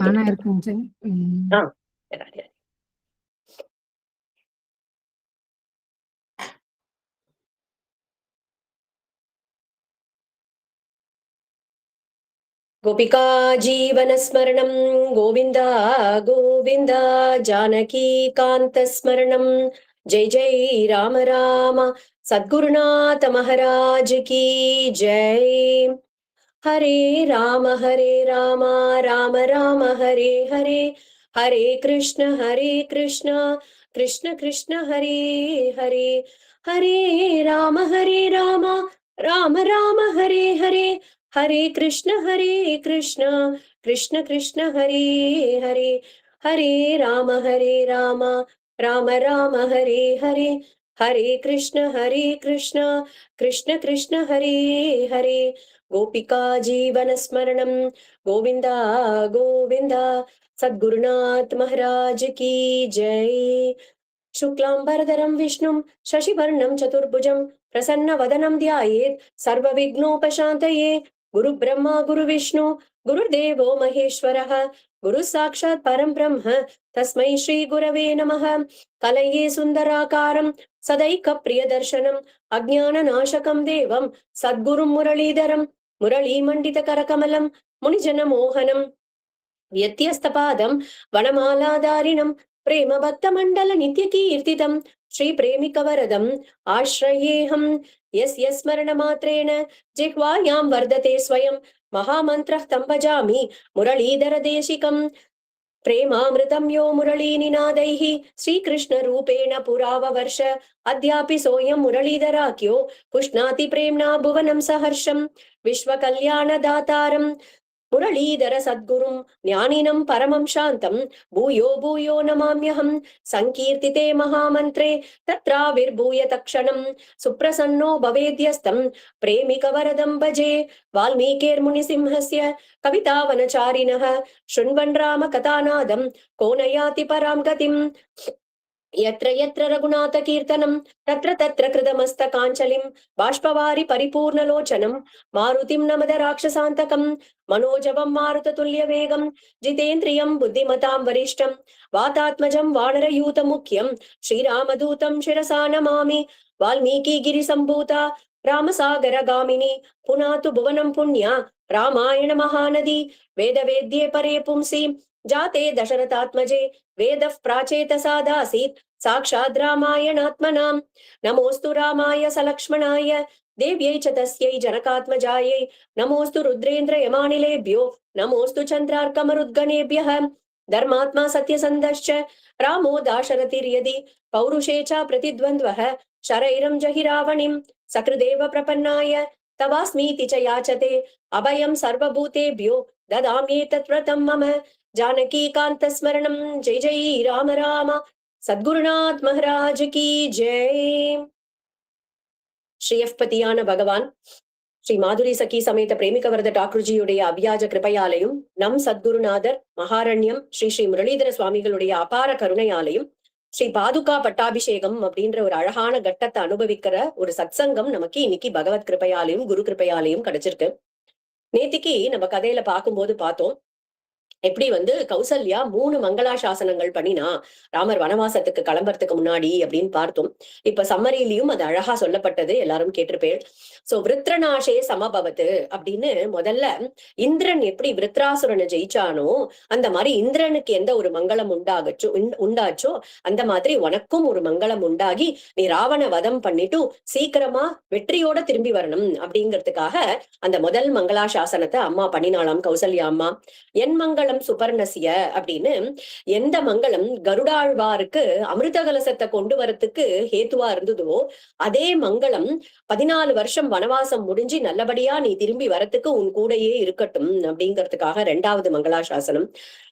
நானா இருக்குங்க. गोपिका जीवनस्मरणं गोविन्द गोविन्द जानकी कान्तस्मरणं जय जय राम राम सद्गुरुनाथ महाराज की जय। हरे राम राम राम हरे हरे, हरे कृष्ण कृष्ण कृष्ण हरे हरे, हरे राम राम राम हरे हरे, हरे कृष्ण कृष्ण कृष्ण हरे हरे, हरे राम राम राम हरे हरे, हरे कृष्ण कृष्ण कृष्ण हरे हरे। गोपिका जीवन स्मरणं गोविंद गोविंद सद्गुरुनाथ महाराज की जय। शुक्लांबरधरं विष्णुं शशिवर्णं चतुर्भुजं प्रसन्नवदनं ध्यायेत् सर्वविघ्नोपशान्तये। गुरुब्रह्मा गुरुविष्णु गुरुर्देवो महेश्वरः, गुरु साक्षात् परं ब्रह्म तस्मै श्री गुरवे नमः। कलये सुन्दराकारं सदैकप्रियदर्शनम् अज्ञाननाशकं देवं सद्गुरुं मुरलीधरं मुरलीमण्डितकरकमलं मुनिजनमोहनं व्यत्यस्तपादं वनमालाधारिणं प्रेमभक्तमण्डल नित्यकीर्तितं श्रीप्रेमिकवरदम् आश्रयेऽहं। यस्य स्मरणमात्रेण जिह्वायां वर्धते स्वयं महामन्त्रः तं भजामि मुरलीधरदेशिकम्। प्रेमामृतं यो मुरलीनिनादैः श्रीकृष्णरूपेण पुराववर्ष अद्यापि सोऽयं मुरलीधराख्यो पुष्णाति प्रेम्णा भुवनं सहर्षं। विश्वकल्याणदातारं मुरलीधर सद्गुरुं ज्ञानिनं परमं शान्तं भूयो भूयो नमाम्यहं। संकीर्तिते महामन्त्रे तत्राविर्भूय तत्क्षणं सुप्रसन्नो भवेद्यस्तं प्रेमिकवरदं भजे। वाल्मीकिर्मुनिसिंहस्य कवितावनचारिणः शृण्वन् रामकथानादं को न याति परां गतिम्। यत्र यत्र रघुनाथ कीर्तनं तत्र तत्र कृतमस्तकाञ्चलिं बाष्पवारि परिपूर्णलोचनं मारुतिं नमद राक्षसान्तकं मनोजवं मारुततुल्यवेगं जितेन्द्रियं बुद्धिमतां वरिष्ठं वातात्मजं वानरयूतमुख्यं श्रीरामदूतं शिरसा नमामि। वाल्मीकिगिरिसम्भूता रामसागरगामिनी पुनातु भुवनं पुण्या रामायण महानदी। वेदवेद्ये परे पुंसि जाते दशरथात्मजे वेदः प्राचेतसादासीत् साक्षात् रामायणात्मनां। नमोस्तु रामाय सलक्ष्मणाय देव्यै च तस्यै जनकात्मजायै, नमोस्तु रुद्रेन्द्र यमानिलेभ्यो नमोस्तु चन्द्रार्कमरुद्गणेभ्यः। धर्मात्मा सत्यसन्धश्च रामो दाशरथिर्यदि पौरुषे च प्रतिद्वन्द्वः शरैरं जहि रावणिं। सकृदेव प्रपन्नाय तवास्मीति च याचते अभयं सर्वभूतेभ्यो ददाम्येतत् व्रतं मम। जानकी कांत स्मरणं जय जय राम राम सद्गुरुनाथ महाराज की जय। ஸ்ரீயப்பதியான பகவான் ஸ்ரீ மாதுரி சகி சமேத பிரேமிகவரத டாக்குருஜியுடைய அவ்யாஜ கிருபையாலையும் நம் சத்குருநாதர் மகாரண்யம் ஸ்ரீ ஸ்ரீ முரளிதர சுவாமிகளுடைய அபார கருணையாலையும் ஸ்ரீ பாதுகா பட்டாபிஷேகம் அப்படின்ற ஒரு அழகான கட்டத்தை அனுபவிக்கிற ஒரு சத்சங்கம் நமக்கு இன்னைக்கு பகவத் கிருபையாலையும் குரு கிருபையாலையும் கிடைச்சிருக்கு. நேத்திக்கு நம்ம கதையில பார்க்கும்போது பார்த்தோம் எப்படி கௌசல்யா 3 மங்களாசாசனங்கள் பண்ணினா ராமர் வனவாசத்துக்கு கிளம்புறதுக்கு முன்னாடி அப்படின்னு பார்த்தோம். இப்ப சம்மரியிலையும் அது அழகா சொல்லப்பட்டது, எல்லாரும் கேட்டிருப்பேன். சோ விருத்ரநாசே சமபவத்து அப்படின்னு முதல்ல இந்திரன் எப்படி விருத்ராசுரனை ஜெயிச்சானோ அந்த மாதிரி இந்திரனுக்கு எந்த ஒரு மங்களம் உண்டாச்சோ அந்த மாதிரி உனக்கும் ஒரு மங்களம் உண்டாகி நீ ராவண வதம் பண்ணிட்டு சீக்கிரமா வெற்றியோட திரும்பி வரணும் அப்படிங்கிறதுக்காக அந்த முதல் மங்களாசாசனத்தை அம்மா பண்ணினாலாம் கௌசல்யா அம்மா. என் மங்களம் சுபர்ணசிய அப்படின்னு எந்த மங்களம் கருடாழ்வாருக்கு அமிர்த கலசத்தை கொண்டு வரத்துக்கு ஹேத்துவா இருந்ததோ அதே மங்களம் 14 வருஷம் வனவாசம் முடிஞ்சு நல்லபடியா நீ திரும்பி வரத்துக்கு உன் கூடையே இருக்கட்டும் அப்படிங்கிறதுக்காக 2வது மங்களாசாசனம்.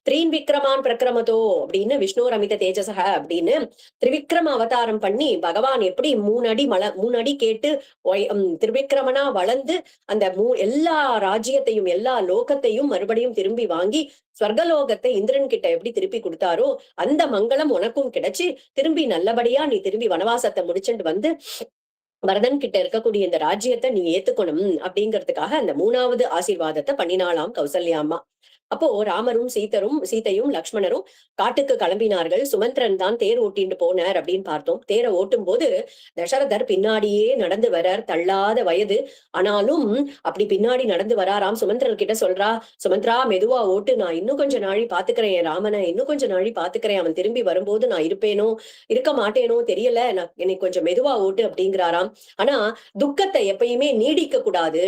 த்ரீன் விக்ரமான் பிரக்ரமதோ அப்படின்னு விஷ்ணு ரமித தேஜசக அப்படின்னு திரிவிக்ரம அவதாரம் பண்ணி பகவான் எப்படி 3 அடி கேட்டு திரிவிக்ரமனா வளர்ந்து அந்த எல்லா ராஜ்யத்தையும் எல்லா லோகத்தையும் மறுபடியும் திரும்பி வாங்கி ஸ்வர்கலோகத்தை இந்திரன் கிட்ட எப்படி திருப்பி கொடுத்தாரோ அந்த மங்களம் உனக்கும் கிடைச்சு திரும்பி நல்லபடியா நீ திரும்பி வனவாசத்தை முடிச்சுட்டு வரதன் கிட்ட இருக்கக்கூடிய இந்த ராஜ்யத்தை நீ ஏத்துக்கணும் அப்படிங்கிறதுக்காக அந்த 3வது ஆசீர்வாதத்தை பண்ணினாலாம் கௌசல்யா அம்மா. அப்போ ராமரும் சீதையும் லக்ஷ்மணரும் காட்டுக்கு கிளம்பினார்கள். சுமந்திரன் தான் தேர் ஓட்டிட்டு போனார் அப்படின்னு பார்த்தோம். தேரை ஓட்டும் போது தசரதர் பின்னாடியே நடந்து வரார். தள்ளாத வயது, ஆனாலும் அப்படி பின்னாடி நடந்து வராராம். சுமந்திரன் கிட்ட சொல்றா, சுமந்திரா மெதுவா ஓட்டு, நான் இன்னும் கொஞ்ச நாழி பாத்துக்கிறேன் என் ராமனை, இன்னும் கொஞ்ச நாழி பாத்துக்கிறேன், அவன் திரும்பி வரும்போது நான் இருப்பேனோ இருக்க மாட்டேனோ தெரியல, நான் என்னை கொஞ்சம் மெதுவா ஓட்டு அப்படிங்கிறாராம். ஆனா துக்கத்தை எப்பயுமே நீடிக்க கூடாது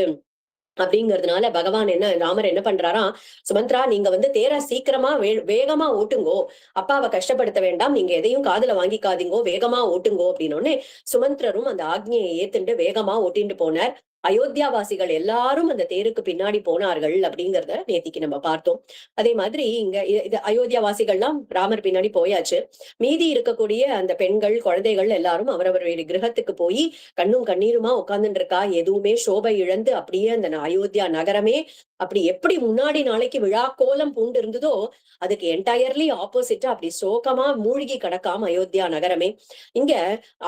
அப்படிங்கிறதுனால பகவான் ராமர் என்ன பண்றாராம், சுமந்த்ரா நீங்க தேர சீக்கிரமா வேகமா ஓட்டுங்கோ, அப்பாவை கஷ்டப்படுத்த வேண்டாம், நீங்க எதையும் காதுல வாங்கிக்காதீங்கோ, வேகமா ஓட்டுங்கோ அப்படின்னு சுமந்திரரும் அந்த ஆக்ஞையை ஏத்துண்டு வேகமா ஓட்டிட்டு போனார். அயோத்தியாவாசிகள் எல்லாரும் அந்த தேருக்கு பின்னாடி போனார்கள் அப்படிங்கிறத நேத்திக்கு நம்ம பார்த்தோம். அதே மாதிரி இங்க இது அயோத்தியாவாசிகள்லாம் ராமர் பின்னாடி போயாச்சு. மீதி இருக்கக்கூடிய அந்த பெண்கள் குழந்தைகள் எல்லாரும் அவரவருடைய கிரகத்துக்கு போய் கண்ணும் கண்ணீருமா உட்கார்ந்துட்டு இருக்கா. எதுவுமே சோபை இழந்து அப்படியே அந்த அயோத்தியா நகரமே அப்படி எப்படி முன்னாடி நாளைக்கு விழா கோலம் பூண்டு இருந்ததோ அதுக்கு என்டையர்லி ஆப்போசிட்டா அப்படி சோகமா மூழ்கி கிடக்காம அயோத்தியா நகரமே. இங்க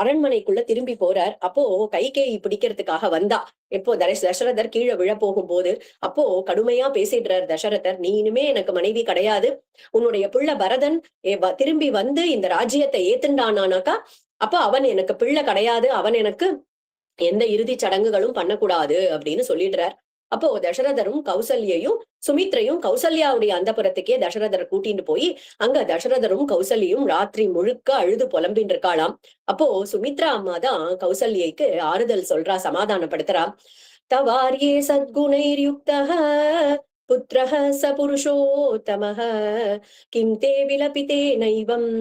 அரண்மனைக்குள்ள திரும்பி போறார். அப்போ கைகேயி பிடிக்கிறதுக்காக வந்தா. எப்போ தசரதர் கீழே விழ போகும்போது அப்போ கடுமையா பேசிடுறார் தசரதர், நீ இனிமே எனக்கு மனைவி கிடையாது, உன்னுடைய பிள்ளை பரதன் திரும்பி இந்த ராஜ்யத்தை ஏத்துண்டானானாக்கா அப்போ அவன் எனக்கு பிள்ளை கிடையாது, அவன் எனக்கு எந்த இறுதி சடங்குகளும் பண்ணக்கூடாது அப்படின்னு சொல்லிடுறார். அப்போ தசரதரும் கௌசல்யையும் சுமித்ரையும் கௌசல்யாவுடைய அந்தப்புறத்துக்கே தசரதர் கூட்டிட்டு போய் அங்க தசரதரும் கௌசல்யும் ராத்திரி முழுக்க அழுது புலம்பின்னு இருக்காளாம். அப்போ சுமித்ரா அம்மா தான் கௌசல்யைக்கு ஆறுதல் சொல்றா, சமாதானப்படுத்துறா. தவார்யே சத்குணைர் யுக்தஹ புத்ரஹ ச புருஷோத்தமஹ கிம் தே விலபிதே நைவம்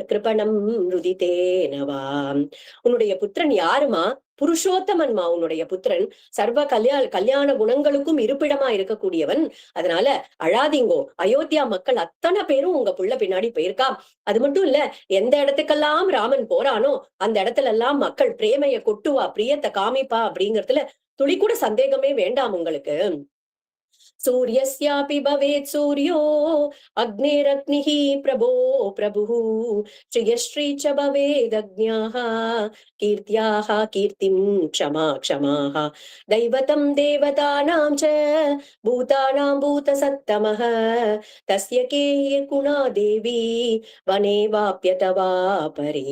கிருபணம் ருதிதேனவாம். உன்னுடைய புத்திரன் யாருமா? புருஷோத்தமன்மா உன்னுடைய புத்திரன், சர்வ கல்யாண குணங்களுக்கும் இருப்பிடமா இருக்கக்கூடியவன். அதனால அழாதீங்கோ, அயோத்தியா மக்கள் அத்தனை பேரும் உங்க புள்ள பின்னாடி போயிருக்கா. அது மட்டும் இல்ல, எந்த இடத்துக்கெல்லாம் ராமன் போறானோ அந்த இடத்துல எல்லாம் மக்கள் பிரேமைய கொட்டுவா, பிரியத்தை காமிப்பா அப்படிங்கறதுல துளி கூட சந்தேகமே வேண்டாம் உங்களுக்கு. सूर्यस्यापि भवेत् सूर्यो अग्नेरग्निः प्रभो प्रभुः श्रियश्री च भवेदग्न्याः कीर्त्याः कीर्तिं क्षमा क्षमाः दैवतं देवतानां च भूतानां भूतसत्तमः तस्य के गुणा देवी वने वाप्यतवा परे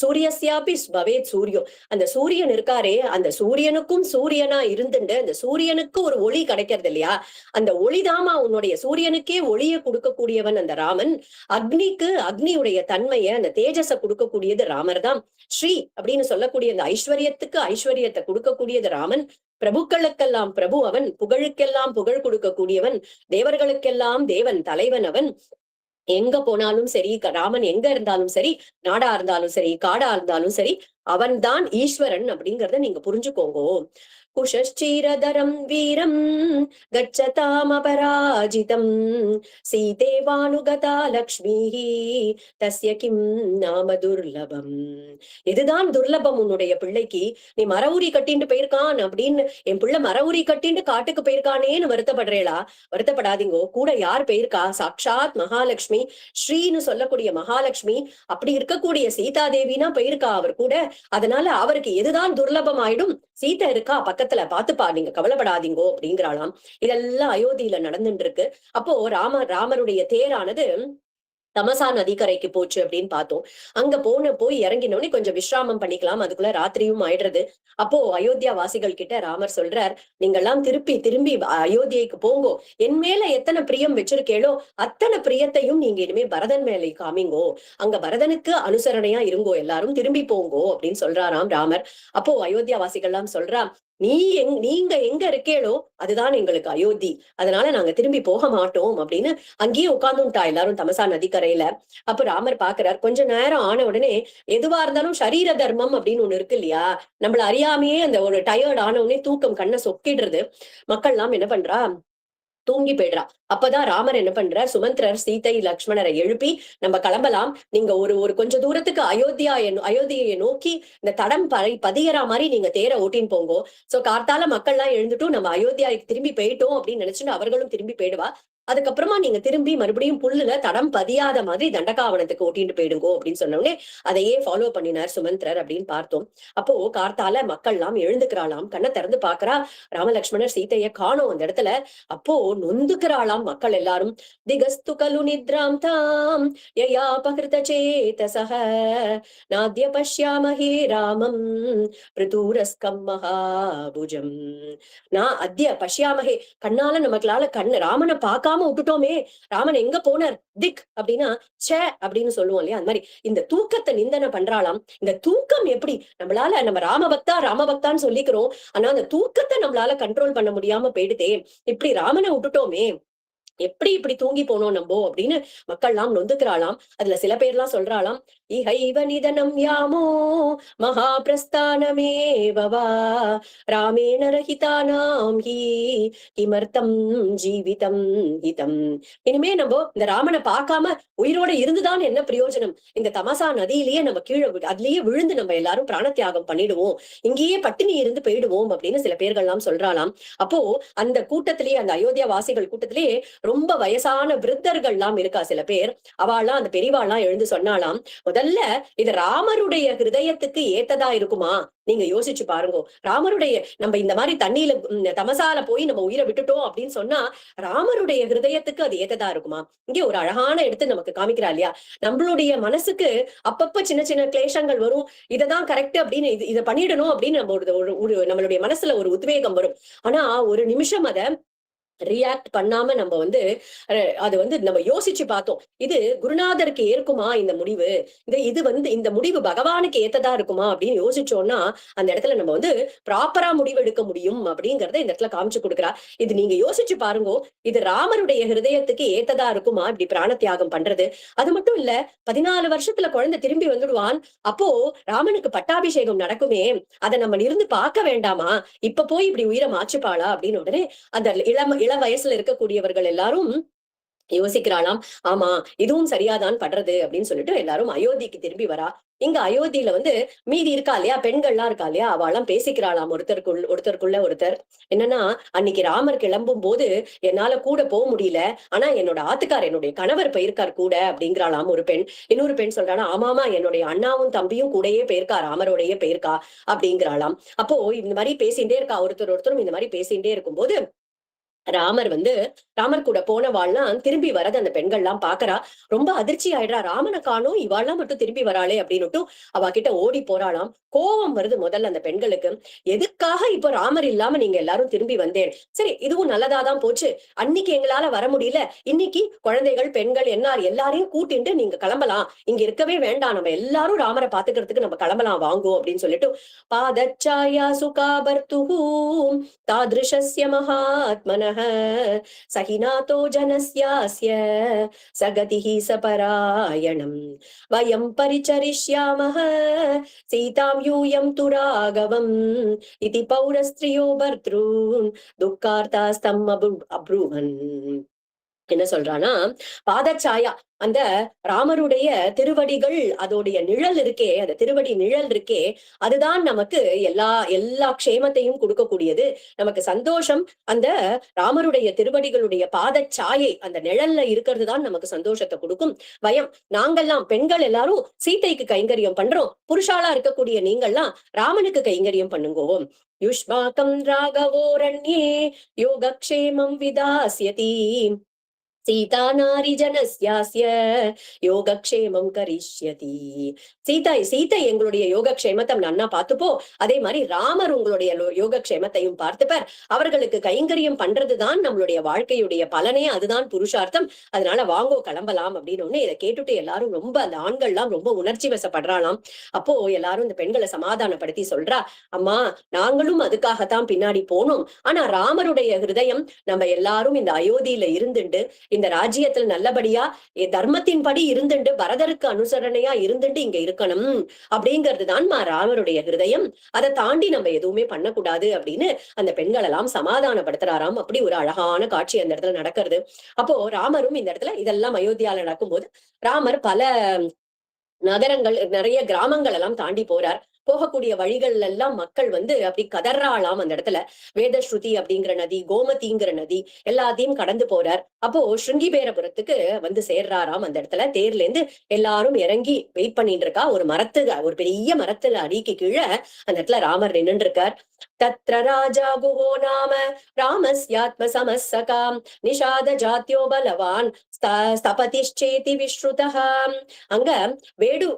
सूर्यस्यापि भवेत् सूर्यो. அந்த சூரியன் இருக்காரே, அந்த சூரியனுக்கும் சூரியனா இருந்துட்டு அந்த சூரியனுக்கு ஒரு ஒளி கிடைக்கிறது இல்லையா, அந்த ஒளிதாமா உன்னுடைய சூரியனுக்கே ஒளிய கொடுக்கக்கூடியவன் அந்த ராமன். அக்னிக்கு அக்னியுடைய தன்மைய அந்த தேஜஸ கொடுக்கக்கூடியது ராமர் தான். ஸ்ரீ அப்படின்னு சொல்லக்கூடிய அந்த ஐஸ்வர்யத்துக்கு ஐஸ்வர்யத்தை கொடுக்கக்கூடியது ராமன். பிரபுக்களுக்கெல்லாம் பிரபு அவன், புகழுக்கெல்லாம் புகழ் கொடுக்கக்கூடியவன், தேவர்களுக்கெல்லாம் தேவன் தலைவன் அவன். எங்க போனாலும் சரி, ராமன் எங்க இருந்தாலும் சரி, நாடா இருந்தாலும் சரி, காடா இருந்தாலும் சரி, அவன் தான் ஈஸ்வரன் அப்படிங்கறத நீங்க புரிஞ்சுக்கோங்க. குஷீரதரம் வீரம் கச்சதாம் அபராஜிதம் சீதேவானுகதா லக்ஷ்மி தஸ்ய கிம் நாம துர்லபம். இதுதான் துர்லபம் உன்னுடைய பிள்ளைக்கு. நீ மரவுரி கட்டிட்டு போயிருக்கான் அப்படின்னு, என் பிள்ளை மரவுரி கட்டிட்டு காட்டுக்கு போயிருக்கானேன்னு வருத்தப்படுறேளா? வருத்தப்படாதீங்கோ. கூட யார் போயிருக்கா? சாட்சாத் மகாலட்சுமி, ஸ்ரீன்னு சொல்லக்கூடிய மகாலட்சுமி. அப்படி இருக்கக்கூடிய சீதா தேவினா போயிருக்கா அவர் கூட. அதனால அவருக்கு எதுதான் துர்லபம் ஆயிடும், சீதை இருக்கா பக்கத்துல, பாத்துப்பா, நீங்க கவலைப்படாதீங்கோ அப்படிங்கிறாளாம். இதெல்லாம் அயோத்தியில நடந்துட்டு இருக்கு. அப்போ ராமருடைய தேரானது தமசா நதிக்கரைக்கு போச்சு அப்படின்னு பார்த்தோம். அங்க போய் இறங்கினோடனே கொஞ்சம் விஸ்ராமம் பண்ணிக்கலாம், அதுக்குள்ள ராத்திரியும் ஆயிடுறது. அப்போ அயோத்தியா வாசிகள் கிட்ட ராமர் சொல்றார், நீங்கெல்லாம் திரும்பி அயோத்தியைக்கு போங்கோ, என் மேல எத்தனை பிரியம் வச்சிருக்கேளோ அத்தனை பிரியத்தையும் நீங்க இனிமே பரதன் மேலே காமிங்கோ, அங்க பரதனுக்கு அனுசரணையா இருங்கோ, எல்லாரும் திரும்பி போங்கோ அப்படின்னு சொல்றாராம் ராமர். அப்போ அயோத்தியா வாசிகள்லாம் சொல்றா, நீங்க எங்க இருக்கேளோ அதுதான் எங்களுக்கு அயோத்தி, அதனால நாங்க திரும்பி போக மாட்டோம் அப்படின்னு அங்கேயே உட்கார்ந்துட்டா எல்லாரும் தமசா நதிக்கரையில. அப்ப ராமர் பாக்குறார், கொஞ்ச நேரம் ஆன உடனே எதுவா இருந்தாலும் சரீர தர்மம் அப்படின்னு ஒண்ணு இருக்கு இல்லையா, நம்மள அறியாமையே அந்த ஒரு டயர்ட் ஆன உடனே தூக்கம் கண்ணை சொக்கிடுறது. மக்கள் எல்லாம் என்ன பண்றா, தூங்கி போயிடுறா. அப்பதான் ராமர் என்ன பண்றார், சுமந்திரர் சீதை லக்ஷ்மணரை எழுப்பி நம்ம கிளம்பலாம், நீங்க ஒரு கொஞ்ச தூரத்துக்கு அயோத்தியை நோக்கி இந்த தடம் பதியற மாதிரி நீங்க தேரை ஓட்டின்னு போங்கோ. சோ கார்த்தால மக்கள் எல்லாம் எழுந்துட்டும் நம்ம அயோத்தியாவுக்கு திரும்பி போயிட்டோம் அப்படின்னு நினைச்சுட்டு அவர்களும் திரும்பி போயிடுவா. அதுக்கப்புறமா நீங்க திரும்பி மறுபடியும் புல்லுல தடம் பதியாத மாதிரி தண்டகாவனத்துக்கு ஓட்டிட்டு போயிடுங்கோ அப்படின்னு சொன்ன உடனே அதையே ஃபாலோ பண்ணினார் சுமந்திரர் அப்படின்னு பார்த்தோம். அப்போ கார்த்தால மக்கள் எல்லாம் எழுந்துக்கிறாளாம், கண்ணை திறந்து பாக்குறா, ராமலட்சுமணர் சீதைய காணோம் அந்த இடத்துல. அப்போ நொந்துக்கிறாளாம் மக்கள் எல்லாரும். திகஸ்து கலு நித்ராம் தாம் யயா பகிருத சேதசஹ நாத்ய பஷ்யாமஹே ராமம் பிருதூரஸ்கம் மகாபுஜம். நான் அத்ய பஷ்யாமஹே, கண்ணால நமக்களால ராமனை பார்க்காம விட்டுட்டோமே, ராமன் எங்க போனார் திக் அப்படின்னா சே அப்படின்னு சொல்லுவோம் இல்லையா, அந்த மாதிரி இந்த தூக்கத்தை நிந்தனை பண்றாளாம். இந்த தூக்கம் எப்படி நம்மளால, நம்ம ராமபக்தா ராமபக்தான்னு சொல்லிக்கிறோம், ஆனா அந்த தூக்கத்தை நம்மளால கண்ட்ரோல் பண்ண முடியாம போயிடுதே, இப்படி ராமனை விட்டுட்டோமே, எப்படி இப்படி தூங்கி போனோம் நம்போ அப்படின்னு மக்கள் எல்லாம் நொந்துக்கிறாளாம். அதுல சில பேர்லாம் சொல்றாளாம், இஹைவ நிதனம் யாமோ மகாபிரஸ்தானமேவவா ராமேண ரஹிதானாம் ஹி கிமர்த்தம் ஜீவிதம் ஹிதம். இனிமே நம்ம இந்த ராமனை பார்க்காம உயிரோட இருந்துதான் என்ன பிரயோஜனம், இந்த தமசா நதியிலேயே நம்ம கீழே அதுலயே விழுந்து நம்ம எல்லாரும் பிராணத்தியாகம் பண்ணிடுவோம், இங்கேயே பட்டினி இருந்து போயிடுவோம் அப்படின்னு சில பேர்கள் எல்லாம் சொல்றாளாம். அப்போ அந்த கூட்டத்திலேயே, அந்த அயோத்தியா வாசிகள் கூட்டத்திலேயே ரொம்ப வயசான விருத்தர்கள் எல்லாம் இருக்கா சில பேர், அவள்லாம் அந்த பெரியவாள்லாம் எழுந்து சொன்னாலாம், முதல்ல இது ராமருடைய ஹிருதயத்துக்கு ஏத்ததா இருக்குமா, நீங்க யோசிச்சு பாருங்க. ராமருடைய, நம்ம இந்த மாதிரி தண்ணியில தமசால போய் நம்ம உயிரை விட்டுட்டோம் அப்படின்னு சொன்னா ராமருடைய ஹிருதயத்துக்கு அது ஏத்ததா இருக்குமா? இங்கே ஒரு அழகான எடுத்து நமக்கு காமிக்கிறா இல்லையா, நம்மளுடைய மனசுக்கு அப்பப்ப சின்ன சின்ன கிளேஷங்கள் வரும், இததான் கரெக்ட் அப்படின்னு இதை பண்ணிடணும் அப்படின்னு நம்ம ஒரு நம்மளுடைய மனசுல ஒரு உத்வேகம் வரும். ஆனா ஒரு நிமிஷம் அத ரியாக்ட் பண்ணாம நம்ம அது நம்ம யோசிச்சு பார்த்தோம், இது குருநாதருக்கு ஏற்குமா இந்த முடிவு, இந்த முடிவு பகவானுக்கு ஏத்ததா இருக்குமா அப்படின்னு யோசிச்சோம்னா அந்த இடத்துல நம்ம ப்ராப்பரா முடிவு எடுக்க முடியும் அப்படிங்கறத இந்த இடத்துல காமிச்சு கொடுக்குறா. இது நீங்க யோசிச்சு பாருங்க, இது ராமருடைய ஹிருதயத்துக்கு ஏத்ததா இருக்குமா இப்படி பிராண தியாகம் பண்றது? அது மட்டும் இல்ல, 14 வருஷத்துல குழந்தை திரும்பி வந்துடுவான், அப்போ ராமனுக்கு பட்டாபிஷேகம் நடக்குமே, அதை நம்ம இருந்து பார்க்க வேண்டாமா, இப்ப போய் இப்படி உயிரை மாச்சுப்பாளா அப்படின்னு உடனே அந்த இள வயசுல இருக்கக்கூடியவர்கள் எல்லாரும் யோசிக்கிறாளாம். ஆமா, இதுவும் சரியாதான் படுறது அப்படின்னு சொல்லிட்டு எல்லாரும் அயோத்திக்கு திரும்பி வரா. இங்க அயோத்தியில மீதி இருக்கா இல்லையா, பெண்கள்லாம் இருக்கா இல்லையா, அவெல்லாம் பேசிக்கிறாளாம் ஒருத்தருக்குள்ள ஒருத்தர். என்னன்னா, அன்னைக்கு ராமர் கிளம்பும் போது என்னால கூட போக முடியல, ஆனா என்னோட ஆத்துக்கார், என்னுடைய கணவர் போயிருக்கார் கூட அப்படிங்கிறாளாம் ஒரு பெண். இன்னொரு பெண் சொல்றானா, ஆமாமா என்னுடைய அண்ணாவும் தம்பியும் கூடயே போயிருக்கா, ராமரோடையே போயிருக்கா அப்படிங்கிறாளாம். அப்போ இந்த மாதிரி பேசிட்டே இருக்கா, ஒருத்தரும் இந்த மாதிரி பேசிட்டே இருக்கும்போது ராமர் கூட போனவாள்லாம் திரும்பி வரது அந்த பெண்கள் எல்லாம் பாக்குறா, ரொம்ப அதிர்ச்சி ஆயிடுறா, ராமனை காணோம், இவாள்லாம் மட்டும் திரும்பி வராளே அப்படின்னுட்டு அவ கிட்ட ஓடி போறாளாம். கோபம் வருது முதல்ல அந்த பெண்களுக்கு, எதுக்காக இப்ப ராமர் இல்லாம நீங்க எல்லாரும் திரும்பி வந்தேன், சரி இதுவும் நல்லதாதான் போச்சு, அன்னைக்கு எங்களால வர முடியல, இன்னைக்கு குழந்தைகள் பெண்கள் எல்லாரையும் கூட்டிட்டு நீங்க கிளம்பலாம், இங்க இருக்கவே வேண்டாம், நம்ம எல்லாரும் ராமரை பாத்துக்கிறதுக்கு நம்ம கிளம்பலாம் வாங்கோ அப்படின்னு சொல்லிட்டு பாதச்சாயா சுகாபர்த்துஹு தாத்ருஷஸ்ய மகாத்மன சகிநாதோ ஜனஸ்யாஸ்ய சகதிஹ சபராயணம் வயம் பரிச்சரிஷ்யாமஹ சீதாம் யூயம் து ராகவம் இதி பௌரஸ்திரியோ பர்த்ரூன் துக்கார்த்தாஸ்தம் அப்ரூவன். என்ன சொல்றானா, பாதச்சாயா, அந்த ராமருடைய திருவடிகள், அதோடைய நிழல் இருக்கே, அந்த திருவடி நிழல் இருக்கே, அதுதான் நமக்கு எல்லா க்ஷேமத்தையும் கொடுக்கக்கூடியது, நமக்கு சந்தோஷம். அந்த ராமருடைய திருவடிகளுடைய பாதச்சாயை, அந்த நிழல்ல இருக்கிறது தான் நமக்கு சந்தோஷத்தை கொடுக்கும். பயம், நாங்கெல்லாம் பெண்கள் எல்லாரும் சீதைக்கு கைங்கரியம் பண்றோம், புருஷாலா இருக்கக்கூடிய நீங்கள்லாம் ராமனுக்கு கைங்கரியம் பண்ணுங்கோ. யுஷ்மாகம் ராகவோரண்யே யோகக்ஷேமம் விதாஸ்யதி சீதா நாரி ஜனஸ்யாஸ்ய யோகக்ஷேமம் கரிஷ்யதி. சீதை எங்களுடைய யோகக்ஷேமத்தை நன்னா பார்த்துப்போ, அதே மாதிரி ராமர் உங்களுடைய யோகக்ஷேமத்தையும் பார்த்துப்பார், அவர்களுக்கு கைங்கரியம் பண்றதுதான் நம்மளுடைய வாழ்க்கையுடைய பலனே, அதுதான் புருஷார்த்தம், அதனால வாங்கோ கிளம்பலாம் அப்படின்னு ஒண்ணு. இதை கேட்டுட்டு எல்லாரும் ரொம்ப, அந்த ஆண்கள்லாம் ரொம்ப உணர்ச்சி வசப்படுறாளாம். அப்போ எல்லாரும் இந்த பெண்களை சமாதானப்படுத்தி சொல்றா, அம்மா நாங்களும் அதுக்காகத்தான் பின்னாடி போனோம், ஆனா ராமருடைய ஹிருதயம் நம்ம எல்லாரும் இந்த அயோத்தியில இருந்துண்டு, இந்த ராஜ்யத்தில் நல்லபடியா தர்மத்தின் படி இருந்துட்டு, பரதருக்கு அனுசரணையா இருந்துட்டு இங்க இருக்கணும் அப்படிங்கிறதுதான் ராமருடைய ஹிருதயம், அதை தாண்டி நம்ம எதுவுமே பண்ணக்கூடாது அப்படின்னு அந்த பெண்கள் எல்லாம் சமாதானப்படுத்துறாராம். அப்படி ஒரு அழகான காட்சி அந்த இடத்துல நடக்கிறது. அப்போ ராமரும் இந்த இடத்துல, இதெல்லாம் அயோத்தியால நடக்கும்போது ராமர் பல நகரங்கள், நிறைய கிராமங்கள் எல்லாம் தாண்டி போறார். போகக்கூடிய வழிகள் எல்லாம் மக்கள் வந்து அப்படி கதறாளாம் அந்த இடத்துல. வேதஸ்ருதி அப்படிங்கிற நதி, கோமதிங்கிற நதி எல்லாத்தையும் கடந்து போறார். அப்போ ஸ்ருங்கிபேரபுரத்துக்கு வந்து சேர்றாராம். அந்த இடத்துல தேர்ல இருந்து எல்லாரும் இறங்கி வெயிட் பண்ணிட்டு இருக்கா. ஒரு பெரிய மரத்துல அடிக்கு கீழே அந்த இடத்துல ராமர் நின்னுட்டு இருக்கார். தத்ர ராஜா குஹோ நாம ராமஸ்யாத்ம சமஸ்ஸகாம் நிஷாத ஜாத்யோ பலவான் ஸ்தபதிஷ்சேதி விஸ்ருதஹா. அங்க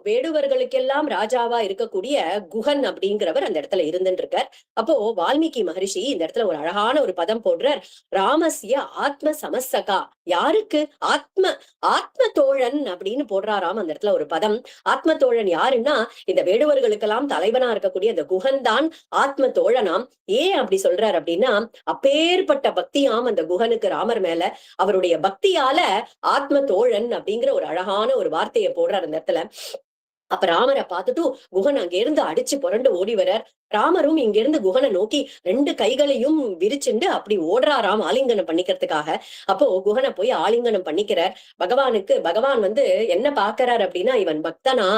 வேடுவர்களுக்கெல்லாம் ராஜாவா இருக்கக்கூடிய குஹன் அப்படிங்கிறவர் அந்த இடத்துல இருந்துட்டு இருக்கார். அப்போ வால்மீகி மகரிஷி இந்த இடத்துல ஒரு அழகான ஒரு பதம் போடுறார். ராமஸ்ய ஆத்ம சமஸ்ஸகா, யாருக்கு? ஆத்ம தோழன் அப்படின்னு போடுறாராம் அந்த இடத்துல ஒரு பதம். ஆத்ம தோழன் யாருன்னா இந்த வேடுவர்களுக்கெல்லாம் தலைவனா இருக்கக்கூடிய அந்த குஹன் தான் ஆத்ம தோழனாம். ஏன் அப்படி சொல்றார் அப்படின்னா, அப்பேற்பட்ட பக்தியாம் அந்த குஹனுக்கு ராமர் மேல. அவருடைய பக்தியால ஆத்ம தோழன் அப்படிங்கிற ஒரு அழகான ஒரு வார்த்தையை போடுறார் அந்த இடத்துல. அப்ப ராமரை பார்த்துட்டு குஹன் அங்க இருந்து அடிச்சு புரண்டு ஓடி வர்றார். ராமரும் இங்க இருந்து குஹனை நோக்கி 2 கைகளையும் விரிச்சுண்டு அப்படி ஓடுறாராம் ஆலிங்கனம் பண்ணிக்கிறதுக்காக. அப்போ குஹனை போய் ஆலிங்கனம் பண்ணிக்கிறார். பகவான் வந்து என்ன பாக்குறார் அப்படின்னா, இவன் பக்தனா,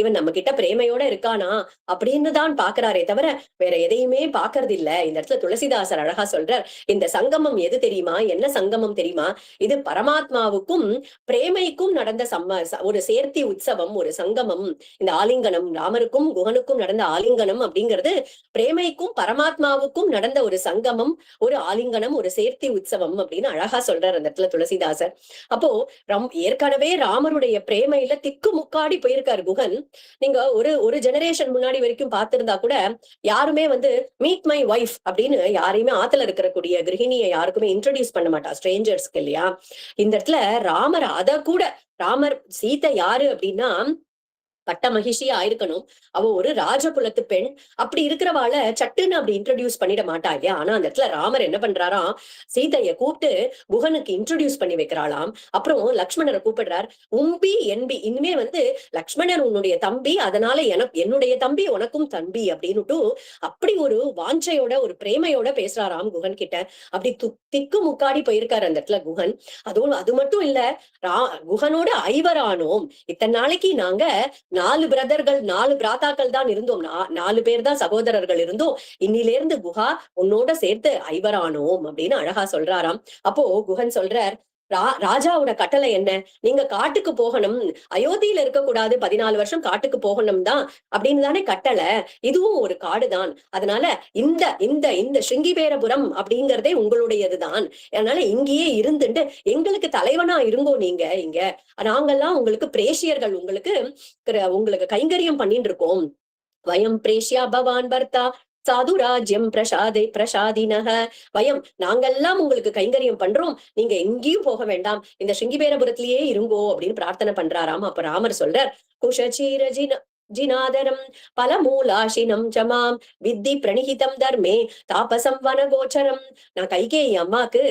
இவன் நம்ம கிட்ட பிரேமையோட இருக்கானா அப்படின்னு தான் பாக்குறாரே தவிர வேற எதையுமே பாக்குறது இல்ல. இந்த இடத்துல துளசிதாசர் அழகா சொல்றார், இந்த சங்கமம் எது தெரியுமா? என்ன சங்கமம் தெரியுமா? இது பரமாத்மாவுக்கும் பிரேமைக்கும் நடந்த ஒரு சேர்த்தி உற்சவம், ஒரு சங்கமம். இந்த ஆலிங்கனம், ராமருக்கும் குஹனுக்கும் நடந்த ஆலிங்கனம் அப்படிங்கிறது பிரேமைக்கும் பரமாத்மாவுக்கும் நடந்த ஒரு சங்கமம், ஒரு ஆலிங்கனம், ஒரு சேர்த்தி உற்சவம் அப்படின்னு அழகா சொல்றார் அந்த இடத்துல துளசிதாசர். அப்போ ஏற்கனவே ராமருடைய பிரேமையில திக்கு முக்காடி போயிருக்காரு குஹன். நீங்க ஒரு ஜெனரேஷன் முன்னாடி வரைக்கும் பார்த்திருந்தா கூட யாருமே வந்து மீட் மை ஒய்ஃப் அப்படின்னு யாரையுமே ஆத்துல இருக்கக்கூடிய கிரகிணியை யாருக்குமே இன்ட்ரோடியூஸ் பண்ண மாட்டா ஸ்ட்ரேஞ்சர்ஸ்க்கு, இல்லையா? இந்த இடத்துல ராமர் சீதை யாரு அப்படின்னா பட்ட மகிழ்ச்சியா ஆயிருக்கணும். அவ ஒரு ராஜகுலத்து பெண். அப்படி இருக்கிறவாள சட்டுன்னு அப்படி இன்ட்ரோடியூஸ் பண்ணிட மாட்டா, இல்லையா? ஆனா அந்த இடத்துல ராமர் என்ன பண்றாராம், சீதைய கூப்பிட்டு குஹனுக்கு இன்ட்ரோடியூஸ் பண்ணி வைக்கிறாளாம். அப்புறம் லக்ஷ்மணரை கூப்பிடுறார். என்பி, இனிமே வந்து லக்ஷ்மணர் உன்னுடைய தம்பி, அதனால என்னுடைய தம்பி உனக்கும் தம்பி அப்படின்னுட்டு அப்படி ஒரு வாஞ்சையோட ஒரு பிரேமையோட பேசுறாராம் குஹன் கிட்ட. அப்படி திக்கு முக்காடி போயிருக்காரு அந்த இடத்துல குஹன். அது மட்டும் இல்ல, குஹனோட ஐவரானோம். இத்தனை நாளைக்கு நாங்க 4 பிரதர்கள் 4 பிராத்தாக்கள் தான் இருந்தோம். 4 பேர் தான் சகோதரர்கள் இருந்தோம். இன்னிலிருந்து குஹா உன்னோட சேர்த்து ஐவரானோம் அப்படின்னு அழகா சொல்றாராம். அப்போ குஹன் சொல்றார், ராஜாவோட கட்டளை என்ன? நீங்க காட்டுக்கு போகணும், அயோத்தியில இருக்கக்கூடாது, 14 வருஷம் காட்டுக்கு போகணும் தான் அப்படின்னு தானே கட்டளை. இதுவும் ஒரு காடுதான். அதனால இந்த இந்த இந்த ஸ்ருங்கிபேரபுரம் அப்படிங்கறதே உங்களுடையதுதான். அதனால இங்கேயே இருந்துட்டு எங்களுக்கு தலைவனா இருங்கோ. நீங்க இங்க நாங்கெல்லாம் உங்களுக்கு பிரேஷியர்கள், உங்களுக்கு கைங்கரியம் பண்ணிட்டு இருக்கோம். வயம் பிரேஷ்யா பவான் பர்த்தா சாதுராஜ்யம் பிரசாதினக. நாங்கெல்லாம் உங்களுக்கு கைங்கரியம் பண்றோம், நீங்க எங்கேயும் போக வேண்டாம், இந்த ஸ்ருங்கிபேரபுரத்திலேயே இருங்கோ அப்படின்னு பிரார்த்தனை பண்றாராம். அப்ப ராமர் சொல்றார், குஷச்சீரஜின ஜினாதரம் பலமூலாஷினம் ஜமாம் வித்தி பிரணிகிதம் தர்மே தாபசம் வனகோச்சரம். நான் கைகேயி அம்மாக்கு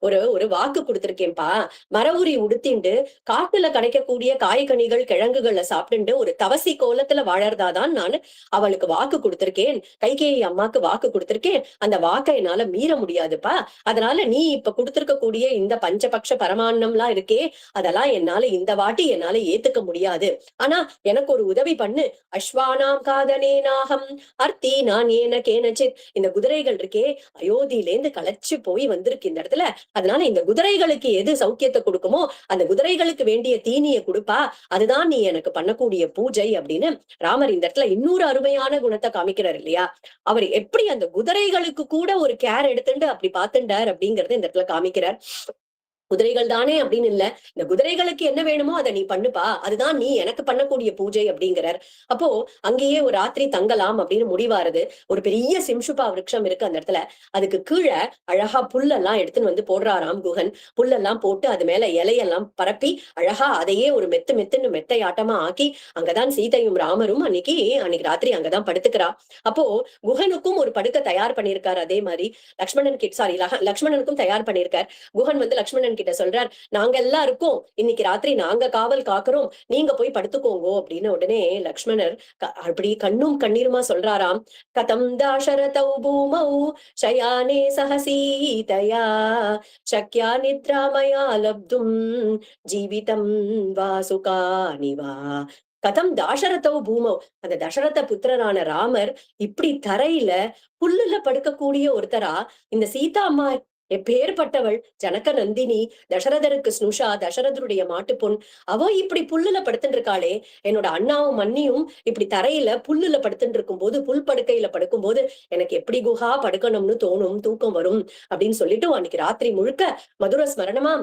ஒரு வாக்கு கொடுத்திருக்கேன்பா. மரவுரி உடுத்திண்டு காட்டுல கிடைக்கக்கூடிய காய்கனிகள் கிழங்குகளை சாப்பிட்டு ஒரு தவசி கோலத்துல வாழறதாதான் நான் அவளுக்கு வாக்கு கொடுத்திருக்கேன். கைகேயி அம்மாக்கு வாக்கு கொடுத்திருக்கேன். அந்த வாக்கை என்னால மீற முடியாதுப்பா. அதனால நீ இப்ப கொடுத்திருக்கக்கூடிய இந்த பஞ்சபக்ஷ பரமான்னம்லாம் இருக்கே, அதெல்லாம் இந்த வாட்டி என்னால ஏத்துக்க முடியாது. ஆனா எனக்கு ஒரு உதவி பண்ணு. அஸ்வானாம் காதனேனாகம் அர்த்தி நான் ஏன கேனச்சித். இந்த குதிரைகள் இருக்கே, அயோத்தியிலேந்து களைச்சு போய் வந்திருக்கு இந்த இடத்துல. அதனால இந்த குதிரைகளுக்கு எது சௌக்கியத்தை கொடுக்குமோ அந்த குதிரைகளுக்கு வேண்டிய தீனியை கொடுப்பா. அதுதான் நீ எனக்கு பண்ணக்கூடிய பூஜை அப்படின்னு ராமர் இந்த இடத்துல இன்னொரு அருமையான குணத்தை காமிக்கிறார், இல்லையா? அவர் எப்படி அந்த குதிரைகளுக்கு கூட ஒரு கேர் எடுத்துட்டு அப்படி பாத்துட்டார் அப்படிங்கறது இந்த இடத்துல காமிக்கிறார். குதிரைகள் தானே அப்படின்னு இல்ல, இந்த குதிரைகளுக்கு என்ன வேணுமோ அதை நீ பண்ணுப்பா, அதுதான் நீ எனக்கு பண்ணக்கூடிய பூஜை அப்படிங்கிறார். அப்போ அங்கேயே ஒரு ராத்திரி தங்கலாம் அப்படின்னு முடிவாருது. ஒரு பெரிய சிம்சுபா விருட்சம் இருக்கு அந்த இடத்துல. அதுக்கு கீழே அழகா புல்லெல்லாம் எடுத்துன்னு வந்து போடுறாராம் குஹன். புல்லெல்லாம் போட்டு அது மேல இலையெல்லாம் பரப்பி அழகா அதையே ஒரு மெத்துன்னு மெத்தையாட்டமா ஆக்கி அங்கதான் சீதையும் ராமரும் அன்னைக்கு ராத்திரி அங்கதான் படுத்துக்கிறா. அப்போ குஹனுக்கும் ஒரு படுக்கை தயார் பண்ணியிருக்காரு. அதே மாதிரி லக்ஷ்மணனுக்கும் தயார் பண்ணியிருக்கார். குஹன் வந்து லக்ஷ்மணன் கிட்ட சொல்றார், நாங்க எல்லாம் இருக்கோம், இன்னைக்கு ராத்திரி நாங்க காவல் காக்குறோம், நீங்க போய் படுத்துக்கோங்க அப்படின்னு. உடனே லக்ஷ்மணர் அப்படி கண்ணும் கண்ணீருமா சொல்றாராம், கதம் தாசரதௌ பூமௌ சயானே சஹசீதயா சக்யா நித்ராமயா லப்தும் ஜீவிதம் வாசுகானிவா கதம் தாசரதோ பூமோ, அந்த தசரத புத்திரரான ராமர் இப்படி தரையில புல்லுல படுக்கக்கூடிய ஒருத்தரா, இந்த சீதா அம்மா எப்பேற்பட்டவள், ஜனக நந்தினி, தசரதருக்கு ஸ்னுஷா, தசரதருடைய மாட்டுப்பொன், அவ இப்படி புல்லுல படுத்துட்டு இருக்காளே, என்னோட அண்ணாவும் மண்ணியும் இப்படி தரையில புல்லுல படுத்துட்டு இருக்கும் போது, புல் படுக்கையில படுக்கும் போது எனக்கு எப்படி குஹா படுக்கணும்னு தோணும், தூக்கம் வரும் அப்படின்னு சொல்லிட்டு அன்னைக்கு ராத்திரி முழுக்க மதுர ஸ்மரணமா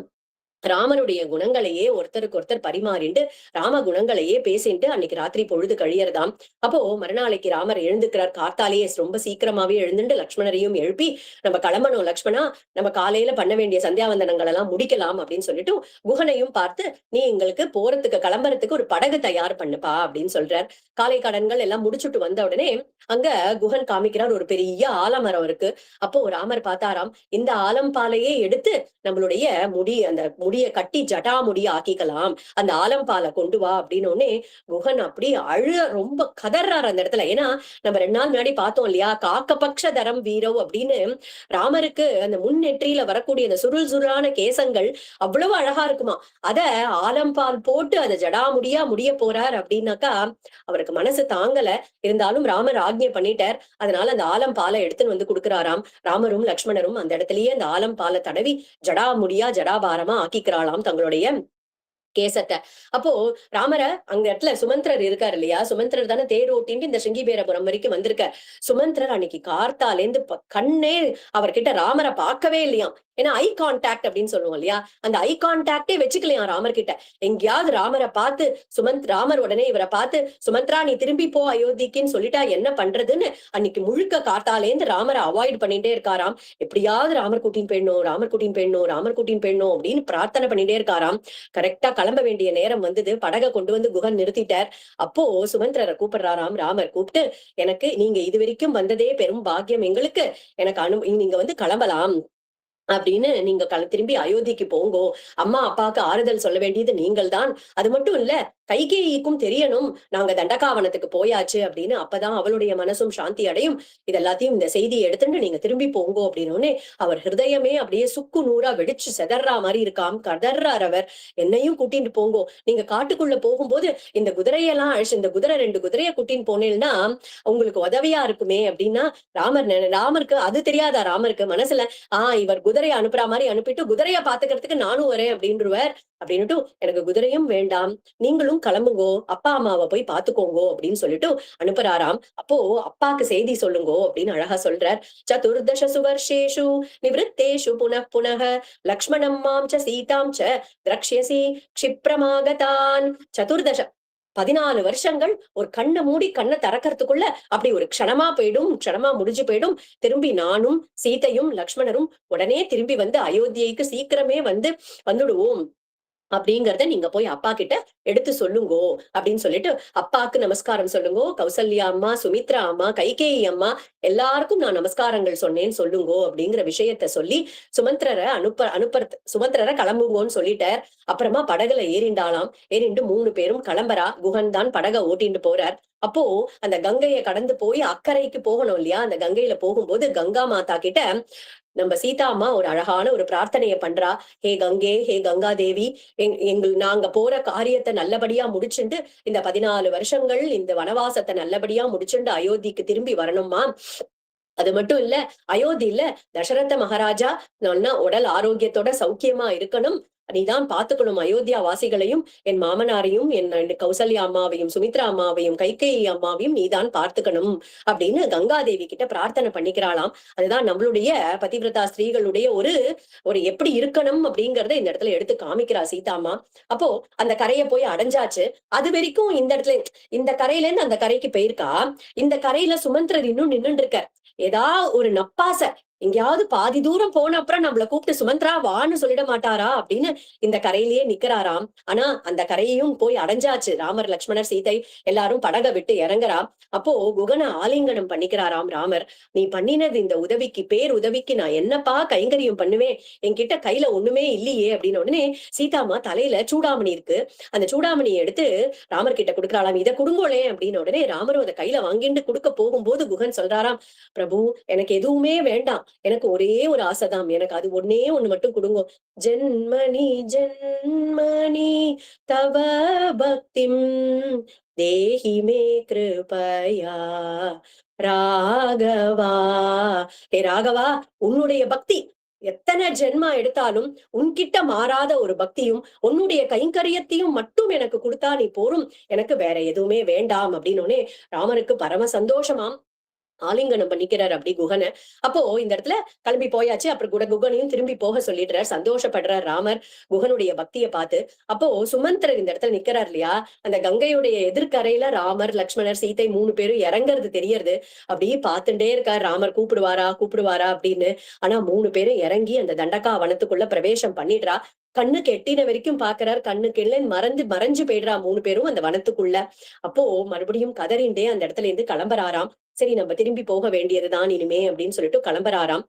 ராமனுடைய குணங்களையே ஒருத்தருக்கு ஒருத்தர் பரிமாறிண்டு ராம குணங்களையே பேசிட்டு அன்னைக்கு ராத்திரி பொழுது கழியறதாம். அப்போ மறுநாளைக்கு ராமர் எழுந்துக்கிறார். காத்தாலேயே ரொம்ப சீக்கிரமாவே எழுந்துட்டு லக்ஷ்மணரையும் எழுப்பி, நம்ம கிளம்பணும் லக்ஷ்மணா, நம்ம காலையில பண்ண வேண்டிய சந்தியாவந்தனங்கள் எல்லாம் முடிக்கலாம் அப்படின்னு சொல்லிட்டு குகனையும் பார்த்து, நீ எங்களுக்கு போறதுக்கு கிளம்புறதுக்கு ஒரு படகு தயார் பண்ணுப்பா அப்படின்னு சொல்றார். காலை கடன்கள் எல்லாம் முடிச்சுட்டு வந்த உடனே அங்க குகன் காமிக்கிறார், ஒரு பெரிய ஆலமரம் இருக்கு. அப்போ ராமர் பார்த்தாராம், இந்த ஆலம்பாலையே எடுத்து நம்மளுடைய அந்த முடிய கட்டி ஜட்டாமுடிய ஆக்கிக்கலாம், அந்த ஆலம்பாலை கொண்டு வா அப்படின்னு உடனே குகன் அப்படி ரொம்ப கதறாரு அந்த இடத்துல. ஏன்னா நம்ம 2 நாள் முன்னாடி பார்த்தோம் இல்லையா, காக்கபக்ஷ தரம் வீரவ் அப்படின்னு ராமருக்கு அந்த முன்னெற்றியில வரக்கூடிய அந்த சுருள் சுருளான கேசங்கள் அவ்வளவு அழகா இருக்குமா. அத ஆலம்பால் போட்டு அதை ஜடாமுடியா முடிய போறார் அப்படின்னாக்கா அவருக்கு மனசு தாங்கல. இருந்தாலும் ராமர் ஆக்ஞை பண்ணிட்டார். அதனால அந்த ஆலம்பாலை எடுத்துன்னு வந்து கொடுக்கிறாராம். ராமரும் லக்ஷ்மணரும் அந்த இடத்துலயே அந்த ஆலம்பாலை தடவி ஜடாமுடியா ஜடாபாரமா ஆக்கிக்கிறாளாம் தங்களுடைய கேசத்தை. அப்போ ராமர அந்த இடத்துல சுமந்திரர் இருக்காரு இல்லையா, சுமந்திரர் தானே தேர் ஓட்டின்ட்டு இந்த சிங்கிபேரபுரம் வரைக்கும் வந்திருக்க. சுமந்திரர் அன்னைக்கு கார்த்தாலேந்து கண்ணே அவர்கிட்ட ராமரை பார்க்கவே இல்லையாம். ஏன்னா ஐ கான்டாக்ட் அப்படின்னு சொல்லுவோம் இல்லையா, அந்த ஐ கான்டாக்டே வச்சுக்கலையா ராமர் கிட்ட. எங்கேயாவது ராமரை பார்த்து ராமர் உடனே இவரை பார்த்து, சுமந்த்ரா நீ திரும்பி போ அயோத்திக்குன்னு சொல்லிட்டா என்ன பண்றதுன்னு அன்னைக்கு முழுக்க கார்த்தாலேந்து ராமரை அவாய்ட் பண்ணிட்டே இருக்காராம். எப்படியாவது ராமர் கூட்டின்னு போயிடணும், ராமர் கூட்டின்னு போயிடணும், ராமர் கூட்டின்னு போயிடணும் அப்படின்னு பிரார்த்தனை பண்ணிட்டே இருக்காராம். கரெக்டா கிளம்ப வேண்டிய நேரம் வந்தது. படகை கொண்டு வந்து குகன் நிறுத்திட்டார். அப்போ சுமந்திரரை கூப்பிடுறாராம். ராமர் கூப்பிட்டு, எனக்கு நீங்க இது வரைக்கும் வந்ததே பெரும் பாக்கியம் எங்களுக்கு, எனக்கு நீங்க வந்து கிளம்பலாம் அப்படின்னு, நீங்க திரும்பி அயோத்திக்கு போங்கோ, அம்மா அப்பாவுக்கு ஆறுதல் சொல்ல வேண்டியது நீங்கள் தான். அது மட்டும் இல்ல, கைகேயிக்கும் தெரியணும் நாங்க தண்டகாவனத்துக்கு போயாச்சு அப்படின்னு. அப்பதான் அவளுடைய மனசும் சாந்தி அடையும். இதெல்லாத்தையும் இந்த செய்தியை எடுத்துட்டு நீங்க திரும்பி போங்கோ அப்படின்னு அவர் ஹிருதயமே அப்படியே சுக்கு நூறா வெடிச்சு செதறா மாதிரி இருக்காம். கதர்றார் அவர். என்னையும் கூட்டிட்டு போங்கோ, நீங்க காட்டுக்குள்ள போகும்போது இந்த குதிரையெல்லாம் அழிச்சு, இந்த குதிரை 2 குதிரைய கூட்டின்னு போனேன்னா உங்களுக்கு உதவியா இருக்குமே அப்படின்னா, ராமருக்கு அது தெரியாதா, ராமருக்கு மனசுல இவர் குதிரையை அனுப்புற மாதிரி அனுப்பிட்டு குதிரைய பாத்துக்கிறதுக்கு நானும் வரேன் அப்படின்றுவர். அப்படின்னுட்டு, எனக்கு குதிரையும் வேண்டாம், நீங்களும் கிளம்புங்கோ, அப்பா அம்மாவை போய் பாத்துக்கோங்கோ அப்படின்னு சொல்லிட்டு அனுப்புறாராம். அப்போ அப்பாக்கு செய்தி சொல்லுங்கோ அப்படின்னு அழகா சொல்றார். சதுர்தச சுவர்ஷேஷு நிவத்தேஷு புனః புனः லக்ஷ்மணம் மாம் ச சீதாம் ச திரக்ஷ்யசி க்ஷிப்ரமாகதான். சதுர்தச 14 வருஷங்கள் ஒரு கண்ணை மூடி கண்ணை திறக்கிறதுக்குள்ள அப்படி ஒரு க்ஷணமா போயிடும், க்ஷணமா முடிஞ்சு போயிடும். திரும்பி நானும் சீதையும் லக்ஷ்மணரும் உடனே திரும்பி வந்து அயோத்தியைக்கு சீக்கிரமே வந்துடுவோம் அப்படிங்கறத நீங்க போய் அப்பா கிட்ட எடுத்து சொல்லுங்கோ அப்படின்னு சொல்லிட்டு, அப்பாக்கு நமஸ்காரம் சொல்லுங்கோ, கௌசல்யா அம்மா, சுமித்ரா அம்மா, கைகேயி அம்மா எல்லாருக்கும் நான் நமஸ்காரங்கள் சொன்னேன்னு சொல்லுங்கோ அப்படிங்கிற விஷயத்த சொல்லி சுமந்திரரை கிளம்புங்கோன்னு சொல்லிட்டார். அப்புறமா படகுல ஏறிண்டாலாம். ஏறிண்டு 3 பேரும் கிளம்புறா. குகன் தான் படகை ஓட்டிட்டு போறார். அப்போ அந்த கங்கையை கடந்து போய் அக்கறைக்கு போகணும் இல்லையா, அந்த கங்கையில போகும்போது கங்கா மாதா கிட்ட நம்ம சீதா அம்மா ஒரு அழகான ஒரு பிரார்த்தனையை பண்றா. ஹே கங்கே, ஹே கங்கா தேவி, நாங்க போற காரியத்தை நல்லபடியா முடிச்சுட்டு இந்த 14 வருஷங்கள் இந்த வனவாசத்தை நல்லபடியா முடிச்சுட்டு அயோத்திக்கு திரும்பி வரணுமா. அது மட்டும் இல்ல, அயோத்தியில தசரத மகாராஜா நல்லா உடல் ஆரோக்கியத்தோட சௌக்கியமா இருக்கணும், நீதான் பாத்துக்கணும் அயோத்தியா வாசிகளையும், என் மாமனாரையும், என் கௌசல்யா அம்மாவையும், சுமித்ரா அம்மாவையும், கைகேயி அம்மாவையும் நீதான் பார்த்துக்கணும் அப்படின்னு கங்காதேவி கிட்ட பிரார்த்தனை பண்ணிக்கிறாளாம். அதுதான் நம்மளுடைய பதிவிரதா ஸ்திரீகளுடைய ஒரு எப்படி இருக்கணும் அப்படிங்கறத இந்த இடத்துல எடுத்து காமிக்கிறா சீதாமா. அப்போ அந்த கரையை போய் அடைஞ்சாச்சு. அது வரைக்கும் இந்த இடத்துல இந்த கரையில இருந்து அந்த கரைக்கு போயிருக்கா. இந்த கரையில சுமந்திரர் இன்னும் நின்னுட்டு இருக்கார். ஏதா ஒரு நப்பாச எங்கேயாவது பாதி தூரம் போன அப்புறம் நம்மள கூப்பிட்டு சுமந்திரா வான்னு சொல்லிட மாட்டாரா அப்படின்னு இந்த கரையிலேயே நிக்கிறாராம். ஆனா அந்த கரையையும் போய் அடைஞ்சாச்சு. ராமர், லக்ஷ்மணர், சீதை எல்லாரும் படகை விட்டு இறங்குறா. அப்போ குகனை ஆலிங்கனம் பண்ணிக்கிறாராம் ராமர். நீ பண்ணினது இந்த உதவிக்கு நான் என்னப்பா கைங்கரியம் பண்ணுவேன், என்கிட்ட கையில ஒண்ணுமே இல்லையே அப்படின்னு. உடனே சீதாமா தலையில சூடாமணி இருக்கு, அந்த சூடாமணியை எடுத்து ராமர் கிட்ட கொடுக்குறாளாம். இதை கொடுங்கோளே அப்படின்னு. உடனே ராமரும் அதை கையில வாங்கிட்டு கொடுக்க போகும்போது குகன் சொல்றாராம், பிரபு எனக்கு எதுவுமே வேண்டாம், எனக்கு ஒரே ஒரு ஆசைதான், எனக்கு அது ஒண்ணே ஒண்ணு மட்டும் குடுங்கோ. ஜென்மனி ஜென்மனி தவ பக்திம் தேஹி மே கிருபயா ராகவா. ஹே ராகவா, உன்னுடைய பக்தி எத்தனை ஜென்மா எடுத்தாலும் உன்கிட்ட மாறாத ஒரு பக்தியும் உன்னுடைய கைங்கரியத்தையும் மட்டும் எனக்கு கொடுத்தா நீ போரும், எனக்கு வேற எதுவுமே வேண்டாம் அப்படின்னோடனே ராமனுக்கு பரம சந்தோஷமாம். ஆலிங்கனம் பண்ணிக்கிறார் அப்படி குகனை. அப்போ இந்த இடத்துல கிளம்பி போயாச்சு. அப்புறம் குகனையும் திரும்பி போக சொல்லிடுறார். சந்தோஷப்படுறார் ராமர் குகனுடைய பக்தியை பார்த்து. அப்போ சுமந்திரர் இந்த இடத்துல நிக்கிறார் இல்லையா, அந்த கங்கையுடைய எதிர்கரையில ராமர், லக்ஷ்மணர், சீதை 3 பேரும் இறங்குறது தெரியறது. அப்படியே பார்த்துட்டே இருக்கார் ராமர், கூப்பிடுவாரா கூப்பிடுவாரா அப்படின்னு. ஆனா 3 பேரும் இறங்கி அந்த தண்டகா வனத்துக்குள்ள பிரவேசம் பண்ணிடுறா. கண்ணுக்கு எட்டின வரைக்கும் பாக்குறார், கண்ணுக்கு இல்லைன்னு மறைஞ்சு போயிடுறா 3 பேரும் அந்த வனத்துக்குள்ள. அப்போ மறுபடியும் கதறிண்டே அந்த இடத்துல இருந்து கிளம்புறாராம். சரி நம்ம திரும்பி போக வேண்டியதுதான் இனிமே அப்படின்னு சொல்லிட்டு கிளம்புறாராம்.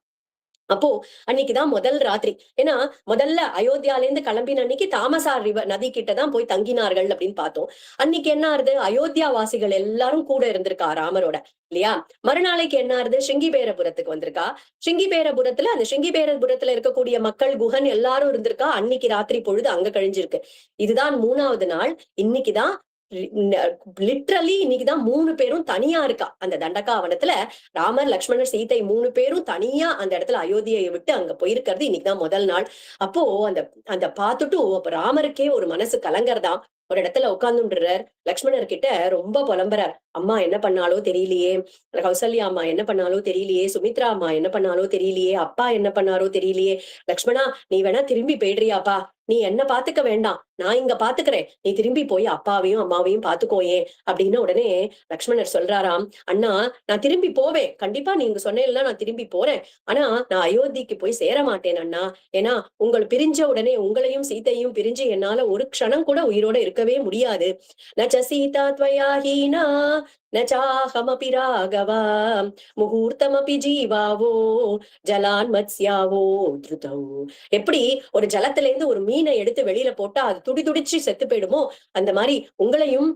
அப்போ அன்னைக்குதான் முதல் ராத்திரி. ஏன்னா முதல்ல அயோத்தியால இருந்து கிளம்பின அன்னைக்கு தாமசார் நதி கிட்டதான் போய் தங்கினார்கள் அப்படின்னு பார்த்தோம். அன்னைக்கு என்ன ஆறுது, அயோத்தியா வாசிகள் எல்லாரும் கூட இருந்திருக்கா ராமரோட இல்லையா. மறுநாளைக்கு என்ன ஆறுது, சிங்கிபேரபுரத்துக்கு வந்திருக்கா. சிங்கிபேரபுரத்துல அந்த சிங்கிபேரபுரத்துல இருக்கக்கூடிய மக்கள், குகன் எல்லாரும் இருந்திருக்கா. அன்னைக்கு ராத்திரி பொழுது அங்க கழிஞ்சிருக்கு. இதுதான் 3வது நாள். இன்னைக்குதான் லிட்ரலி இன்னைக்குதான் 3 பேரும் தனியா இருக்கா அந்த தண்டகாவனத்துல. ராமர், லக்ஷ்மணர், சீதை 3 பேரும் தனியா அந்த இடத்துல அயோத்தியை விட்டு அங்க போயிருக்கிறது இன்னைக்குதான் முதல் நாள். அப்போ அந்த அந்த பார்த்துட்டு அப்ப ராமருக்கே ஒரு மனசு கலங்கறதாம். ஒரு இடத்துல உட்கார்ந்துடுறார். லக்ஷ்மணர் கிட்ட ரொம்ப புலம்புறார். அம்மா என்ன பண்ணாலோ தெரியலையே, கௌசல்யா அம்மா என்ன பண்ணாலோ தெரியலையே, சுமித்ரா அம்மா என்ன பண்ணாலோ தெரியலையே, அப்பா என்ன பண்ணாரோ தெரியலையே. லக்ஷ்மணா, நீ வேணா திரும்பி போயிடுறியாப்பா, நீ என்ன பாத்துக்க வேண்டாம், நான் இங்க பாத்துக்கிறேன், நீ திரும்பி போய் அப்பாவையும் அம்மாவையும் பாத்துக்கோயே அப்படின்னு. உடனே லக்ஷ்மணர் சொல்றாராம், அண்ணா நான் திரும்பி போவேன், கண்டிப்பா நீங்க சொன்னேன்ல நான் திரும்பி போறேன். ஆனா நான் அயோத்திக்கு போய் சேர மாட்டேன் அண்ணா. ஏன்னா உங்களை பிரிஞ்ச உடனே, உங்களையும் சீதையும் பிரிஞ்சு என்னால ஒரு க்ஷணம் கூட உயிரோட இருக்கவே முடியாது. நச்ச சீதா துவயா ஹீனா நச்சாஹமபி ராகவா முகூர்த்தமபி ஜீவாவோ ஜலான் மத்ஸ்யாவோ திருதௌ. எப்படி ஒரு ஜலத்துல இருந்து ஒரு மீனை எடுத்து வெளியில போட்டா அது துடி துடிச்சு செத்து போயிடுமோ, அந்த மாதிரி உங்களையும்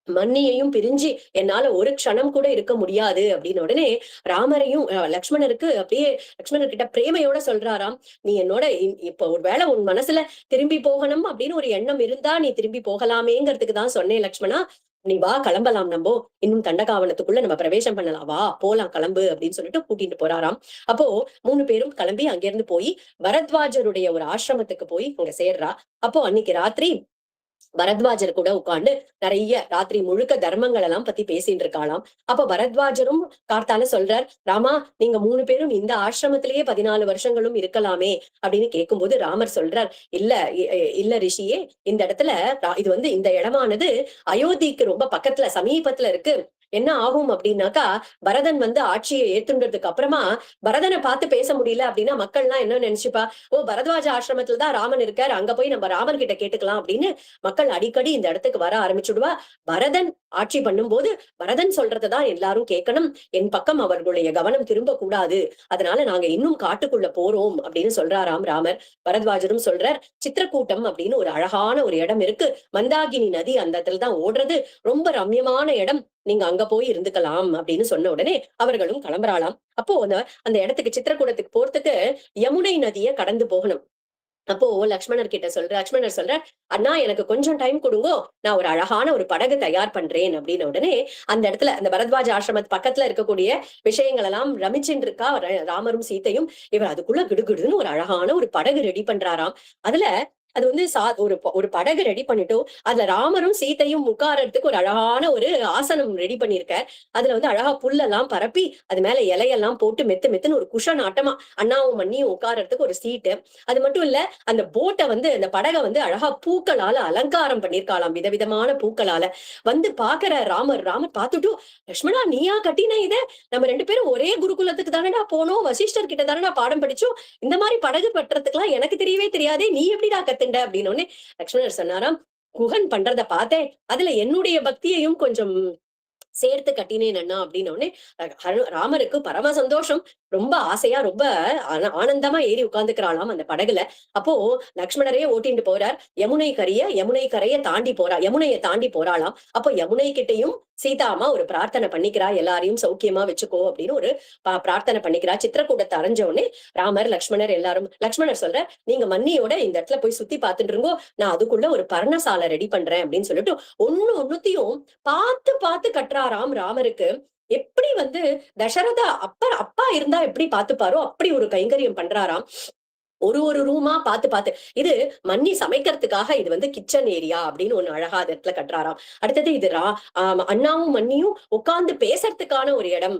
மன்னியையும் பிரிஞ்சு என்னால ஒரு க்ஷணம் கூட இருக்க முடியாது அப்படின்னு. உடனே ராமரையும் லக்ஷ்மணருக்கு அப்படியே லக்ஷ்மணர் கிட்ட பிரேமையோட சொல்றாராம், நீ என்னோட இப்ப ஒரு வேளை உன் மனசுல திரும்பி போகணும் அப்படின்னு ஒரு எண்ணம் இருந்தா நீ திரும்பி போகலாமேங்கிறதுக்கு தான் சொன்னேன் லக்ஷ்மணா. நீ வா கிளம்பலாம், நம்போ இன்னும் தண்டகாவனத்துக்குள்ள நம்ம பிரவேசம் பண்ணலாம், வா போலாம் கிளம்பு அப்படின்னு சொல்லிட்டு கூட்டிட்டு போறாராம். அப்போ 3 பேரும் கிளம்பி அங்கிருந்து போய் பரத்வாஜருடைய ஒரு ஆசிரமத்துக்கு போய் அங்க சேர்றா. அப்போ அன்னைக்கு ராத்திரி பரத்வாஜர் கூட உட்கார்ந்து நிறைய ராத்திரி முழுக்க தர்மங்கள் எல்லாம் பத்தி பேசிட்டு இருக்காளாம். அப்ப பரத்வாஜரும் கார்த்தால சொல்றார், ராமா நீங்க 3 பேரும் இந்த ஆசிரமத்திலேயே 14 வருஷங்களும் இருக்கலாமே அப்படின்னு கேட்கும்போது ராமர் சொல்றார், இல்ல இல்ல ரிஷியே, இந்த இடத்துல இது இந்த இடமானது அயோத்திக்கு ரொம்ப பக்கத்துல சமீபத்துல இருக்கு. என்ன ஆகும் அப்படின்னாக்கா, பரதன் ஆட்சியை ஏத்துன்றதுக்கு அப்புறமா பரதனை பார்த்து பேச முடியல அப்படின்னா மக்கள்லாம் என்ன நினைச்சுப்பா, ஓ பரத்வாஜ ஆசிரமத்துலதான் ராமன் இருக்காரு, அங்க போய் நம்ம ராமன் கிட்ட கேட்டுக்கலாம் அப்படின்னு மக்கள் அடிக்கடி இந்த இடத்துக்கு வர ஆரம்பிச்சுடுவா. பரதன் ஆட்சி பண்ணும்போது பரதன் சொல்றதுதான் எல்லாரும் கேட்கணும், என் பக்கம் அவர்களுடைய கவனம் திரும்ப கூடாது, அதனால நாங்க இன்னும் காட்டுக்குள்ள போறோம் அப்படின்னு சொல்றாராம் ராமர். பரத்வாஜரும் சொல்றார், சித்திரக்கூட்டம் அப்படின்னு ஒரு அழகான ஒரு இடம் இருக்கு, மந்தாகினி நதி அந்த இடத்துலதான் ஓடுறது, ரொம்ப ரம்யமான இடம், நீங்க அங்க போய் இருந்துக்கலாம் அப்படின்னு சொன்ன உடனே அவர்களும் கிளம்புறாளாம். அப்போ அந்த இடத்துக்கு சித்திரக்கூடத்துக்கு போறதுக்கு யமுனை நதியை கடந்து போகணும். அப்போ லக்ஷ்மணர் சொல்ற, அண்ணா எனக்கு கொஞ்சம் டைம் கொடுங்கோ, நான் ஒரு அழகான ஒரு படகு தயார் பண்றேன் அப்படின்னு. உடனே அந்த இடத்துல அந்த பரத்வாஜ ஆசிரமத்து பக்கத்துல இருக்கக்கூடிய விஷயங்கள் எல்லாம் ரமிச்சுட்டு இருக்கா ராமரும் சீத்தையும். இவர் அதுக்குள்ள கிடுகிடுன்னு ஒரு அழகான ஒரு படகு ரெடி பண்றாராம். அதுல அது ஒரு படகு ரெடி பண்ணிட்டு அதுல ராமரும் சீத்தையும் உட்காரத்துக்கு ஒரு அழகான ஒரு ஆசனம் ரெடி பண்ணிருக்க. அதுல அழகா புல்லெல்லாம் பரப்பி அது மேல இலையெல்லாம் போட்டு மெத்துன்னு ஒரு குஷன் ஆட்டமா அண்ணாவும் மண்ணியும் உட்காரத்துக்கு ஒரு சீட்டு. அது மட்டும் இல்ல, அந்த போட்டை அந்த படகை அழகா பூக்களால அலங்காரம் பண்ணிருக்காளாம், விதவிதமான பூக்களால. பாக்குற ராமர் பார்த்துட்டு, லக்ஷ்மணா நீயா கட்டின இத, நம்ம 2 பேரும் ஒரே குருகுலத்துக்கு தானடா போனோம், வசிஷ்டர் கிட்ட தானடா பாடம் படிச்சோம், இந்த மாதிரி படகு பற்றத்துக்குலாம் எனக்கு தெரியவே தெரியாதே, நீ எப்படிடா கத்துண்ட அப்படின்னு. லக்ஷ்மணர் சொன்னாராம், குகன் பண்றத பார்த்தேன், அதுல என்னுடைய பக்தியையும் கொஞ்சம் சேர்த்து கட்டினேன் அண்ணா அப்படின்னு. ராமருக்கு பரம சந்தோஷம். ரொம்ப ஆசையா ரொம்ப ஆனந்தமா ஏறி உட்கார்ந்துக்கிறாளாம் அந்த படகுல. அப்போ லக்ஷ்மணரே ஓட்டிட்டு போறார். யமுனை கரைய தாண்டி போறா, யமுனைய தாண்டி போறாளாம். அப்போ யமுனை கிட்டயும் சீதா அம்மா ஒரு பிரார்த்தனை பண்ணிக்கிறா, எல்லாரையும் சௌக்கியமா வச்சுக்கோ அப்படின்னு ஒரு பிரார்த்தனை பண்ணிக்கிறா. சித்திரக்கூடத்தை அரைஞ்ச உடனே ராமர் லக்ஷ்மணர் எல்லாரும், லக்ஷ்மணர் சொல்ற, நீங்க மன்னியோட இந்த இடத்துல போய் சுத்தி பார்த்துட்டு இருங்கோ, நான் அதுக்குள்ள ஒரு பர்ணசாலை ரெடி பண்றேன் அப்படின்னு சொல்லிட்டு ஒண்ணுத்தையும் பார்த்து பார்த்து கட்டுறாராம் ராமருக்கு. எப்படி வந்து தசரதா அப்பா இருந்தா எப்படி பாத்துப்பாரோ அப்படி ஒரு கைங்கரியம் பண்றாராம். ஒரு ரூமா பார்த்து பார்த்து, இது மன்னி சமைக்கிறதுக்காக இது வந்து கிச்சன் ஏரியா அப்படின்னு ஒண்ணு அழகா அந்த இடத்துல கட்டுறாராம். அடுத்தது இது அண்ணாவும் மன்னியும் உட்கார்ந்து பேசுறதுக்கான ஒரு இடம்,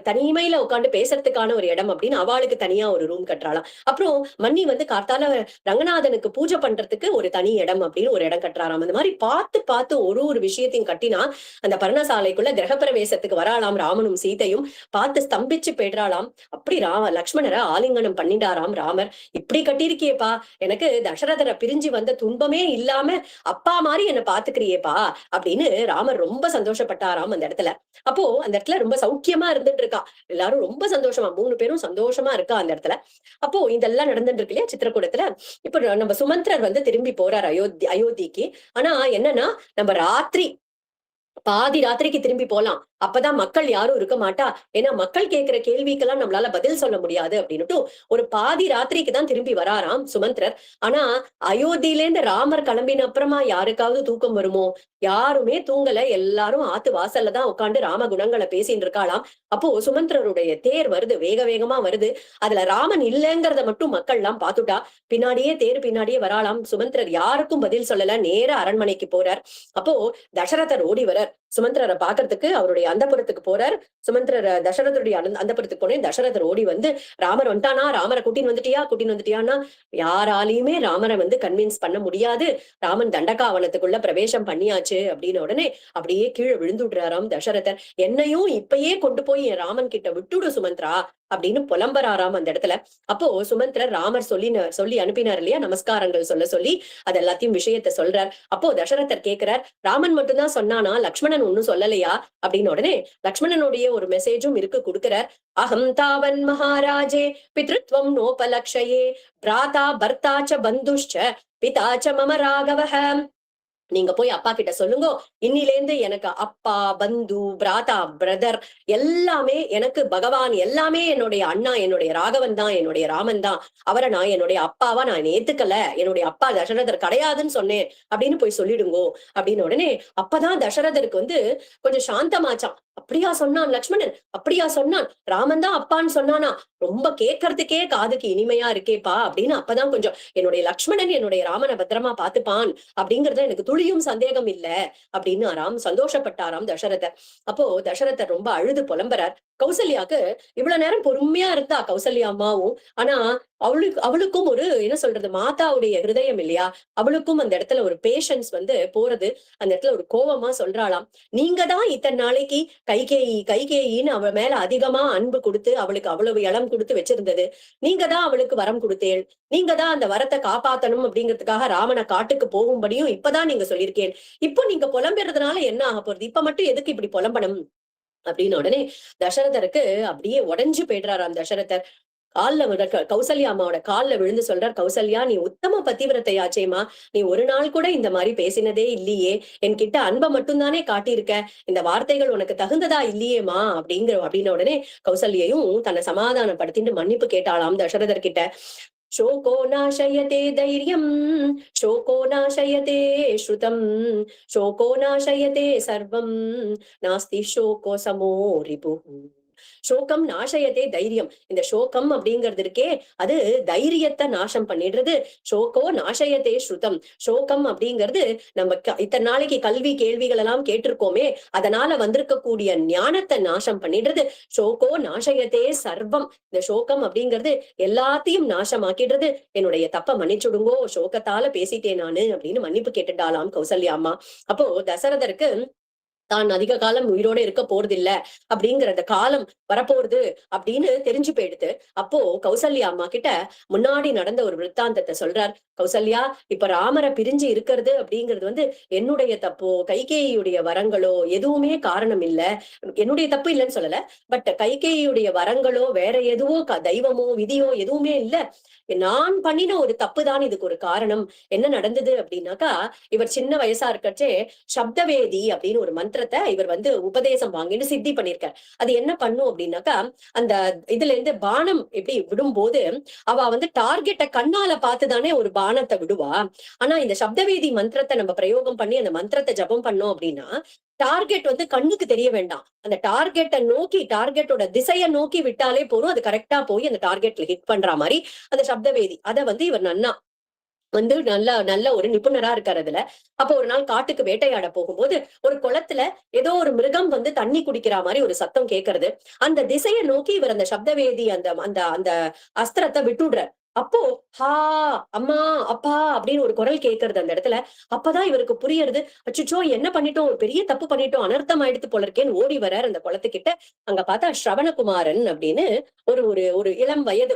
தனிமையில உட்கார்ந்து பேசுறதுக்கான ஒரு இடம் அப்படின்னு அவளுக்கு தனியா ஒரு ரூம் கட்டுறாளாம். அப்புறம் மன்னி வந்து கார்த்தால ரங்கநாதனுக்கு பூஜை பண்றதுக்கு ஒரு தனி இடம் அப்படின்னு ஒரு இடம் கட்டுறாராம். அந்த மாதிரி பார்த்து பார்த்து ஒரு விஷயத்தையும் கட்டினா அந்த பர்ணசாலைக்குள்ள கிரகப்பிரவேசத்துக்கு வராளாம் ராமனும் சீதையும். பார்த்து ஸ்தம்பிச்சு போயிடுறாளாம். அப்படி லக்ஷ்மணரை ஆலிங்கனம் பண்ணிட்டாராம் ராமர். இப்படி கட்டிருக்கியேப்பா, எனக்கு தசரதரை பிரிஞ்சு வந்த துன்பமே இல்லாம அப்பா மாதிரி என்ன பாத்துக்கிறியேப்பா அப்படின்னு ராமர் ரொம்ப சந்தோஷப்பட்டாராம் அந்த இடத்துல. அப்போ அந்த இடத்துல ரொம்ப சௌக்கியமா இருந்துட்டு இருக்கா, எல்லாரும் ரொம்ப சந்தோஷமா, 3 பேரும் சந்தோஷமா இருக்கா அந்த இடத்துல. அப்போ இதெல்லாம் நடந்துட்டு இருக்கு இல்லையா சித்திரக்கூடத்துல. இப்ப நம்ம சுமந்திரர் வந்து திரும்பி போறார் அயோத்திக்கு. ஆனா என்னன்னா, நம்ம பாதி ராத்திரிக்கு திரும்பி போலாம், அப்பதான் மக்கள் யாரும் இருக்க மாட்டா, ஏன்னா மக்கள் கேட்கிற கேள்விக்கெல்லாம் நம்மளால பதில் சொல்ல முடியாது அப்படின்னுட்டு ஒரு பாதி ராத்திரிக்கு தான் திரும்பி வராராம் சுமந்திரர். ஆனா அயோத்தியில இருந்து ராமர் கிளம்பின அப்புறமா யாருக்காவது தூக்கம் வருமோ? யாருமே தூங்கல, எல்லாரும் ஆத்து வாசல்ல தான் உட்காந்து ராம குணங்களை பேசிட்டு இருக்காளாம். அப்போ சுமந்திரருடைய தேர் வருது, வேக வேகமா வருது. அதுல ராமன் இல்லைங்கிறத மட்டும் மக்கள் எல்லாம் பாத்துட்டா. தேர் பின்னாடியே வராளாம். சுமந்திரர் யாருக்கும் பதில் சொல்லல, நேர அரண்மனைக்கு போறார். அப்போ தசரதர் ஓடி வரார் சுமந்திரரை பாக்குறதுக்கு. அவருடைய அந்தப்புறத்துக்கு போறார். சுமந்திரர் தசரதருடைய அந்தப்புறத்துக்கு போனேன். தசரதர் ஓடி வந்து, ராமர் வந்துட்டானா, ராமரை கூட்டின்னு வந்துட்டியான்னா, யாராலையுமே ராமரை வந்து கன்வின்ஸ் பண்ண முடியாது, ராமன் தண்டகாவனத்துக்குள்ள பிரவேசம் பண்ணியாச்சு அப்படின்னு உடனே அப்படியே கீழே விழுந்துடுறாராம் தசரதர். என்னையும் இப்பயே கொண்டு போய் என் ராமன் கிட்ட விட்டுடு சுமந்திரா அப்படின்னு புலம்பராராம் அந்த இடத்துல. அப்போ சுமந்திரர் ராமர் சொல்லி அனுப்பினார் இல்லையா, நமஸ்காரங்கள் சொல்லி அது எல்லாத்தையும் விஷயத்த சொல்றார். அப்போ தசரதர் கேட்கிறார், ராமன் மட்டும்தான் சொன்னானா, லக்ஷ்மணன் ஒன்னும் சொல்லலையா அப்படின்னு. உடனே லக்ஷ்மணனுடைய ஒரு மெசேஜும் இருக்கு, கொடுக்கிறார். அகம் தாவன் மகாராஜே பித்ருத்வம் நோபலக்ஷயே பிராதா பர்த்தாச்ச பந்துஷ்ச பிதாச்ச மம ராகவஹ. நீங்க போய் அப்பா கிட்ட சொல்லுங்க, இன்னிலேந்து எனக்கு அப்பா, பந்து, பிராதா, பிரதர் எல்லாமே எனக்கு பகவான், எல்லாமே என்னுடைய அண்ணா, என்னுடைய ராகவன் தான், என்னுடைய ராமன் தான். அவரை நான் என்னுடைய அப்பாவா நான் ஏத்துக்கல, என்னுடைய அப்பா தசரதர் கிடையாதுன்னு சொன்னேன் அப்படின்னு போய் சொல்லிடுங்கோ அப்படின்னு. உடனே அப்பதான் தசரதருக்கு வந்து கொஞ்சம் சாந்தமாச்சான். அப்படியா சொன்னான் லக்ஷ்மணன், அப்படியா சொன்னான், ராமன் தான் அப்பான்னு சொன்னானா, ரொம்ப கேட்கறதுக்கே காதுக்கு இனிமையா இருக்கேப்பா அப்படின்னு. அப்பதான் கொஞ்சம் என்னுடைய லக்ஷ்மணன் என்னுடைய ராமனை பத்திரமா பாத்துப்பான் அப்படிங்கறத எனக்கு துளியும் சந்தேகம் இல்ல அப்படின்னு சந்தோஷப்பட்டாராம் தசரதர். அப்போ தசரதர் ரொம்ப அழுது புலம்புறார். கௌசல்யாக்கு இவ்வளவு நேரம் பொறுமையா இருந்தா கௌசல்யா அம்மாவும். ஆனா அவளுக்கும் ஒரு என்ன சொல்றது, மாதாவுடைய ஹிருதயம் இல்லையா, அவளுக்கும் அந்த இடத்துல ஒரு பேஷன்ஸ் வந்து போறது. அந்த இடத்துல ஒரு கோபமா சொல்றாளாம், நீங்க தான் இத்தனை நாளைக்கு கைகேயின்னு அவ மேல அதிகமா அன்பு கொடுத்து அவளுக்கு அவ்வளவு இளம் கொடுத்து வச்சிருந்தது. நீங்க தான் அவளுக்கு வரம் கொடுத்தேள், நீங்க தான் அந்த வரத்தை காப்பாத்தணும் அப்படிங்கிறதுக்காக ராமனை காட்டுக்கு போகும்படியும் இப்பதான் நீங்க சொல்லியிருக்கேன். இப்போ நீங்க புலம்புறதுனால என்ன ஆக போறது, இப்ப மட்டும் எதுக்கு இப்படி புலம்பணும் அப்படின்னு. உடனே தசரதருக்கு அப்படியே உடைஞ்சு போயிடுறாராம் தசரதர். கௌசல்யா அம்மாவோட கால்ல விழுந்து சொல்றார், கௌசல்யா நீ உத்தம பத்திவிரத்தையாச்சேமா, நீ ஒரு நாள் கூட இந்த மாதிரி பேசினதே இல்லையே, என்கிட்ட அன்பை மட்டும்தானே காட்டியிருக்க, இந்த வார்த்தைகள் உனக்கு தகுந்ததா இல்லையேமா அப்படின்னு உடனே கௌசல்யையும் தன்னை சமாதானப்படுத்திட்டு மன்னிப்பு கேட்டாளாம் தசரதர் கிட்ட. शोको नाशयते தைரியம் शोको नाशयते श्रुतम् शोको नाशयते सर्वम् नास्ति शोको समो रिपुः. சோகம் நாசயத்தே தைரியம். இந்த சோகம் அப்படிங்கிறது இருக்கே, அது தைரியத்தை நாசம் பண்ணிடுறது. சோகோ நாசயத்தே ஸ்ருதம். சோகம் அப்படிங்கிறது நம்ம இத்தனை நாளைக்கு கல்வி கேள்விகள் எல்லாம் கேட்டிருக்கோமே, அதனால வந்திருக்கக்கூடிய ஞானத்தை நாசம் பண்ணிடுறது. சோகோ நாசயத்தே சர்வம். இந்த சோகம் அப்படிங்கிறது எல்லாத்தையும் நாசமாக்கிடுறது. என்னுடைய தப்ப மன்னிச்சுடுங்கோ, சோகத்தால பேசிட்டேன் நானு அப்படின்னு மன்னிப்பு கேட்டுட்டாலாம் கௌசல்யா அம்மா. அப்போ தசரதருக்கு தான் அதிக காலம் உயிரோட இருக்க போறது இல்ல அப்படிங்கிற அந்த காலம் வரப்போறது அப்படின்னு தெரிஞ்சு போயிடுது. அப்போ கௌசல்யா அம்மா கிட்ட முன்னாடி நடந்த ஒரு விருத்தாந்தத்தை சொல்றார். கௌசல்யா, இப்ப ராமரை பிரிஞ்சு இருக்கிறது அப்படிங்கிறது என்னுடைய தப்போ கைகேயியுடைய வரங்களோ எதுவுமே காரணம் இல்ல. என்னுடைய தப்பு இல்லைன்னு சொல்லல. பட் கைகேயியுடைய வரங்களோ வேற எதுவோ தெய்வமோ விதியோ எதுவுமே இல்ல. நான் பண்ணின ஒரு தப்பு தான் இதுக்கு ஒரு காரணம். என்ன நடந்தது அப்படின்னாக்கா, இவர் சின்ன வயசா இருக்கச்சே சப்தவேதி அப்படின்னு ஒரு மந்திரத்தை இவர் உபதேசம் வாங்கிட்டு சித்தி பண்ணிருக்கார். அது என்ன பண்ணும் அப்படின்னாக்கா, அந்த இதுல இருந்து பானம் எப்படி விடும்போது அவ டார்கெட்ட கண்ணால பார்த்துதானே ஒரு பானத்தை விடுவா. ஆனா இந்த சப்தவேதி மந்திரத்தை நம்ம பிரயோகம் பண்ணி அந்த மந்திரத்தை ஜபம் பண்ணோம் அப்படின்னா டார்கெட் கண்ணுக்கு தெரிய வேண்டாம். அந்த டார்கெட்டை நோக்கி டார்கெட்டோட திசையை நோக்கி விட்டாலே போதும். அது கரெக்டா போய் அந்த டார்கெட்ல ஹிட் பண்ற மாதிரி அந்த சப்தவேதி அதை இவர் நன்னா நல்ல நல்ல ஒரு நிபுணரா இருக்காரு அதுல. அப்போ ஒரு நாள் காட்டுக்கு வேட்டையாட போகும்போது ஒரு குளத்துல ஏதோ ஒரு மிருகம் தண்ணி குடிக்கிற மாதிரி ஒரு சத்தம் கேட்கறது. அந்த திசையை நோக்கி இவர் அந்த சப்தவேதி அந்த அந்த அந்த அஸ்திரத்தை விட்டுடுறார். அப்போ ஹா அம்மா அப்பா அப்படின்னு ஒரு குரல் கேட்கறது அந்த இடத்துல. அப்பதான் இவருக்கு புரியறது, அச்சுச்சோ என்ன பண்ணிட்டோம், ஒரு பெரிய தப்பு பண்ணிட்டோம், அனர்த்தம் ஆயிடுத்து போல இருக்கேன்னு ஓடி வர்றார் அந்த குளத்துக்கிட்ட. அங்க பார்த்தா ஸ்ரவணகுமாரன் அப்படின்னு ஒரு ஒரு ஒரு இளம் வயது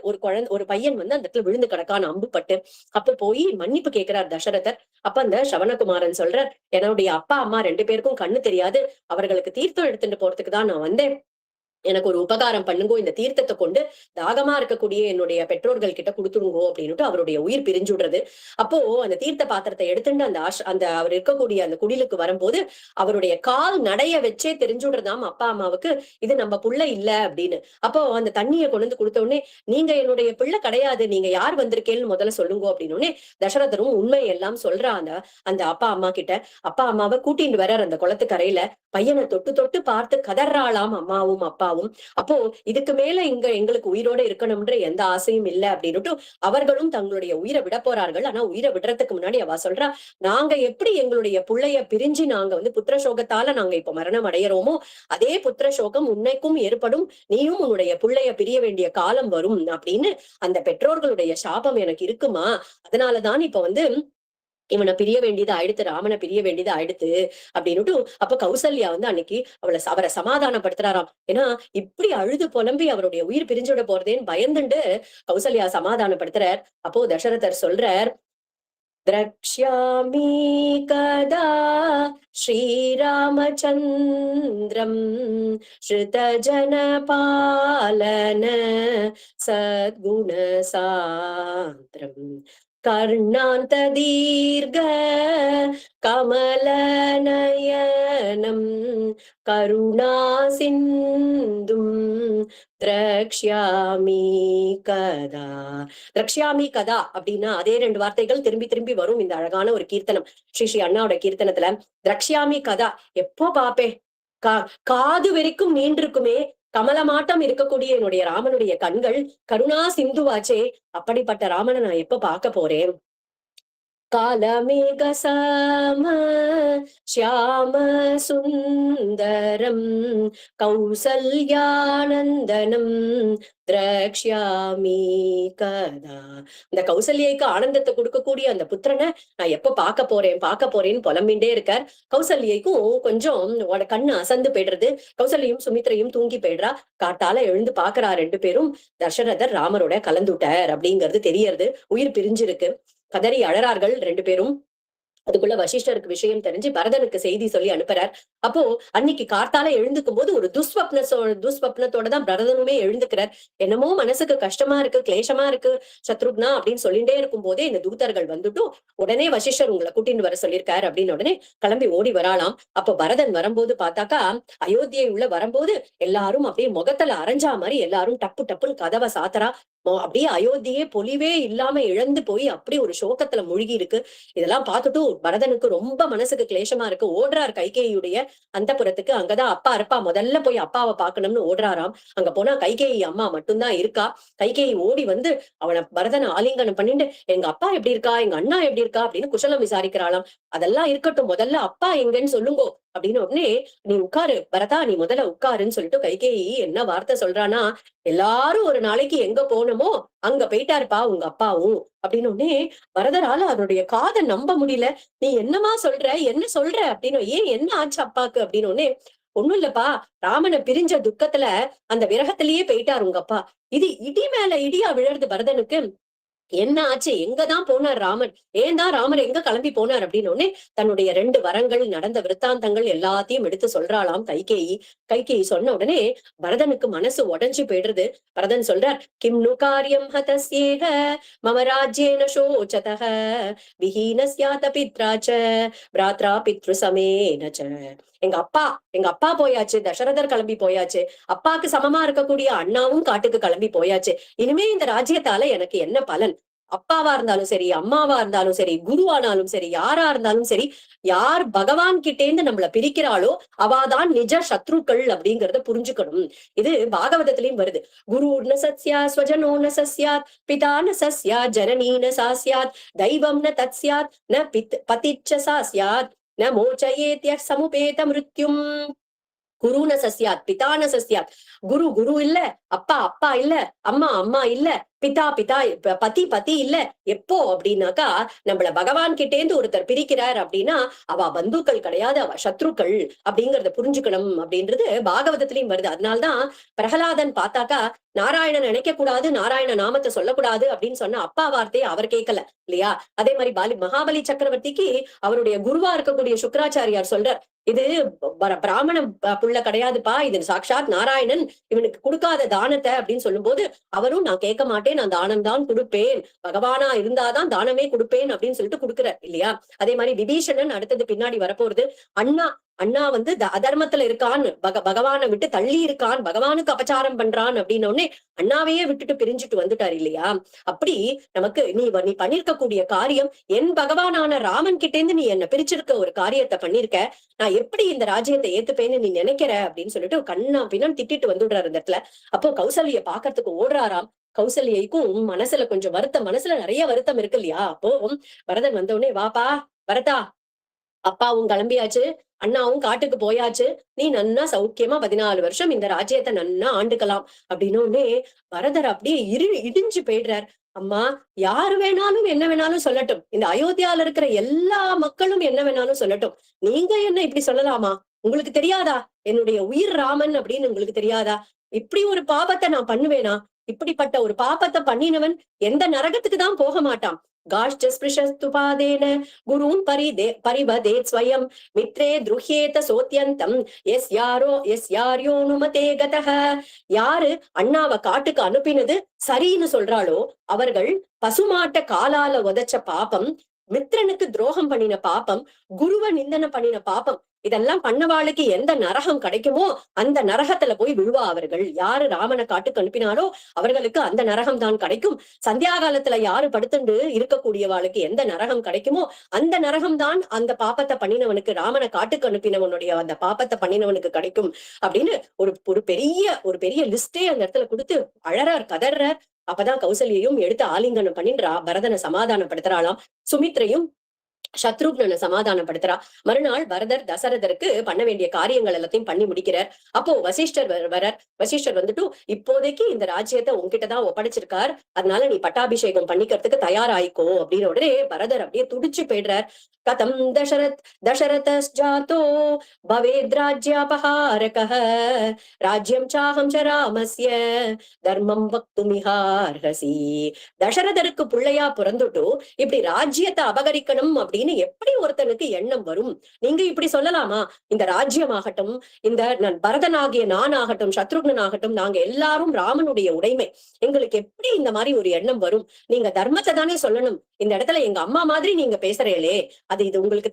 ஒரு பையன் அந்த இடத்துல விழுந்து கிடக்கான அம்பு பட்டு. அப்ப போய் மன்னிப்பு கேட்கிறார் தசரதர். அப்ப அந்த ஸ்ரவணகுமாரன் சொல்றார், என்னுடைய அப்பா அம்மா 2 பேருக்கும் கண்ணு தெரியாது, அவர்களுக்கு தீர்த்தம் எடுத்துட்டு போறதுக்கு தான் நான் வந்தேன். எனக்கு ஒரு உபகாரம் பண்ணுங்கோ, இந்த தீர்த்தத்தை கொண்டு தாகமா இருக்கக்கூடிய என்னுடைய பெற்றோர்கள் கிட்ட கொடுத்துருங்கோ அப்படின்னுட்டு அவருடைய உயிர் பிரிஞ்சுடுறது. அப்போ அந்த தீர்த்த பாத்திரத்தை எடுத்துட்டு அந்த அவர் இருக்கக்கூடிய அந்த குடிலுக்கு வரும்போது அவருடைய கால் நடைய வச்சே தெரிஞ்சுடுறதாம் அப்பா அம்மாவுக்கு, இது நம்ம புள்ள இல்ல அப்படின்னு. அப்போ அந்த தண்ணியை கொண்டு கொடுத்த உடனே, நீங்க என்னுடைய பிள்ளை கிடையாது, நீங்க யார் வந்திருக்கேன்னு முதல்ல சொல்லுங்க அப்படின்னு உடனே தசரதரும் உண்மை எல்லாம் சொல்றா அந்த அந்த அப்பா அம்மா கிட்ட. அப்பா அம்மாவை கூட்டிட்டு வர்றார் அந்த குளத்துக்கரையில. பையனை தொட்டு தொட்டு பார்த்து கதறாளாம் அம்மாவும் அப்பாவும். அப்போ இதுக்கு மேல எங்களுக்கு உயிரோட இருக்கணும்ன்ற எந்த ஆசையும் இல்லை அப்படின்னுட்டு அவர்களும் தங்களுடைய உயிரை விட போறார்கள். ஆனா உயிரை விடுறதுக்கு முன்னாடி அவ சொல்றா, நாங்க எப்படி எங்களுடைய புள்ளைய பிரிஞ்சு நாங்க புத்திர சோகத்தால நாங்க இப்ப மரணம் அடையறோமோ அதே புத்திர சோகம் உன்னைக்கும் ஏற்படும், நீயும் உன்னுடைய புள்ளைய பிரிய வேண்டிய காலம் வரும் அப்படின்னு அந்த பெற்றோர்களுடைய சாபம் எனக்கு இருக்குமா, அதனாலதான் இப்ப இவனை பிரிய வேண்டியது ஆயிடுத்து, ராமனை பிரிய வேண்டியது ஆயிடுத்து அப்படின்னுட்டு. அப்ப கௌசல்யா அன்னைக்கு அவரை சமாதானப்படுத்துறாராம். ஏன்னா இப்படி அழுது புலம்பி அவருடைய உயிர் பிரிஞ்சுட போறதேன்னு பயந்துண்டு கௌசல்யா சமாதானப்படுத்துறார். அப்போ தசரதர் சொல்றார், திரக்ஷ்யாமி கதா ஸ்ரீராமச்சந்திரம் ஸ்ருதஜன பாலன சத்குண சாந்திரம் கர்ணாந்த தீர்க கமலநயனம் கருணா சிந்தும் திரக்ஷ்யாமி கதா. திரக்ஷ்யாமி கதா அப்படின்னா அதே 2 வார்த்தைகள் திரும்பி திரும்பி வரும் இந்த அழகான ஒரு கீர்த்தனம். ஸ்ரீ ஸ்ரீ அண்ணாவோட கீர்த்தனத்துல திரக்ஷ்யாமி கதா எப்போ பாப்பேன், காது வரைக்கும் நீண்டிருக்குமே கமலமாட்டம் இருக்கக்கூடிய என்னுடைய ராமனுடைய கண்கள் கருணா சிந்துவாச்சே, அப்படிப்பட்ட ராமனை நான் எப்ப பார்க்க போறேன். காலமேக சம ஷியாம சுந்தரம் கௌசல்யானந்தனம் திரக்ஷ்யாமி கதா. இந்த கௌசல்யக்கு ஆனந்தத்தை கொடுக்கக்கூடிய அந்த புத்திரனை நான் எப்ப பார்க்க போறேன்னு புலம்பிண்டே இருக்கார். கௌசல்யக்கும் கொஞ்சம் கண்ணு அசந்து போயிடுறது. கௌசல்யும் சுமித்ரையும் தூங்கி போயிடுறா. காட்டால எழுந்து பாக்குறா 2 பேரும். தசரதர் ராமரோட கலந்துட்டார் அப்படிங்கிறது தெரியறது. உயிர் பிரிஞ்சிருக்கு. கதறி அழறார்கள் 2 பேரும். அதுக்குள்ள வசிஷ்டருக்கு விஷயம் தெரிஞ்சு பரதனுக்கு செய்தி சொல்லி அனுப்புறார். அப்போ அன்னைக்கு கார்த்தால எழுந்துக்கும் போது ஒரு துஸ்வப்னத்தோட தான் பரதனுமே எழுந்துக்கிறார். என்னமோ மனசுக்கு கஷ்டமா இருக்கு, கிளேஷமா இருக்கு சத்ருக்னா அப்படின்னு சொல்லிட்டே இருக்கும் போதே இந்த தூதர்கள் வந்துட்டும் உடனே வசிஷ்டர் உங்களை கூட்டிட்டு வர சொல்லியிருக்காரு அப்படின்னு உடனே கிளம்பி ஓடி வராலாம். அப்போ பரதன் வரும்போது பார்த்தாக்கா அயோத்தியை உள்ள வரும்போது எல்லாரும் அப்படியே முகத்துல அரைஞ்சா மாதிரி எல்லாரும் டப்பு டப்புன்னு கதவை சாத்தரா. அப்படியே அயோத்தியே பொலிவே இல்லாம இழந்து போய் அப்படி ஒரு சோகத்துல மூழ்கி இருக்கு. இதெல்லாம் பார்த்துட்டு பரதனுக்கு ரொம்ப மனசுக்கு கிளேஷமா இருக்கு. ஓடுறார் கைகேயியுடைய அந்தப்புறத்துக்கு. அங்கதான் அப்பா இருப்பா, முதல்ல போய் அப்பாவை பாக்கணும்னு ஓடுறாராம். அங்க போனா கைகேயி அம்மா மட்டும்தான் இருக்கா. கைகேயி ஓடி அவனை பரதனை ஆலிங்கனம் பண்ணிட்டு, எங்க அப்பா எப்படி இருக்கா, எங்க அண்ணா எப்படி இருக்கா அப்படின்னு குஷலம் விசாரிக்கிறாளாம். அதெல்லாம் இருக்கட்டும், முதல்ல அப்பா எங்கன்னு சொல்லுங்கோ, அப்படின்னு உடனே நீ உட்காரு பரதா, நீ முதல்ல உட்காருன்னு சொல்லிட்டு கைகேயி என்ன வார்த்தை சொல்றானா, எல்லாரும் ஒரு நாளைக்கு எங்க போனோமோ அங்க போயிட்டாருப்பா உங்க அப்பாவும் அப்படின்னு உடனே பரதரால அவருடைய காதை நம்ப முடியல. நீ என்னமா சொல்ற, என்ன சொல்ற அப்படின்னு, ஏன் என்ன ஆச்சு அப்பாக்கு அப்படின்னு உடனே, ஒண்ணும் இல்லப்பா, ராமனை பிரிஞ்ச துக்கத்துல அந்த விரகத்திலேயே போயிட்டாரு உங்க அப்பா. இது இடி மேல இடியா விழறது பரதனுக்கு. என்ன ஆச்சு, எங்கதான் போனார் ராமன், ஏன் தான் ராமர் எங்க கிளம்பி போனார் அப்படின்னு உடனே தன்னுடைய 2 வரங்கள் நடந்த விருத்தாந்தங்கள் எல்லாத்தையும் எடுத்து சொல்றாளாம் கைகேயி. கைகேயி சொன்ன உடனே பரதனுக்கு மனசு உடைஞ்சு போயிடுறது. பரதன் சொல்றார், கிம் நு காரியம் ஹதஸ்யேக மம ராஜ்யேன சோசதஹ விஹீனஸ்யாத பித்ராச்ச பிராத்ரா பித்ரு சமேனச்ச. எங்க அப்பா போயாச்சு, தசரதர் கிளம்பி போயாச்சு, அப்பாக்கு சமமா இருக்கக்கூடிய அண்ணாவும் காட்டுக்கு கிளம்பி போயாச்சு. இனிமே இந்த ராஜ்யத்தால எனக்கு என்ன பலன்? அப்பாவா இருந்தாலும் சரி, அம்மாவா இருந்தாலும் சரி, குருவானாலும் சரி, யாரா இருந்தாலும் சரி, யார் பகவான் கிட்டேந்து நம்மள பிரிக்கிறாளோ அவாதான் நிஜ சத்ருக்கள் அப்படிங்கறத புரிஞ்சுக்கணும். இது பாகவதத்திலயும் வருது. குரு ந சத்யா ஸ்வஜனோ ந சஸ்யாத் பிதா ந சஸ்யாத் ஜனனீ ந சாஸ்யாத் தெய்வம் ந தத்ஸ்யாத் ந பதிச்ச சாஸ்யாத் ந மோச்சயேத்ய சமுபேத மிருத்யும். குருன சஸ்யாத் பிதான சஸ்யாத். குரு குரு இல்ல, அப்பா அப்பா இல்ல, அம்மா அம்மா இல்ல, பிதா பிதா பதி பதி இல்ல. எப்போ அப்படின்னாக்கா, நம்மள பகவான் கிட்டேந்து ஒருத்தர் பிரிக்கிறார் அப்படின்னா அவ பந்துக்கள் கிடையாது, அவ சத்ருக்கள் அப்படிங்கறத புரிஞ்சுக்கணும் அப்படின்றது பாகவதத்திலயும் வருது. அதனால்தான் பிரகலாதன் பார்த்தாக்கா நாராயணன் நினைக்க கூடாது, நாராயண நாமத்தை சொல்லக்கூடாது அப்படின்னு சொன்ன அப்பா வார்த்தையை அவர் கேட்கல இல்லையா. அதே மாதிரி மகாபலி சக்கரவர்த்திக்கு அவருடைய குருவா இருக்கக்கூடிய சுக்கராச்சாரியார் சொல்றார், இது பிராமண புள்ள கிடையாதுப்பா, இது சாட்சாத் நாராயணன் இவனுக்கு கொடுக்காத தானத்தை அப்படின்னு சொல்லும் போது அவரும் நான் கேட்க மாட்டேன், நான் தானம் தான் கொடுப்பேன், பகவானா இருந்தாதான் தானமே கொடுப்பேன் அப்படின்னு சொல்லிட்டு கொடுக்குறார் இல்லையா. அதே மாதிரி விபீஷணன் அடுத்தது பின்னாடி வரப்போறது. அண்ணா அண்ணா அதர்மத்துல இருக்கான், பகவானை விட்டு தள்ளி இருக்கான், பகவானுக்கு அபச்சாரம் பண்றான் அப்படின்னு உடனே அண்ணாவையே விட்டுட்டு பிரிஞ்சுட்டு வந்துட்டார் இல்லையா. அப்படி நமக்கு நீ பண்ணிருக்கக்கூடிய காரியம், என் பகவானான ராமன் கிட்ட இருந்து நீ என்ன பிரிச்சிருக்க ஒரு காரியத்தை பண்ணிருக்க, நான் எப்படி இந்த ராஜ்யத்தை ஏத்துப்பேன்னு நீ நினைக்கிற அப்படின்னு சொல்லிட்டு கண்ணா பின்னான் திட்டிட்டு வந்துடுறாரு இந்த இடத்துல. அப்போ கௌசல்ய பாக்குறதுக்கு ஓடுறாராம். கௌசல்யக்கும் மனசுல கொஞ்சம் வருத்தம், மனசுல நிறைய வருத்தம் இருக்கு இல்லையா. அப்போ பரதன் வந்த உடனே, வாப்பா பரதா, அப்பாவும் கிளம்பியாச்சு, அண்ணாவும் காட்டுக்கு போயாச்சு, நீ நன்னா சௌக்கியமா 14 வருஷம் இந்த ராஜ்யத்தை நன்னா ஆண்டுக்கலாம் அப்படின்னு பரதர் அப்படியே இடிஞ்சு போயிடுறார். அம்மா, யாரு வேணாலும் என்ன வேணாலும் சொல்லட்டும், இந்த அயோத்தியால இருக்கிற எல்லா மக்களும் என்ன வேணாலும் சொல்லட்டும், நீங்க என்ன இப்படி சொல்லலாமா? உங்களுக்கு தெரியாதா என்னுடைய உயிர் ராமன் அப்படின்னு உங்களுக்கு தெரியாதா? இப்படி ஒரு பாபத்தை நான் பண்ணுவேனா? இப்படிப்பட்ட ஒரு பாபத்தை பண்ணினவன் எந்த நரகத்துக்கு தான் போக மாட்டான். காஷ்டஸ்பிருஷஸ்துபாதேன குருன் பரிவதேத் ஸ்வயம் மித்ரே துருஹ்யேத சோத்யந்தம் யார்யோனுமதே கதஹ. யாரு அண்ணாவை காட்டுக்கு அனுப்பினது சரின்னு சொல்றாளோ அவர்கள் பசுமாட்ட காலால உதைச்ச பாப்பம், மித்ரனுக்கு துரோகம் பண்ணின பாப்பம், குருவ நிந்தனை பண்ணின பாப்பம், இதெல்லாம் பண்ணவாளுக்கு எந்த நரகம் கிடைக்குமோ அந்த நரகத்துல போய் விழுவா அவர்கள். யாரு ராமனை காட்டுக்கு அனுப்பினாரோ அவர்களுக்கு அந்த நரகம் தான் கிடைக்கும். சந்தியா காலத்துல யாரு படுத்துண்டு இருக்கக்கூடியவாளுக்கு எந்த நரகம் கிடைக்குமோ அந்த நரகம் தான் அந்த பாப்பத்தை பண்ணினவனுக்கு, ராமனை காட்டுக்கு அனுப்பினவனுடைய அந்த பாப்பத்தை பண்ணினவனுக்கு கிடைக்கும் அப்படின்னு ஒரு பெரிய லிஸ்டே அந்த இடத்துல கொடுத்து அழறார், கதறார். அப்பதான் கௌசல்யையும் எடுத்து ஆலிங்கனம் பண்ணின்றா, பரதனை சமாதானப்படுத்துறாளாம். சுமித்ரையும் சத்ருக்னனை சமாதானப்படுத்துறா. மறுநாள் பரதர் தசரதருக்கு பண்ண வேண்டிய காரியங்கள் எல்லாத்தையும் பண்ணி முடிக்கிறார். அப்போ வசிஷ்டர் வரார். வசிஷ்டர் வந்துட்டு, இப்போதைக்கு இந்த ராஜ்யத்தை உன்கிட்டதான் ஒப்படைச்சிருக்கார், அதனால நீ பட்டாபிஷேகம் பண்ணிக்கிறதுக்கு தயாராயிக்கோ அப்படின்னு உடனே பரதர் அப்படியே துடிச்சு போயிடுறார். கதம் தசரதோ பவேத் ராஜ்யாபஹாரகஹ ராஜ்யம் சாஹம் ச ராமஸ்ய தர்மம் வக்துமிஹார்ஹசி. தசரதருக்கு பிள்ளையா பிறந்துட்டு இப்படி ராஜ்யத்தை அபகரிக்கணும் அப்படின்னு எப்படி ஒருத்தனுக்கு எண்ணம் வரும்? நீங்க இப்படி சொல்லலாமா? இந்த ராஜ்யமாகட்டும், இந்த பரதனாகிய நான் ஆகட்டும், சத்ருக்னன் ஆகட்டும், நாங்க எல்லாரும் ராமனுடைய உடைமை, எங்களுக்கு எப்படி இந்த மாதிரி ஒரு எண்ணம் வரும்? நீங்க தர்மத்தை தானே சொல்லணும். இந்த இடத்துல எங்க அம்மா மாதிரி நீங்க பேசுறீங்களே, அது இது உங்களுக்கு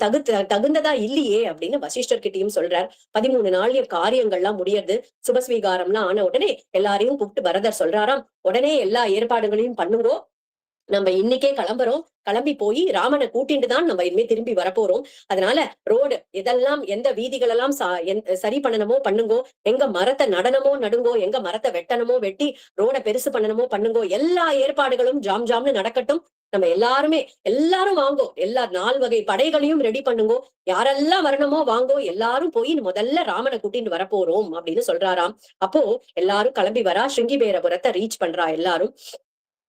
தகுந்ததா இல்லையே அப்படின்னு வசிஷ்டர் கிட்டையும் சொல்றார். 13 நாள் காரியங்கள்லாம் முடியறது. சுபஸ்வீகாரம்லாம் ஆன உடனே எல்லாரையும் கூப்பிட்டு பரதர் சொல்றாராம், உடனே எல்லா ஏற்பாடுகளையும் பண்ணுங்கோ, நம்ம இன்னைக்கே கிளம்புறோம், கிளம்பி போய் ராமனை கூட்டிட்டு தான் நம்ம இனிமே திரும்பி வரப்போறோம். அதனால ரோடு எதெல்லாம், எந்த வீதிகள் எல்லாம் சரி பண்ணணுமோ பண்ணுங்கோ, எங்க மரத்தை நடனமோ நடுங்கோ, எங்க மரத்தை வெட்டணுமோ வெட்டி ரோட பெருசு பண்ணணுமோ பண்ணுங்கோ, எல்லா ஏற்பாடுகளும் ஜாம் ஜாம்னு நடக்கட்டும். நம்ம எல்லாரும் வாங்கோ, எல்லா 4 வகை படைகளையும் ரெடி பண்ணுங்கோ, யாரெல்லாம் வரணுமோ வாங்கோ, எல்லாரும் போய் முதல்ல ராமனை கூட்டிட்டு வரப்போறோம் அப்படின்னு சொல்றாராம். அப்போ எல்லாரும் கிளம்பி வரா, ஸ்ருங்கிபேரபுரத்தை ரீச் பண்றா எல்லாரும்.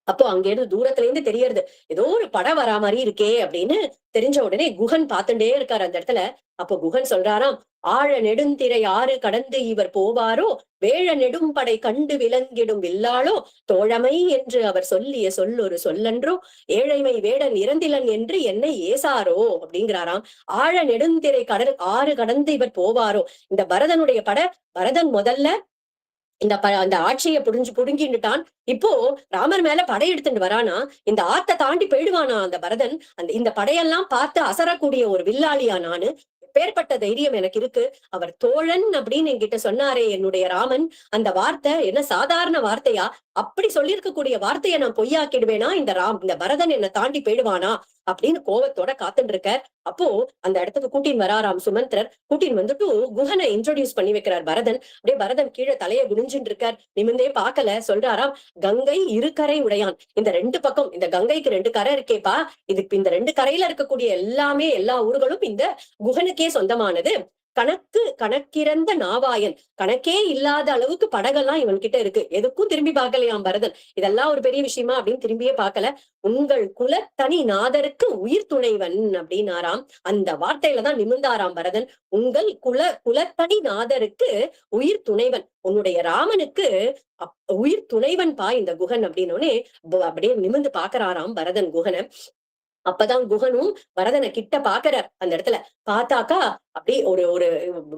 அப்போ அங்க இருந்து தூரத்துல இருந்து தெரியறது, ஏதோ ஒரு படம் வரா மாதிரி இருக்கே அப்படின்னு தெரிஞ்ச உடனே குகன் பார்த்துட்டே இருக்காரு அந்த இடத்துல. அப்போ குகன் சொல்றாராம், ஆழ நெடுந்திரை ஆறு கடந்து இவர் போவாரோ, வேழ நெடும் படை கண்டு விலங்கிடும் வில்லாளோ, தோழமை என்று அவர் சொல்லிய சொல்லொரு சொல்லன்றோ, ஏழைமை வேடன் இறந்திலன் என்று என்னை ஏசாரோ அப்படிங்கிறாராம். ஆழ நெடுந்திரை ஆறு கடந்து இவர் போவாரோ, இந்த பரதனுடைய பரதன் முதல்ல அந்த ஆட்சியை புடுங்கிட்டான். இப்போ ராமர் மேல படையெடுத்துட்டு வரானா, இந்த ஆத்தை தாண்டி போயிடுவானா அந்த பரதன். இந்த படையெல்லாம் பார்த்து அசரக்கூடிய ஒரு வில்லாளியா நானு, பேர்பட்ட தைரியம் எனக்கு இருக்கு. அவர் தோழன் அப்படின்னு என்கிட்ட சொன்னாரே என்னுடைய ராமன், அந்த வார்த்தை என்ன சாதாரண வார்த்தையா? அப்படி சொல்லியிருக்கக்கூடிய வார்த்தையை நான் பொய்யாக்கிடுவேனா? இந்த பரதன் என்னை தாண்டி போயிடுவானா அப்படின்னு கோவத்தோட காத்துட்டு இருக்கார். அப்போ அந்த இடத்துக்கு கூட்டின் வராராம் சுமந்திரர். கூட்டின் வந்துட்டு குஹனை இன்ட்ரோடியூஸ் பண்ணி வைக்கிறார் பரதன். அப்படியே பரதன் கீழே தலையை குனிஞ்சுட்டு இருக்கார், நிமிந்தே பார்க்கல. சொல்றாராம், கங்கை இருகரை உடையான். இந்த 2 பக்கம், இந்த கங்கைக்கு 2 கரை இருக்கேப்பா, இதுக்கு இந்த 2 கரையில இருக்கக்கூடிய எல்லா ஊர்களும் இந்த குஹனுக்கே சொந்தமானது. கணக்கிறந்த நாவாயன், கணக்கே இல்லாத அளவுக்கு படகெல்லாம் இவன் கிட்ட இருக்கு. எதுக்கும் திரும்பி பார்க்கலையாம் பரதன். இதெல்லாம் ஒரு பெரிய விஷயமா அப்படின்னு திரும்பியே பார்க்கல. உங்கள் குலத்தனி நாதருக்கு உயிர் துணைவன் அப்படின்னாராம். அந்த வார்த்தையிலதான் நிமிர்ந்தாராம் பரதன். உங்கள் குலத்தனி நாதருக்கு உயிர் துணைவன், உன்னுடைய ராமனுக்கு உயிர் துணைவன் பா இந்த குகன் அப்படின்னோடனே அப்படியே நிமிர்ந்து பாக்குறாராம் பரதன் குகனை. அப்பதான் குகனும் பரதனை கிட்ட பாக்குறார். அந்த இடத்துல பார்த்தாக்கா அப்படியே ஒரு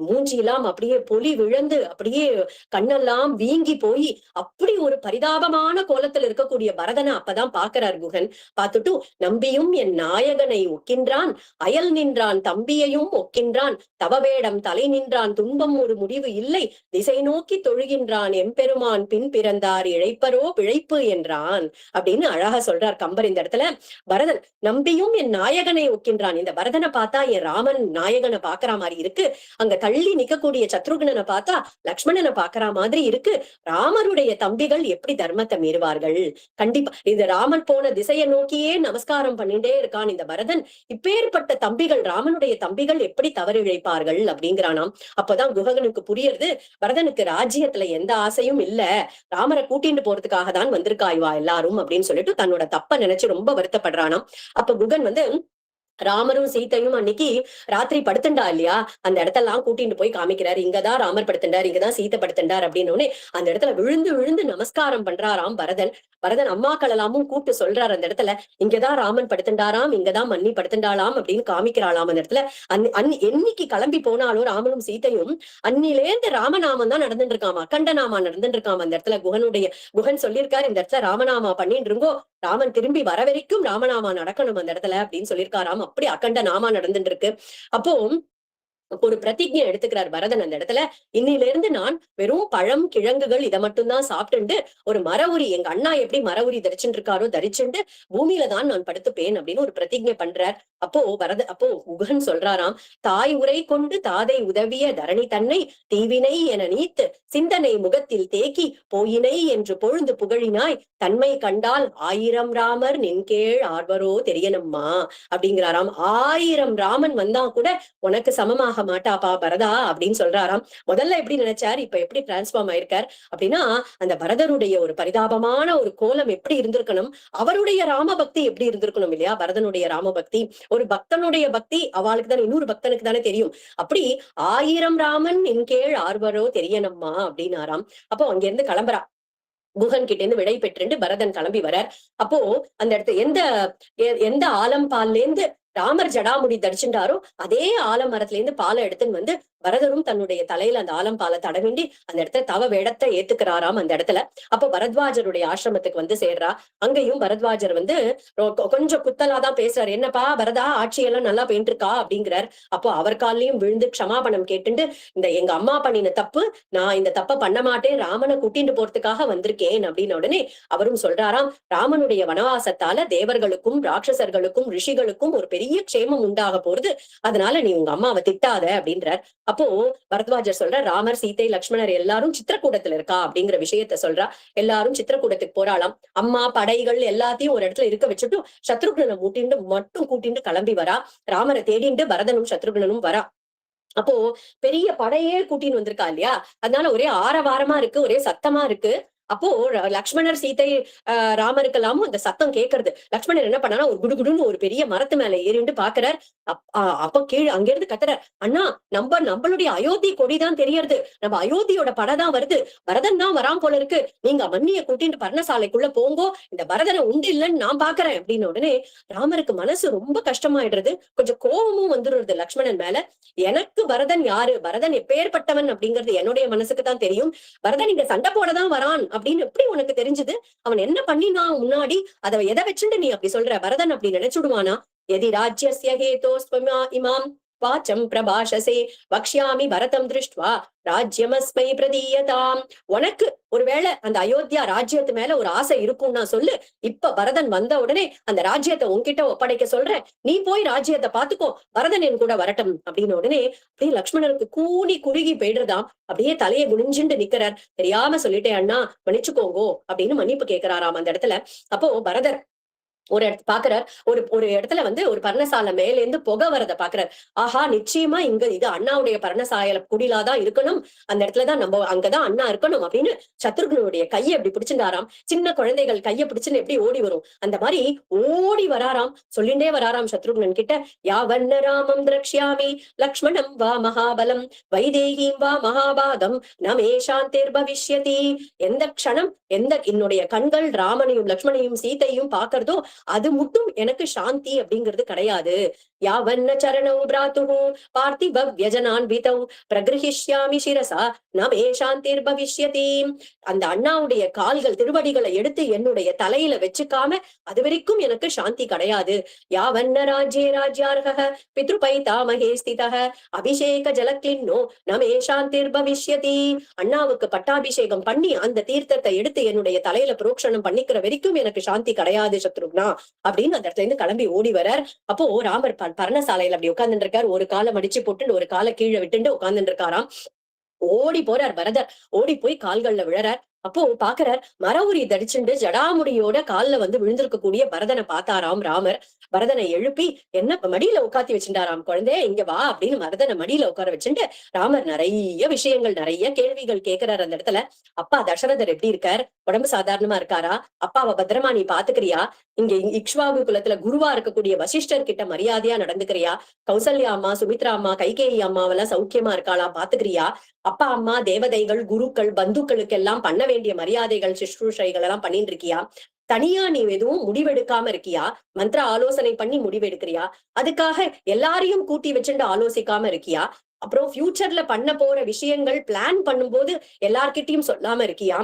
மூஞ்சியெல்லாம் அப்படியே பொலி விழுந்து, அப்படியே கண்ணெல்லாம் வீங்கி போய் அப்படி ஒரு பரிதாபமான கோலத்துல இருக்கக்கூடிய பரதனை அப்பதான் பாக்குறார் குகன். பார்த்துட்டு, நம்பியும் என் நாயகனை ஒக்கின்றான், அயல் நின்றான் தம்பியையும் ஒக்கின்றான், தவவேடம் தலை நின்றான், துன்பம் ஒரு முடிவு இல்லை, திசை நோக்கி தொழுகின்றான், எம்பெருமான் பின் பிறந்தார் இழைப்பரோ பிழைப்பு என்றான் அப்படின்னு அழகா சொல்றார் கம்பர் இந்த இடத்துல. பரதன் நம்பியும் என் நாயகனை ஒக்கின்றான். இந்த பரதனை பார்த்தா என் ராமன் நாயகனை பாக்குற மாதிரி இருக்கு, அங்க தள்ளி நிக்கக்கூடிய சத்ருகனனை பார்த்தா லக்ஷ்மணனை பாக்குற மாதிரி இருக்கு. ராமருடைய தம்பிகள் எப்படி தர்மத்தை மீறுவார்கள்? கண்டிப்பா இது ராமன் போன திசையை நோக்கியே நமஸ்காரம் பண்ணிட்டே இருக்கான் இந்த பரதன். இப்பேற்பட்ட தம்பிகள், ராமனுடைய தம்பிகள் எப்படி தவறிழைப்பார்கள் அப்படிங்கிறானாம். அப்பதான் குகனுக்கு புரியுறது, பரதனுக்கு ராஜ்யத்துல எந்த ஆசையும் இல்ல, ராமரை கூட்டிட்டு போறதுக்காக தான் வந்திருக்காய்வா எல்லாரும் அப்படின்னு சொல்லிட்டு தன்னோட தப்ப நினைச்சு ரொம்ப வருத்தப்படுறானாம். அப்ப குகன் ராமரும் சீத்தையும் அன்னைக்கு ராத்திரி படுத்துண்டா இல்லையா, அந்த இடத்தெல்லாம் கூட்டிட்டு போய் காமிக்கிறாரு. இங்கதான் ராமர் படுத்துண்டார், இங்கதான் சீத்தை படுத்துண்டார் அப்படின்னு அந்த இடத்துல விழுந்து விழுந்து நமஸ்காரம் பண்றாராம் பரதன். அம்மாக்கள் எல்லாமும் கூப்பிட்டு சொல்றாரு அந்த இடத்துல, இங்கதான் ராமன் படுத்துண்டாராம், இங்கதான் மன்னி படுத்துண்டாளாம் அப்படின்னு காமிக்கிறாளாம் அந்த இடத்துல. என்னைக்கு கிளம்பி போனாலும் ராமனும் சீத்தையும் அன்னிலேந்து ராமநாமம் தான் நடந்துட்டு இருக்காமா, அகண்ட நாமா நடந்துட்டு இருக்காம அந்த இடத்துல. குகன் சொல்லியிருக்காரு, இந்த இடத்துல ராமநாமா பண்ணிட்டு இருங்கோ, ராமன் திரும்பி வர வரைக்கும் ராமநாமா நடக்கணும் அந்த இடத்துல அப்படின்னு சொல்லியிருக்காராம். அப்படி அகண்ட நாமா நடந்துட்டு இருக்கு. அப்போ ஒரு பிரதிஜை எடுத்துக்கிறார் பரதன் அந்த இடத்துல. இன்னில இருந்து நான் வெறும் பழம் குழங்குகள் இதை மட்டும்தான் சாப்பிட்டு ஒரு மரவுரி, எங்க அண்ணா எப்படி மரவுரி தரிச்சுட்டு இருக்காரோ தரிச்சுட்டு பூமியில தான் நான் படுத்துப்பேன் அப்படின்னு ஒரு பிரதிஜை பண்றார். அப்போ குகன் சொல்றாராம், தாய் உரை கொண்டு தாதை உதவிய தரணி தன்னை தீவினை என நீத்து சிந்தனை முகத்தில் தேக்கி போயினை என்று பொழுது புகழினாய், தன்மை கண்டால் 1000 ராமர் நின்கேள் ஆர்வரோ தெரியணும்மா அப்படிங்கிறாராம். 1000 ராமன் வந்தா கூட உனக்கு சமமாக மாட்டாப்பா பரதா அப்படின்னு சொல்றாராம். முதல்ல எப்படி நினைச்சார், இப்ப எப்படி டிரான்ஸ்பார்ம் ஆயிருக்கார் அப்படின்னா, அந்த பரதருடைய ஒரு பரிதாபமான ஒரு கோலம் எப்படி இருந்திருக்கணும், அவருடைய ராம பக்தி எப்படி இருந்திருக்கணும் இல்லையா. பரதனுடைய ராம பக்தி, ஒரு பக்தனுடைய பக்தி அவளுக்கு தானே, இன்னொரு பக்தனுக்கு தானே தெரியும். அப்படி 1000 ராமன் என் கேள் ஆர்வரோ தெரியணும்மா அப்படின்னாராம். அப்போ அங்க இருந்து கிளம்புறா, குகன் கிட்ட இருந்து விடை பெற்று பரதன் கிளம்பி வரார். அப்போ அந்த இடத்துல எந்த ஆலம்பால்ல இருந்து ராமர் ஜடாமுடி தரிச்சுட்டாரோ அதே ஆலமரத்துல இருந்து பாலை எடுத்துன்னு பரதரும் தன்னுடைய தலையில அந்த ஆலம்பாலை தடவிண்டி அந்த இடத்துல தவ வேடத்தை ஏத்துக்கிறாராம் அந்த இடத்துல. அப்போ பரத்வாஜருடைய ஆசிரமத்துக்கு சேர்றா. அங்கேயும் பரத்வாஜர் கொஞ்சம் குத்தலாதான் பேசுறாரு. என்னப்பா பரதா, ஆட்சியெல்லாம் நல்லா போயிட்டு அப்படிங்கிறார். அப்போ அவர் காலையும் விழுந்து க்ஷமாபணம் கேட்டுண்டு, எங்க அம்மா பண்ணின தப்பு, நான் இந்த தப்ப பண்ண மாட்டேன், ராமனை கூட்டிட்டு போறதுக்காக வந்திருக்கேன் அப்படின்னு உடனே அவரும் சொல்றாராம், ராமனுடைய வனவாசத்தால தேவர்களுக்கும் ராட்சசர்களுக்கும் ரிஷிகளுக்கும் ஒரு பெரிய பெரிய க்ஷேமம் உண்டாக போறது, அதனால நீ உங்க அம்மாவை திட்டாத அப்படின்றார். அப்போ பரத்வாஜர் சொல்ற, ராமர், சீதை, லக்ஷ்மணர் எல்லாரும் சித்திரக்கூடத்துல இருக்கா அப்படிங்கிற விஷயத்த சொல்றா. எல்லாரும் சித்திரக்கூடத்துக்கு போறாளாம். அம்மா படைகள் எல்லாத்தையும் ஒரு இடத்துல இருக்க வச்சுட்டு சத்ருக்னனை மட்டும் கூட்டிட்டு கிளம்பி வரா. ராமரை தேடிண்டு பரதனும் சத்ருக்னனும் வரா. அப்போ பெரிய படையே கூட்டின்னு வந்திருக்கா இல்லையா, அதனால ஒரே ஆரவாரமா இருக்கு, ஒரே சத்தமா இருக்கு. அப்போ லக்ஷ்மணர், சீதை, ராமருக்கெல்லாமும் அந்த சத்தம் கேட்கறது. லக்ஷ்மணர் என்ன பண்ணானா, ஒரு குடுகுடுன்னு ஒரு பெரிய மரத்து மேல ஏறிண்டு பாக்குறார். அப்ப கீழே அங்கிருந்து கத்துறார், அண்ணா நம்மளுடைய அயோத்தி கொடிதான் தெரியறது, நம்ம அயோத்தியோட படைதான் வருது, பரதன் தான் வரான் போல இருக்கு, நீங்க மன்னிய கூட்டிட்டு பர்ணசாலைக்குள்ள போங்கோ, இந்த பரதனை உண்டு இல்லைன்னு நான் பாக்குறேன் அப்படின்னு உடனே ராமருக்கு மனசு ரொம்ப கஷ்டமாயிடுறது. கொஞ்சம் கோபமும் வந்துடுறது லக்ஷ்மணன் மேல. எனக்கு பரதன் யாரு, பரதன் எப்பேற்பட்டவன் அப்படிங்கிறது என்னுடைய மனசுக்கு தான் தெரியும். பரதன் இங்க சண்டை போடதான் வரான் அப்படின்னு எப்படி உனக்கு தெரிஞ்சது, அவன் என்ன பண்ணினா முன்னாடி, அதை எதை வச்சுட்டு நீ அப்படி சொல்ற, பரதன் அப்படி நினைச்சுடுவானா? எதி ராஜ்யஸ்ய ஹேதோஸ்வமா இமாம் வாச்சம் பிரபாஷசே வக்ஷ்யாமி பரதம் திருஷ்டுவா ராஜ்யமஸ்மை பிரதீயதாம். உனக்கு ஒருவேளை அந்த அயோத்தியா ராஜ்யத்து மேல ஒரு ஆசை இருக்கும்னா சொல்லு, இப்ப பரதன் வந்த உடனே அந்த ராஜ்யத்தை உன்கிட்ட ஒப்படைக்க சொல்ற, நீ போய் ராஜ்யத்தை பாத்துக்கோ, பரதன் என் கூட வரட்டும் அப்படின்னு உடனே அப்படியே லக்ஷ்மணருக்கு கூனி குறுகி போயிடுறதாம். அப்படியே தலையை குனிஞ்சுண்டு நிக்கிறார். தெரியாம சொல்லிட்டேன் அண்ணா, மன்னிச்சுக்கோங்கோ அப்படின்னு மன்னிப்பு கேட்கிறாராம் அந்த இடத்துல. அப்போ பரதர் ஒரு இடத்து பாக்குறார், ஒரு இடத்துல வந்து ஒரு பர்ணசாலை மேல இருந்து புகை வரத பாக்குறார். ஆஹா, நிச்சயமா இங்க இது அண்ணாவுடைய பர்ணசாலை குடிலாதான் இருக்கணும், அந்த இடத்துலதான் நம்ம அங்கதான் அண்ணா இருக்கணும் அப்படின்னு சத்ருக்னுடைய கையை அப்படி பிடிச்சுட்டாராம். சின்ன குழந்தைகள் கையை பிடிச்சுன்னு எப்படி ஓடி வரும் அந்த மாதிரி ஓடி வராராம். சொல்லிண்டே வராராம் சத்ருக்னன் கிட்ட, யாவன்ன ராமம் திரக்ஷ்யாமி லக்ஷ்மணம் வா மகாபலம் வைதேகீம் வா மகாபாகம் நமே சாந்தேர் பவிஷ்யதி. எந்த க்ஷணம் என்னுடைய கண்கள் ராமனையும் லக்ஷ்மணையும் சீதையும் பாக்குறதோ அது மட்டும் எனக்கு சாந்தி அப்படிங்கிறது கிடையாது. யாவன்ன சரணௌ பிராத்துஹு பார்த்திப வியஜனான்விதௌ பிரகிருஹிஷ்யாமி சிரசா நமே சாந்திர் பவிஷ்யதி. அந்த அண்ணாவுடைய கால்கள் திருவடிகளை எடுத்து என்னுடைய தலையில வச்சுக்காம அது வரைக்கும் எனக்கு சாந்தி கிடையாது. யாவன்ன ராஜ்யே ராஜ்யார்ஹ பித்ருபைதா மகேஸ்திதஹ அபிஷேக ஜலக்லின்னோ நமே சாந்திர் பவிஷ்யதி. அண்ணாவுக்கு பட்டாபிஷேகம் பண்ணி அந்த தீர்த்தத்தை எடுத்து என்னுடைய தலையில புரோக்ஷணம் பண்ணிக்கிற வரைக்கும் எனக்கு சாந்தி கிடையாது சத்ருக்னா அப்படின்னு அந்த இடத்துல இருந்து கிளம்பி ஓடி வரார். அப்போ ராமர் பர்ணசாலையில அப்படி உட்கார்ந்துட்டு இருக்காரு, ஒரு காலை மடிச்சு போட்டு ஒரு காலை கீழே விட்டுட்டு உட்கார்ந்துட்டு இருக்காராம். ஓடி போறார் பரதர், ஓடி போய் கால்கள்ல விழறார். அப்போ பாக்குறார், மர உரி தடிச்சுண்டு ஜடாமுடியோட கால்ல வந்து விழுந்திருக்கக்கூடிய பரதனை பார்த்தாராம் ராமர். பரதனை எழுப்பி என்ன மடியில உட்காத்தி வச்சுட்டாராம், குழந்தைய இங்க வா அப்படின்னு மரதனை மடியில உட்கார வச்சுட்டு ராமர் நிறைய விஷயங்கள் நிறைய கேள்விகள் கேட்கிறார் அந்த இடத்துல. அப்பா தசரதர் எப்படி இருக்கார், உடம்பு சாதாரணமா இருக்காரா, அப்பாவை பத்திரமா நீ பாத்துக்கிறியா, இங்க இக்ஷ்வாகு குலத்துல குருவா இருக்கக்கூடிய வசிஷ்டர் கிட்ட மரியாதையா நடந்துக்கிறியா, கௌசல்யா அம்மா, சுமித்ரா அம்மா, கைகேயி அம்மாவெல்லாம் சௌக்கியமா இருக்காளா பாத்துக்கிறியா, அப்பா அம்மா தேவதைகள் குருக்கள் பந்துக்களுக்கு எல்லாம் பண்ண வேண்டிய மரியாதைகள் சுஷ்ரூஷைகள் எல்லாம் பண்ணிட்டு இருக்கியா, தனியா நீ எதுவும் முடிவெடுக்காம இருக்கியா, மந்திர ஆலோசனை பண்ணி முடிவெடுக்கிறியா, அதுக்காக எல்லாரையும் கூட்டி வச்சுட்டு ஆலோசிக்காம இருக்கியா, அப்புறம் ஃபியூச்சர்ல பண்ண போற விஷயங்கள் பிளான் பண்ணும்போது எல்லார்கிட்டயும் சொல்லாம இருக்கியா,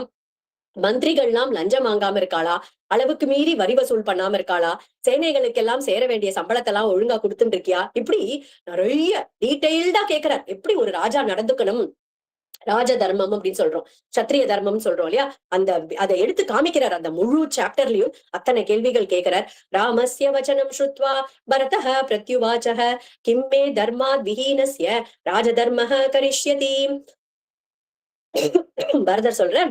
மந்திரிகள்லாம் லஞ்சம் வாங்காம இருக்காளா, அளவுக்கு மீறி வரி வசூல் பண்ணாம இருக்காளா, சேனைகளுக்கு எல்லாம் சேர வேண்டிய சம்பளத்தை எல்லாம் ஒழுங்கா கொடுத்துட்டு இருக்கியா, இப்படி நிறைய டீட்டெயில்டா கேட்கிறார். எப்படி ஒரு ராஜா நடந்துக்கணும், ராஜ தர்மம் அப்படின்னு சொல்றோம், சத்திரிய தர்மம் சொல்றோம் இல்லையா, அதை எடுத்து காமிக்கிறார். அந்த முழு சாப்டர்லயும் அத்தனை கேள்விகள் கேட்கிறார். ராமஸ்ய வச்சனம் ஸ்ருத்வா பரதஹ பிரத்யுவாச்சஹ கிம்மே தர்மாத் விஹீனஸ்ய ராஜதர்மஹ கரிஷ்யதி. பரதர் சொல்ற,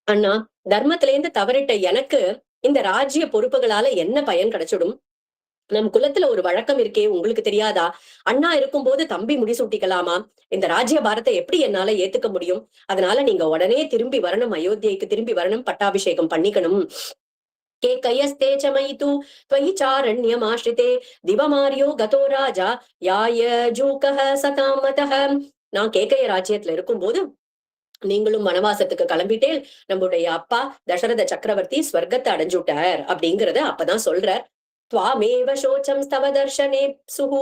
அண்ணா தர்மத்தில இருந்து தவறிட்ட எனக்கு இந்த ராஜ்ய பொறுப்புகளால என்ன பயன் கிடைச்சிடும், நம் குலத்துல ஒரு வழக்கம் இருக்கே உங்களுக்கு தெரியாதா, அண்ணா இருக்கும்போது தம்பி முடிசூட்டிக்கலாமா, இந்த ராஜ்ய பாரத்தை எப்படி என்னால ஏத்துக்க முடியும், அதனால நீங்க உடனே திரும்பி வரணும், அயோத்தியைக்கு திரும்பி வரணும், பட்டாபிஷேகம் பண்ணிக்கணும். கே கயஸ்தே சமயிது त्वयि चारण्यमाश्रिते दिवमार्यो गतो राजा याय जूकः सतामतः. நான் கேக்கைய ராஜ்யத்துல இருக்கும்போது நீங்களும் வனவாசத்துக்கு கிளம்பிட்டேன், நம்முடைய அப்பா தசரத சக்கரவர்த்தி ஸ்வர்க்கத்தை அடைஞ்சுட்டார் அப்படிங்கறத அப்பதான் சொல்றார். त्वामेव शोचं स्तव दर्शने सुः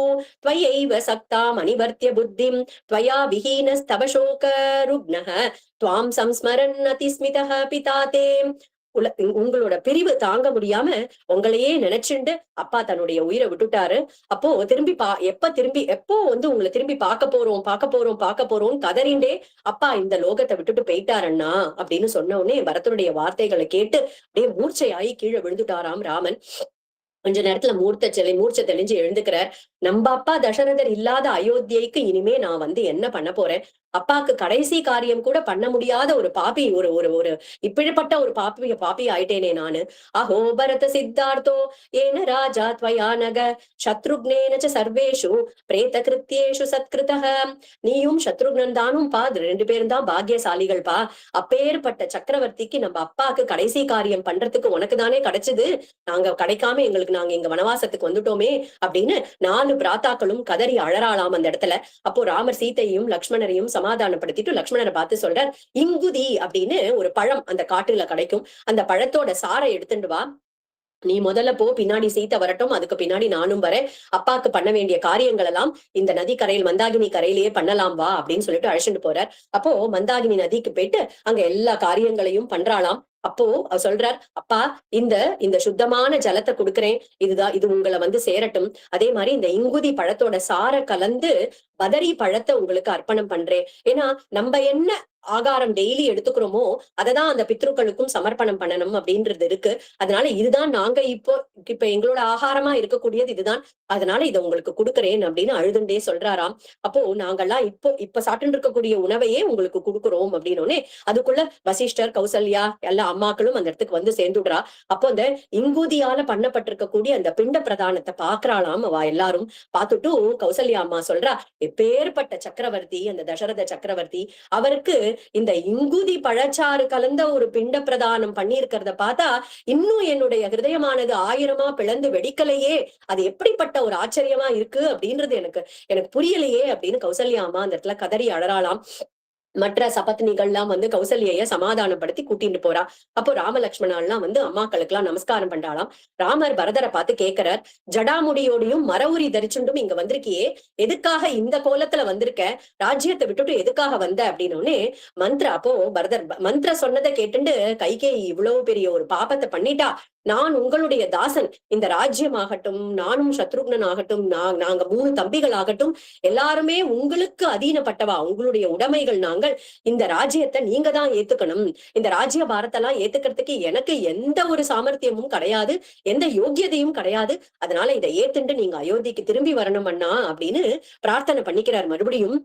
त्वयैव सक्ताम् अनिवर्त्य बुद्धिं त्वया विहीनस्तव शोकरुग्णः त्वां संस्मरन् अतिस्मितः पिता ते. உங்களோட பிரிவு தாங்க முடியாம உங்களையே நினைச்சுண்டு அப்பா தன்னுடைய உயிரை விட்டுட்டாரு. அப்போ எப்போ வந்து உங்களை திரும்பி பார்க்க போறோம் கதறிண்டே அப்பா இந்த லோகத்தை விட்டுட்டு போயிட்டாரண்ணா அப்படின்னு சொன்ன உடனே பரதனுடைய வார்த்தைகளை கேட்டு அப்படியே மூர்ச்சையாயி கீழே விழுந்துட்டாராம் ராமன். கொஞ்ச நேரத்துல மூர்ச்சை தெளிஞ்சு எழுந்துக்கிறார். நம்ம அப்பா தசரதர் இல்லாத அயோத்தியைக்கு இனிமே நான் வந்து என்ன பண்ண போறேன்? அப்பாக்கு கடைசி காரியம் கூட பண்ண முடியாத ஒரு பாப்பி, ஒரு ஒரு ஒரு இப்படிப்பட்ட ஒரு பாப்பி ஆயிட்டேனே நானு. அஹோ பரத சித்தார்த்தோ ஏன ராஜா த்வயா நக சத்ருக்னேன ச சர்வேஷு பிரேத கிருத்தியேஷு சத்கிருதஹ. நீயும் சத்ருக்னன் தானும் பா, 2 பேரும் தான் பாக்கியசாலிகள் பா. அப்பேற்பட்ட சக்கரவர்த்திக்கு நம்ம அப்பாக்கு கடைசி காரியம் பண்றதுக்கு உனக்கு தானே கிடைச்சது. நாங்க கிடைக்காம நாங்க இங்க வனவாசத்துக்கு வந்துட்டோமே அப்படின்னு 4 பிராத்தாக்களும் கதறி அழறாளாம் அந்த இடத்துல. அப்போ ராமர் சீத்தையும் லக்ஷ்மணரையும் சமாதானப்படுத்திட்டு லக்ஷ்மணரை பார்த்து சொல்றார், இங்குதி அப்படின்னு ஒரு பழம் அந்த காட்டுல கிடைக்கும். அந்த பழத்தோட சாறை எடுத்துட்டு வா. நீ முதல்ல போ, பின்னாடி சீத்தை வரட்டும், அதுக்கு பின்னாடி நானும் வரேன். அப்பாக்கு பண்ண வேண்டிய காரியங்கள் எல்லாம் இந்த நதி கரையில் மந்தாகினி கரையிலேயே பண்ணலாம் வா அப்படின்னு சொல்லிட்டு அழைச்சிட்டு போறார். அப்போ மந்தாகினி நதிக்கு போயிட்டு அங்க எல்லா காரியங்களையும் பண்றாளாம். அப்போ அவர் சொல்றார், அப்பா இந்த இந்த சுத்தமான ஜலத்தை கொடுக்குறேன், இது உங்களை வந்து சேரட்டும். அதே மாதிரி இந்த இங்குதி பழத்தோட சார கலந்து பதரி பழத்தை உங்களுக்கு அர்ப்பணம் பண்றேன். ஏன்னா நம்ம என்ன ஆகாரம் டெய்லி எடுத்துக்கிறோமோ அததான் அந்த பித்ருக்களுக்கும் சமர்ப்பணம் பண்ணணும் அப்படின்றது இருக்கு. அதனால இதுதான் நாங்க இப்ப எங்களோட ஆகாரமா இருக்கக்கூடியது இதுதான். அதனால இதை உங்களுக்கு கொடுக்குறேன் அப்படின்னு அழுதுண்டே சொல்றாராம். அப்போ நாங்கெல்லாம் இப்ப சாப்பிட்டு இருக்கக்கூடிய உணவையே உங்களுக்கு கொடுக்குறோம் அப்படின்னோடனே அதுக்குள்ள வசிஷ்டர் கௌசல்யா எல்லா அம்மாக்களும் அந்த இடத்துக்கு வந்து சேர்ந்துடுறா. அப்போ அந்த இங்குதியால பண்ணப்பட்டிருக்கக்கூடிய அந்த பிண்ட பிரதானத்தை பாக்குறாளாம் அவ எல்லாரும். பார்த்துட்டு கௌசல்யா அம்மா சொல்றா, எப்பேற்பட்ட சக்கரவர்த்தி அந்த தசரத சக்கரவர்த்தி, அவருக்கு இந்த இங்குதி பழச்சாறு கலந்த ஒரு பிண்ட பிரதானம் பண்ணியிருக்கிறத பார்த்தா இன்னும் என்னுடைய ஹிருதயமானது 1000 பிளந்து வெடிக்கலையே, அது எப்படிப்பட்ட ஒரு ஆச்சரியமா இருக்கு அப்படின்றது எனக்கு புரியலையே அப்படின்னு கௌசல்யா அம்மா அந்த இடத்துல கதறி அழறாளாம். மற்ற சபத்னிகள்லாம் வந்து கௌசல்ய சமாதானப்படுத்தி கூட்டிட்டு போறா. அப்போ ராமலட்சுமணாலாம் வந்து அம்மாக்களுக்கு எல்லாம் நமஸ்காரம் பண்றாளாம். ராமர் பரதரை பார்த்து கேட்கிறார், ஜடாமுடியோடையும் மரவுரி தரிச்சுண்டும் இங்க வந்திருக்கியே, எதுக்காக இந்த கோலத்துல வந்திருக்க? ராஜ்யத்தை விட்டுட்டு எதுக்காக வந்த அப்படின்னு அப்போ பரதர் மந்திர சொன்னதை கேட்டுண்டு, கைகேயி இவ்வளவு பெரிய ஒரு பாபத்தை பண்ணிட்டா, நான் உங்களுடைய தாசன், இந்த ராஜ்யம் ஆகட்டும், நானும் சத்ருக்னன் ஆகட்டும், நாங்க 3 தம்பிகள் ஆகட்டும், எல்லாருமே உங்களுக்கு அதீனப்பட்டவா, உங்களுடைய உடைமைகள். நாங்கள் இந்த ராஜ்யத்தை நீங்க தான் ஏத்துக்கணும். இந்த ராஜ்ய பாரத்தெல்லாம் ஏத்துக்கிறதுக்கு எனக்கு எந்த ஒரு சாமர்த்தியமும் கிடையாது, எந்த யோகியதையும் கிடையாது. அதனால இதை ஏத்துண்டு நீங்க அயோத்திக்கு திரும்பி வரணும் அண்ணா அப்படின்னு பிரார்த்தனை பண்ணிக்கிறார் மறுபடியும்.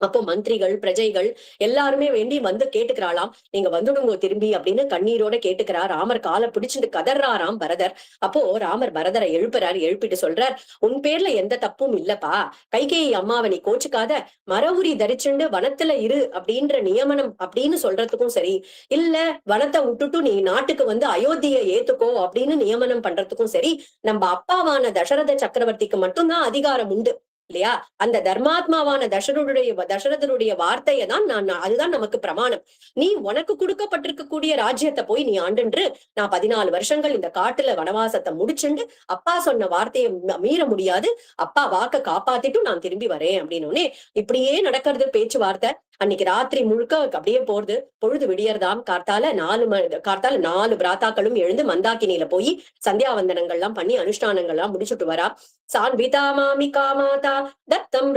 அப்போ மந்திரிகள் பிரஜைகள் எல்லாருமே வேண்டி வந்து கேட்டுக்கிறாளாம், நீங்க வந்துடுங்க திரும்பி அப்படின்னு கண்ணீரோட கேட்டுக்கிறா. ராமர் காலை பிடிச்சிட்டு கதர்றாராம் பரதர். அப்போ ராமர் பரதரை எழுப்பிட்டு சொல்றார், உன் பேர்ல எந்த தப்பும் இல்லப்பா, கைகேயி அம்மாவை நீ கோச்சுக்காத, மரவுரி தரிச்சுண்டு வனத்துல இரு அப்படின்ற நியமனம் அப்படின்னு சொல்றதுக்கும் சரி, இல்ல வனத்தை விட்டுட்டு நீ நாட்டுக்கு வந்து அயோத்தியை ஏத்துக்கோ அப்படின்னு நியமனம் பண்றதுக்கும் சரி, நம்ம அப்பாவான தசரத சக்கரவர்த்திக்கு மட்டும்தான் அதிகாரம் உண்டு இல்லையா? அந்த தர்மாத்மாவான தசரதனுடைய வார்த்தையை தான் அதுதான் நமக்கு பிரமாணம். நீ உனக்கு கொடுக்கப்பட்டிருக்கக்கூடிய ராஜ்யத்தை போய் நீ ஆண்டுன்று நான் 14 வருஷங்கள் இந்த காட்டுல வனவாசத்தை முடிச்சுண்டு அப்பா சொன்ன வார்த்தையை மீற முடியாது, அப்பா வாக்க காப்பாத்திட்டு நான் திரும்பி வரேன் அப்படின்னு இப்படியே நடக்கிறது பேச்சுவார்த்தை. அன்னைக்கு ராத்திரி முழுக்க அப்படியே போறது. பொழுது விடியறதாம். கார்த்தால 4 பிராத்தாக்களும் எழுந்து மந்தாக்கினியில போய் சந்தியாவந்தனங்கள்லாம் பண்ணி அனுஷ்டானங்கள்லாம் முடிச்சுட்டு வரா. சான்விதா மாமி காமாதா தத்தம்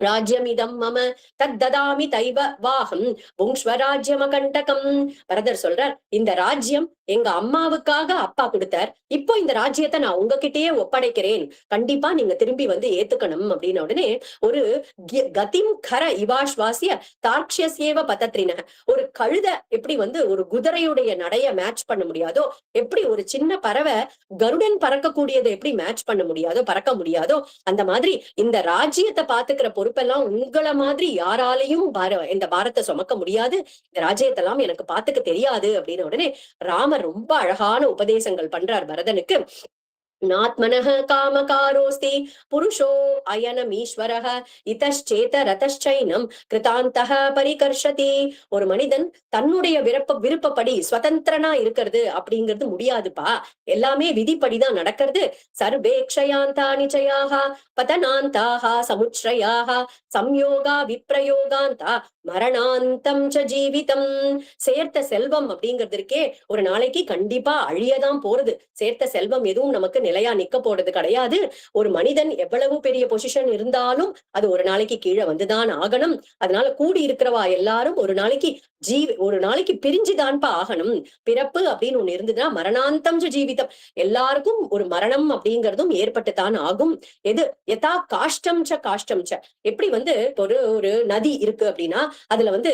ராஜ்யமிதம் மம தத்ததாமி தைவ வாகம் புங்ஸ்வராஜ்யமகண்டகம். பரதர் சொல்றார், இந்த ராஜ்யம் எங்க அம்மாவுக்காக அப்பா கொடுத்தார், இப்போ இந்த ராஜ்யத்தை நான் உங்ககிட்டயே ஒப்படைக்கிறேன், கண்டிப்பா நீங்க திரும்பி வந்து ஏத்துக்கணும் அப்படின்னு உடனே ஒரு கதிம் கர இவாஸ்வாசிய தார்க்ஷியசேவ பதத்ரின, ஒரு கழுத எப்படி வந்து ஒரு குதிரையுடைய நடைய மேட்ச் பண்ண முடியாதோ, எப்படி ஒரு சின்ன பறவை கருடன் பறக்கக்கூடியதை எப்படி மேட்ச் பண்ண முடியாதோ, பறக்க முடியாதோ, அந்த மாதிரி இந்த ராஜ்யத்தை பாத்துக்கிற பொறுப்பெல்லாம் உங்களை மாதிரி யாராலையும் இந்த பாரத்தை சுமக்க முடியாது, இந்த ராஜ்யத்தெல்லாம் எனக்கு பாத்துக்க தெரியாது அப்படின்னு உடனே ராமர் ரொம்ப அழகான உபதேசங்கள் பண்றார் பரதனுக்கு. நாத்மனஹ காமகாரோஸ்தி புருஷோ அயனமீஸ்வரஹ இதச்சேத ரதச்சைனம் கிருதாந்தஹ பரிகர்ஷதி. ஒரு மனிதன் தன்னுடைய விருப்பப்படி சுதந்திரனா இருக்கிறது அப்படிங்கிறது முடியாதுப்பா, எல்லாமே விதிப்படிதான் நடக்கிறது. சர்வேக்ஷயாந்தா நிச்சயாக பதனாந்தாக சமுச்ரயாக சம்யோகா விப்ரயோகாந்தா மரணாந்தம் ச ஜீவிதம். சேர்த்த செல்வம் அப்படிங்கிறது இருக்கே, ஒரு நாளைக்கு கண்டிப்பா அழியதான் போறது. சேர்த்த செல்வம் எதுவும் நமக்கு நிலையா நிக்க போறது கிடையாது. ஒரு மனிதன் எவ்வளவு பெரிய பொசிஷன் இருந்தாலும் அது ஒரு நாளைக்கு கீழே வந்துதான் ஆகணும். அதனால கூடி இருக்கிறவா எல்லாரும் ஒரு நாளைக்கு பிரிஞ்சுதான்ப்பா ஆகணும். பிறப்பு அப்படின்னு ஒண்ணு இருந்ததுன்னா மரணாந்தம் ஜீவிதம், எல்லாருக்கும் ஒரு மரணம் அப்படிங்கிறதும் ஏற்பட்டுத்தான் ஆகும். எது யதா காஷ்டம் ச காஷ்டம் ச, எப்படி வந்து ஒரு நதி இருக்கு அப்படின்னா அதுல வந்து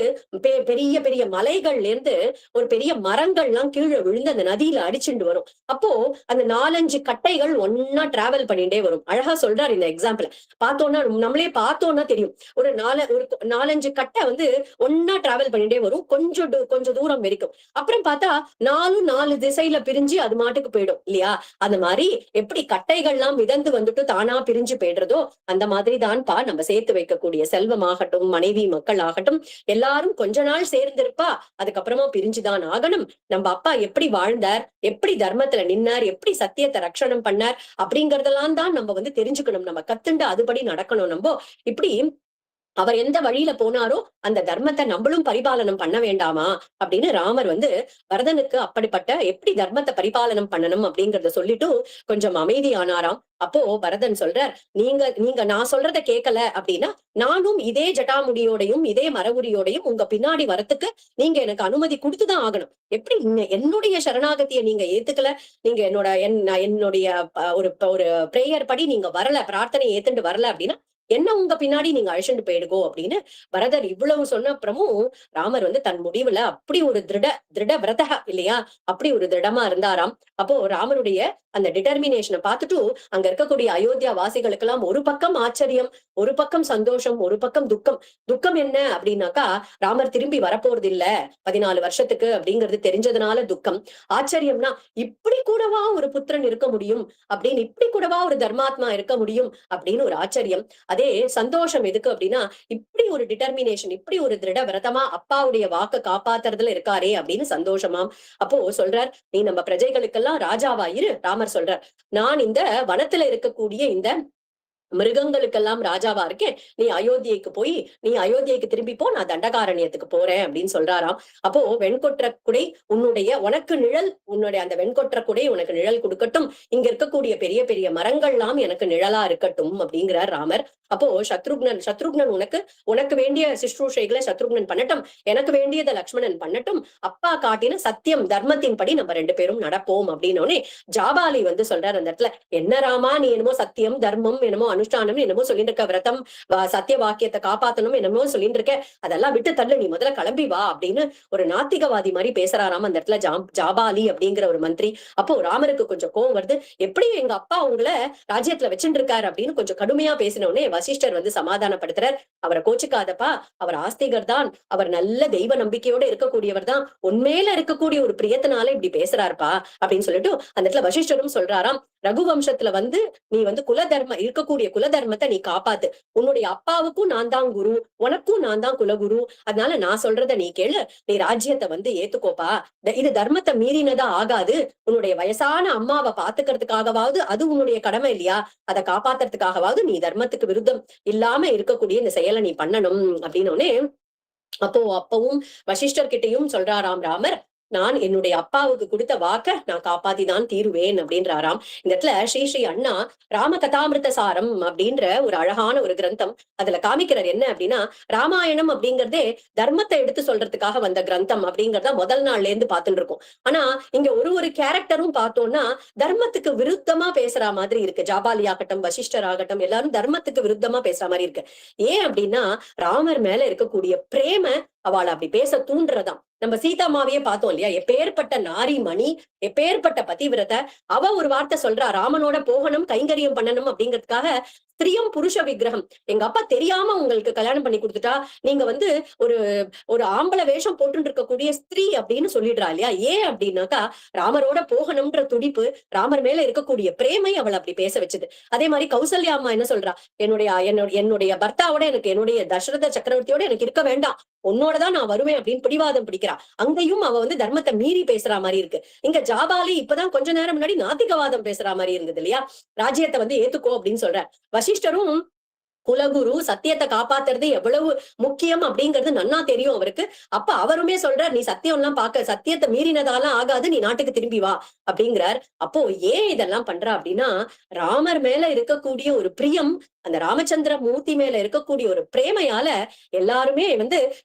பெரிய பெரிய மலைகள்ல இருந்து ஒரு பெரிய மரங்கள்லாம் கீழே விழுந்து அந்த நதியில அடிச்சுட்டு வரும். அப்போ அந்த 4-5 கட்டைகள் ஒன்னா டிராவல் பண்ணிட்டே வரும். அழகா சொல்றாரு இந்த எக்ஸாம்பிள். பார்த்தோம்னா நம்மளே பார்த்தோம்னா தெரியும். ஒரு 4-5 கட்டை வந்து ஒன்னா டிராவல் பண்ணிட்டே வரும், கொஞ்சம் தூரம் வரைக்கும். அப்புறம் பார்த்தா 4 திசையில பிரிஞ்சு அது மாட்டுக்கு போயிடும் இல்லையா? அந்த மாதிரி எப்படி கட்டைகள்லாம் மிதந்து வந்துட்டு தானா பிரிஞ்சு போயிடுறதோ அந்த மாதிரி தான்ப்பா நம்ம சேர்த்து வைக்கக்கூடிய செல்வமாகட்டும், மனைவி மக்கள் ஆகட்டும், எல்லாரும் கொஞ்ச நாள் சேர்ந்திருப்பா, அதுக்கப்புறமா பிரிஞ்சுதான் ஆகணும். நம்ம அப்பா எப்படி வாழ்ந்தார், எப்படி தர்மத்துல நின்னார், எப்படி சத்தியத்தை ரட்சணம் பண்ணார் அப்படிங்கறதெல்லாம் தான் நம்ம வந்து தெரிஞ்சுக்கணும். நம்ம கத்துண்டு அதுபடி நடக்கணும். நம்ம இப்படி அவர் எந்த வழியில போனாரோ அந்த தர்மத்தை நம்மளும் பரிபாலனம் பண்ண வேண்டாமா அப்படின்னு ராமர் வந்து பரதனுக்கு அப்படிப்பட்ட எப்படி தர்மத்தை பரிபாலனம் பண்ணணும் அப்படிங்கறத சொல்லிட்டு கொஞ்சம் அமைதியானாராம். அப்போ பரதன் சொல்றார், நீங்க நான் சொல்றத கேட்கல அப்படின்னா நானும் இதே ஜட்டாமுடியோடையும் இதே மரவுரியோடையும் உங்க பின்னாடி வரத்துக்கு நீங்க எனக்கு அனுமதி கொடுத்துதான் ஆகணும். எப்படி என்னுடைய சரணாகதியை நீங்க ஏத்துக்கல, நீங்க என்னுடைய ஒரு பிரேயர் படி நீங்க வரல, பிரார்த்தனை ஏத்துட்டு வரல அப்படின்னா என்ன உங்க பின்னாடி நீங்க அழைச்சிட்டு போயிடுகோ அப்படின்னு பரதர் இவ்வளவு சொன்ன அப்புறமும் ராமர் வந்து தன் முடிவுல அப்படி ஒரு திருட விரதகா இல்லையா, அப்படி ஒரு திருடமா இருந்தாராம். அப்போ ராமருடைய அந்த டிட்டர்மினேஷனை பார்த்துட்டு அங்க இருக்கக்கூடிய அயோத்தியா வாசிகளுக்கு எல்லாம் ஒரு பக்கம் ஆச்சரியம், ஒரு பக்கம் சந்தோஷம், ஒரு பக்கம் துக்கம். துக்கம் என்ன அப்படின்னாக்கா ராமர் திரும்பி வரப்போறது இல்ல 14 வருஷத்துக்கு அப்படிங்கிறது தெரிஞ்சதுனால துக்கம். ஆச்சரியம்னா இப்படி கூடவா ஒரு புத்திரன் இருக்க முடியும் அப்படின்னு, இப்படி கூடவா ஒரு தர்மாத்மா இருக்க முடியும் அப்படின்னு ஒரு ஆச்சரியம். அதே சந்தோஷம் எதுக்கு அப்படின்னா இப்படி ஒரு டிட்டர்மினேஷன், இப்படி ஒரு திருட விரதமா அப்பாவுடைய வாக்க காப்பாத்துறதுல இருக்காரே அப்படின்னு சந்தோஷமாம். அப்போ சொல்றார், நீ நம்ம பிரஜைகளுக்கெல்லாம் ராஜாவா இரு. ராமர் சொல்றார், நான் இந்த வனத்துல இருக்கக்கூடிய இந்த மிருகங்களுக்கெல்லாம் ராஜாவா இருக்கேன், நீ அயோத்தியைக்கு திரும்பி போ, நான் தண்டகாரண்யத்துக்கு போறேன் அப்படின்னு சொல்றாராம். அப்போ வெண்கொற்ற குடை உனக்கு நிழல், அந்த வெண்கொற்ற குடை உனக்கு நிழல் கொடுக்கட்டும், இங்க பெரிய பெரிய மரங்கள்லாம் எனக்கு நிழலா இருக்கட்டும் அப்படிங்கிறார் ராமர். அப்போ சத்ருக்னன் உனக்கு வேண்டிய சிஸ்ரூஷைகளை சத்ருக்னன் பண்ணட்டும், எனக்கு வேண்டியதை லக்ஷ்மணன் பண்ணட்டும், அப்பா காட்டின சத்தியம் தர்மத்தின் படி நம்ம 2 பேரும் நடப்போம் அப்படின்னோடனே ஜாபாலி வந்து சொல்றாரு அந்த இடத்துல, என்ன ராமா நீ என்னமோ சத்தியம் தர்மம் என்னமோ அனுஷ்டானம் என்னமோ சொல்லிட்டு இருக்க, விரதம் சத்திய வாக்கியத்தை காப்பாத்தணும் என்னமோ சொல்லிட்டு இருக்க, அதெல்லாம் விட்டு தள்ளு, நீ முதல்ல கிளம்பி வா அப்படின்னு ஒரு நாத்திகவாதி மாதிரி பேசுறாராம் அந்த இடத்துல ஜாபாலி அப்படிங்கிற ஒரு மந்திரி. அப்போ ராமருக்கு கொஞ்சம் கோவம் வருது, எப்படி எங்க அப்பா உங்களை ராஜ்யத்துல வச்சுட்டு இருக்காரு அப்படின்னு கொஞ்சம் கடுமையா பேசினோடனே வசிஷ்டர் வந்து சமாதானப்படுத்துறார், அவரை கோச்சுக்காதப்பா, அவர் ஆஸ்திகர் தான், அவர் நல்ல தெய்வ நம்பிக்கையோட இருக்கக்கூடியவர் தான், உண்மையில இருக்கக்கூடிய ஒரு பிரியத்தினால இப்படி பேசுறாருப்பா அப்படின்னு சொல்லிட்டு அந்த இடத்துல வசிஷ்டரும் சொல்றாராம், ரகுவம்சத்துல வந்து நீ வந்து இருக்கக்கூடிய குல தர்மத்தை நீ காப்பாத்து, உன்னுடைய அப்பாவுக்கும் நான் தான் குரு, உனக்கும் நான் தான் குலகுரு, அதனால நான் சொல்றத நீ கேளு, நீ ராஜ்யத்தை வந்து ஏத்துக்கோப்பா, இது தர்மத்தை மீறினதா ஆகாது, உன்னுடைய வயசான அம்மாவை பாத்துக்கிறதுக்காகவாவது அது உன்னுடைய கடமை இல்லையா, அதை காப்பாத்துறதுக்காகவாவது நீ தர்மத்துக்கு விருத்தம் இல்லாம இருக்கக்கூடிய இந்த செயலை நீ பண்ணணும் அப்படின்னு. அப்பவும் வசிஷ்டர் கிட்டையும் சொல்றாராம் ராமர், நான் என்னுடைய அப்பாவுக்கு கொடுத்த வாக்க நான் காப்பாத்திதான் தீருவேன் அப்படின்றாராம். இந்த இடத்துல ஸ்ரீ அண்ணா ராம கதாமிருத சாரம் அப்படின்ற ஒரு அழகான ஒரு கிரந்தம் அதுல காமிக்கிறார். என்ன அப்படின்னா, ராமாயணம் அப்படிங்கறதே தர்மத்தை எடுத்து சொல்றதுக்காக வந்த கிரந்தம் அப்படிங்கறத முதல் நாள்ல இருந்து பார்த்துட்டு இருக்கோம். ஆனா இங்க ஒரு கேரக்டரும் பார்த்தோம்னா தர்மத்துக்கு விருத்தமா பேசுற மாதிரி இருக்கு. ஜாபாலி ஆகட்டும், வசிஷ்டர் ஆகட்டும், எல்லாரும் தர்மத்துக்கு விருத்தமா பேசுற மாதிரி இருக்கு. ஏன் அப்படின்னா ராமர் மேல இருக்கக்கூடிய பிரேம அவளை அப்படி பேச தூண்டுறதாம். நம்ம சீதாமாவையே பார்த்தோம் இல்லையா, எப்பேற்பட்ட நாரிமணி, எப்பேற்பட்ட பதிவிரத, அவ ஒரு வார்த்தை சொல்றா, ராமனோட போகணும் கைங்கரியம் பண்ணணும் அப்படிங்கிறதுக்காக ஸ்திரியம் புருஷ விக்கிரகம், எங்க அப்பா தெரியாம உங்களுக்கு கல்யாணம் பண்ணி கொடுத்துட்டா, நீங்க வந்து ஒரு ஆம்பளை வேஷம் போட்டு இருக்கக்கூடிய ஸ்திரீ அப்படின்னு சொல்லிடுறா இல்லையா. ஏன் அப்படின்னாக்கா ராமரோட போகணும்ன்ற துடிப்பு, ராமர் மேல இருக்கக்கூடிய பிரேமை அவள் அப்படி பேச வச்சது. அதே மாதிரி கௌசல்யா அம்மா என்ன சொல்றா, என்னுடைய பர்த்தாவோட எனக்கு, என்னுடைய தசரத சக்கரவர்த்தியோட எனக்கு இருக்க வேண்டாம், உன்னோடதான் நான் வருவேன் அப்படின்னு பிடிவாதம் பிடிக்கிறா. அங்கேயும் அவ வந்து தர்மத்தை மீறி பேசுற மாதிரி இருக்கு. இங்க ஜாபாலி இப்பதான் கொஞ்ச நேரம் முன்னாடி நாத்திகவாதம் பேசுற மாதிரி இருந்தது இல்லையா, ராஜ்யத்தை வந்து ஏத்துக்கோ அப்படின்னு சொல்ற. வசிஷ்டரும் குலகுரு சத்தியத்தை காப்பாத்துறது எவ்வளவு முக்கியம் அப்படிங்கிறது நன்னா தெரியும் அவருக்கு. அப்ப அவருமே சொல்றார், நீ சத்தியம் எல்லாம் சத்தியத்தை மீறினதாலாம் ஆகாது, நீ நாட்டுக்கு திரும்பி வா அப்படிங்கிறார். அப்போ ஏன் இதெல்லாம் பண்றா அப்படின்னா, ராமர் மேல இருக்கக்கூடிய ஒரு பிரியம், அந்த ராமச்சந்திர மூர்த்தி மேல இருக்கக்கூடிய ஒரு பிரேமையால எல்லாருமே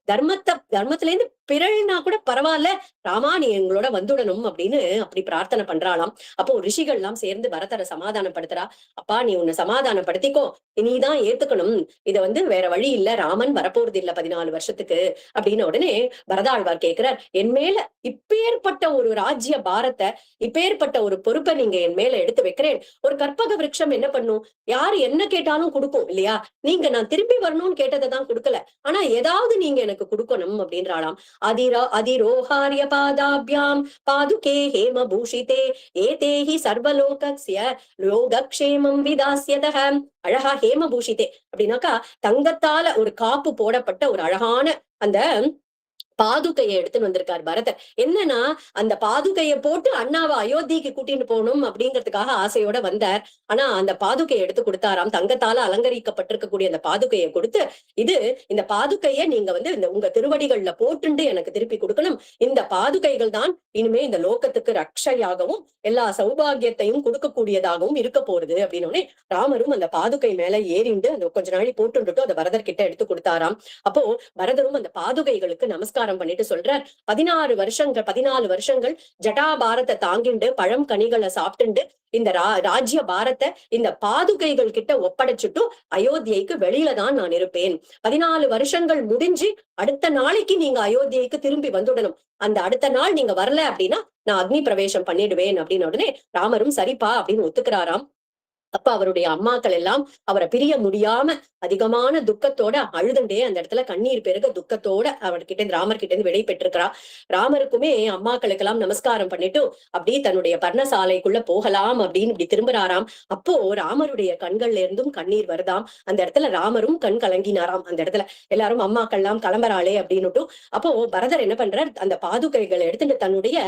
தர்மத்துல இருந்து பிறழ்னா கூட பரவாயில்ல, ராமா நீ எங்களோட வந்துடணும் அப்படின்னு அப்படி பிரார்த்தனை பண்றாளாம். அப்போ ரிஷிகள் எல்லாம் சேர்ந்து பரதரை சமாதானப்படுத்துறா. அப்பா நீ உன்னை சமாதானப்படுத்திக்கோ, நீதான் ஏத்துக்கணும், இத வேற வழி இல்ல, ராமன் வரப்போறது இல்ல 14 வருஷத்துக்கு அப்படின்னு உடனே பரதாழ்வார் கேட்கிறார், என் மேல இப்பேற்பட்ட ஒரு ராஜ்ய பாரத்தை, இப்பேற்பட்ட ஒரு பொறுப்பை நீங்க என் மேல எடுத்து வைக்கிறேன். ஒரு கற்பக விருட்சம் என்ன பண்ணும், யாரு என்ன கேட்டாலும் கொடுக்கும் இல்லையா? நீங்க நான் திரும்பி வரணும்னு கேட்டதை தான் கொடுக்கல, ஆனா ஏதாவது நீங்க எனக்கு கொடுக்கணும் அப்படின்றாளாம். அதிரோஹாரிய பாதாபியாம் பாதுகே ஹேம பூஷிதே ஏதேஹி சர்வலோகஸ்ய லோகக்ஷேமம் விதாஸ்யதஹ. அழகா ஹேம பூஷிதே அப்படின்னாக்கா தங்கத்தால ஒரு காப்பு போடப்பட்ட ஒரு அழகான அந்த பாதுகையை எடுத்துன்னு வந்திருக்கார் பரதர். என்னன்னா அந்த பாதுகையை போட்டு அண்ணாவை அயோத்திக்கு கூட்டிட்டு போகணும் அப்படிங்கிறதுக்காக ஆசையோட வந்தார். ஆனா அந்த பாதுகையை எடுத்து கொடுத்தாராம். தங்கத்தால அலங்கரிக்கப்பட்டிருக்கக்கூடிய அந்த பாதுகையை கொடுத்து, இந்த பாதுகையை நீங்க உங்க திருவடிகள்ல போட்டுண்டு எனக்கு திருப்பி கொடுக்கணும். இந்த பாதுகைகள் தான் இனிமே இந்த லோகத்துக்கு ரக்ஷையாகவும் எல்லா சௌபாகியத்தையும் கொடுக்கக்கூடியதாகவும் இருக்க போறது அப்படின்னு ராமரும் அந்த பாதுகை மேல ஏறிண்டு அந்த கொஞ்ச நாளை போட்டுட்டு அந்த பரதர் கிட்ட எடுத்து கொடுத்தாராம். அப்போ பரதரும் அந்த பாதுகைகளுக்கு நமஸ்காரம் பண்ணிட்டு சொல்றார், 14 வருஷங்கள் ஜட்டாபாரத்தை தாங்கிண்டு பழம் கனிகளை சாப்பிட்டுண்டு இந்த ராஜ்ய பாரத்தை இந்த பாதுகைகள் கிட்ட ஒப்படைச்சிட்டு அயோத்தியைக்கு வெளியில தான் நான் இருப்பேன். 14 வருஷங்கள் முடிஞ்சு அடுத்த நாளைக்கு நீங்க அயோத்தியைக்கு திரும்பி வந்துடணும். அந்த அடுத்த நாள் நீங்க வரல அப்படின்னா நான் அக்னி பிரவேசம் பண்ணிடுவேன் அப்படின்னு உடனே ராமரும் சரிப்பா அப்படின்னு ஒத்துக்கிறாராம். அப்ப அவருடைய அம்மாக்கள் எல்லாம் அவரை பிரிய முடியாம அதிகமான துக்கத்தோட அழுதுண்டே அந்த இடத்துல கண்ணீர் பெருக துக்கத்தோட அவர்கிட்ட ராமர் கிட்ட இருந்து விடை பெற்றிருக்கிறா. ராமருக்குமே அம்மாக்களுக்கு எல்லாம் நமஸ்காரம் பண்ணிட்டு அப்படியே தன்னுடைய பர்ணசாலைக்குள்ள போகலாம் அப்படின்னு இப்படி திரும்புறாராம். அப்போ ராமருடைய கண்கள்ல இருந்தும் கண்ணீர் வருதாம். அந்த இடத்துல ராமரும் கண் கலங்கினாராம். அந்த இடத்துல எல்லாரும் அம்மாக்கள் எல்லாம் கிளம்புறாளே அப்படின்னுட்டு அப்போ பரதர் என்ன பண்றார், அந்த பாதுகைகளை எடுத்துட்டு தன்னுடைய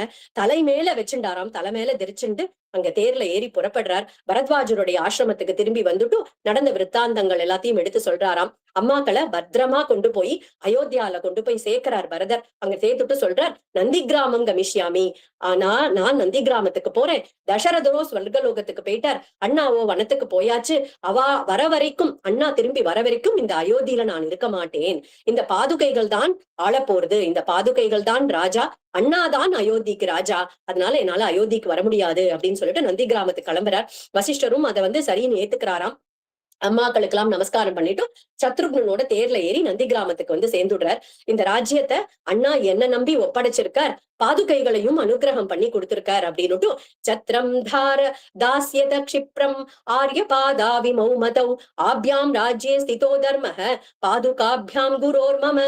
தலை மேல வச்சுட்டாராம். தலை மேல தெரிச்சுண்டு அங்க தேர்ல ஏறி புறப்படுறார். பரத்வாஜருடைய ஆசிரமத்துக்கு திரும்பி வந்துட்டு நடந்த விற்த்தாந்தங்கள் எல்லாத்தையும் எடுத்து சொல்றாராம். அம்மாக்களை பத்திரமா கொண்டு போய் அயோத்தியால கொண்டு போய் சேர்க்கிறார் பரதர். அங்க சேர்த்துட்டு சொல்றார், நந்தி கிராமம் கமிஷ்யாமி, ஆனா நான் நந்தி கிராமத்துக்கு போறேன். தசரதரோ ஸ்வர்கலோகத்துக்கு போயிட்டார், அண்ணாவோ வனத்துக்கு போயாச்சு. வர வரைக்கும் அண்ணா திரும்பி வர வரைக்கும் இந்த அயோத்தியில நான் இருக்க மாட்டேன். இந்த பாதுகைகள் தான் ஆள போறது, இந்த பாதுகைகள் தான் ராஜா, அண்ணாதான் அயோத்திக்கு ராஜா, அதனால என்னால அயோத்திக்கு வர முடியாது அப்படின்னு சொல்லிட்டு நந்தி கிராமத்துக்கு கிளம்புறார். வசிஷ்டரும் அதை சரின்னு ஏத்துக்கிறாராம். அம்மாக்களுக்கு எல்லாம் நமஸ்காரம் பண்ணிட்டு சத்ருக்னோட தேர்ல ஏறி நந்தி கிராமத்துக்கு சேர்ந்துடுறார். இந்த ராஜ்யத்தை அண்ணா என்ன நம்பி ஒப்படைச்சிருக்கார், பாதுகைகளையும் அனுகிரகம் பண்ணி கொடுத்திருக்கார் அப்படின்னுட்டு சத்ரம் தார தாஸ்யத க்ஷிப்ரம் ஆர்ய பாதாவி மௌமதௌ ஆப்யாம் ராஜ்யே ஸ்திதோ தர்மஹ பாதுகாபியாம் குரோர் மம.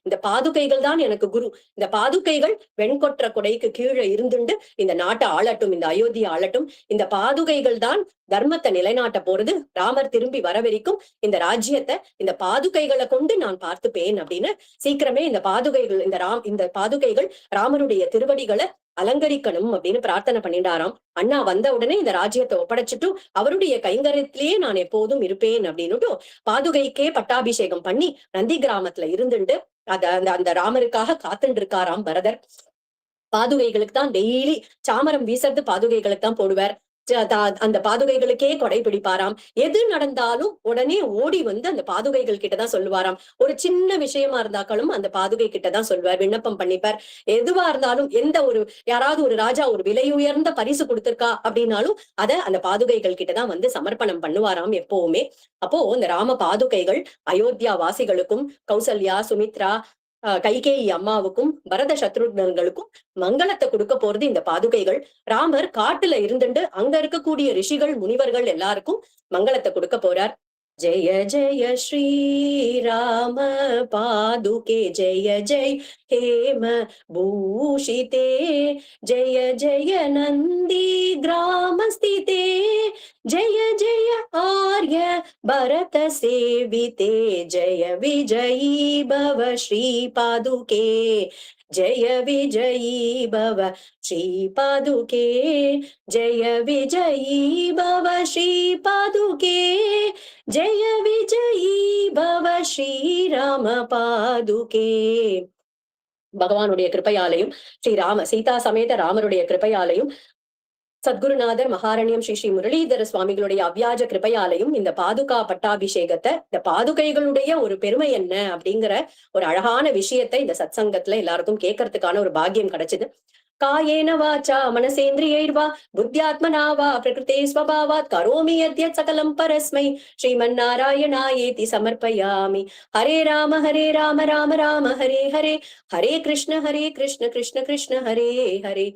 இந்த பாதுகைகள் தான் எனக்கு குரு. இந்த பாதுகைகள் வெண்கொற்ற கொடைக்கு கீழே இருந்துண்டு இந்த நாட்டை ஆளட்டும், இந்த அயோத்தியை ஆளட்டும். இந்த பாதுகைகள் தான் தர்மத்தை நிலைநாட்ட போறது. ராமர் திரும்பி வரவரைக்கும் இந்த ராஜ்யத்தை இந்த பாதுகைகளை கொண்டு நான் பார்த்துப்பேன் அப்படின்னு சீக்கிரமே இந்த பாதுகைகள் ராமருடைய திருவடிகளை அலங்கரிக்கணும் அப்படின்னு பிரார்த்தனை பண்ணிட்டாராம். அண்ணா வந்த உடனே இந்த ராஜ்யத்தை ஒப்படைச்சிட்டு அவருடைய கைங்கரியத்திலேயே நான் எப்போதும் இருப்பேன் அப்படின்னுட்டு பாதுகைக்கே பட்டாபிஷேகம் பண்ணி நந்தி கிராமத்துல இருந்துட்டு அந்த ராமருக்காக காத்துட்டு இருக்காராம் பரதர். பாதுகைகளுக்கு தான் டெய்லி சாமரம் வீசறது பாதுகைகளுக்கு தான் போடுவார். அந்த பாதுகைகளுக்கே கொடை பிடிப்பாராம். எது நடந்தாலும் உடனே ஓடி அந்த பாதுகைகள் கிட்டதான் சொல்லுவாராம். ஒரு சின்ன விஷயமா இருந்தாக்களும் அந்த பாதுகை கிட்டதான் சொல்வார், விண்ணப்பம் பண்ணிப்பார். எதுவா இருந்தாலும் யாராவது ஒரு ராஜா ஒரு விலை உயர்ந்த பரிசு கொடுத்திருக்கா அப்படின்னாலும் அந்த பாதுகைகள் கிட்டதான் சமர்ப்பணம் பண்ணுவாராம் எப்பவுமே. அப்போ இந்த ராம பாதுகைகள் அயோத்தியா வாசிகளுக்கும் கௌசல்யா, சுமித்ரா, கைகேயி அம்மாவுக்கும் பரத சத்ருக்னர்களுக்கும் மங்களத்தை கொடுக்க போறது இந்த பாதுகைகள். ராமர் காட்டுல இருந்துட்டு அங்க இருக்கக்கூடிய ரிஷிகள் முனிவர்கள் எல்லாருக்கும் மங்களத்தை கொடுக்க போறார். ஜெய ஜெய ஸ்ரீராம பாதுகே ஜெய ஜெய் ஹேம பூஷிதே ஜெய ஜெய நந்தி கிராமஸ்திதே ஜெய ஜெய ஆர்ய பரத சேவிதே ஜெய விஜயீ பவ ஸ்ரீ பாதுகே ஜெய விஜயீ பவ ஸ்ரீ பாதுகே ஜெய விஜயீ பவ ஸ்ரீ பாதுகே ஜெய விஜயீ ஸ்ரீராம பாதுகே. பகவானுடைய கிருபையாலையும் சீதா சமேத ராமருடைய கிருபையாலையும் சத்குருநாதர் மகாரண்யம் ஸ்ரீ ஸ்ரீ முரளிதர சுவாமிகளுடைய அவ்யாஜ கிருபையாலையும் இந்த பாதுகா பட்டாபிஷேகத்தை, இந்த பாதுகைகளுடைய ஒரு பெருமை என்ன அப்படிங்கிற ஒரு அழகான விஷயத்தை இந்த சத்சங்கத்துல எல்லாருக்கும் கேட்கறதுக்கான ஒரு பாக்கியம் கிடைச்சது. காயேன வாச்சா மனசேந்திரியைர்வா புத்தியாத்மனா வா பிரகிருதே ஸ்வபாவாத் கரோமி யத்யத் சகலம் பரஸ்மை ஸ்ரீமன்னாராயணாயேதி சமர்ப்பயாமி. ஹரே ராம ராம ராம ஹரே ஹரே, ஹரே கிருஷ்ண கிருஷ்ண கிருஷ்ண ஹரே ஹரே.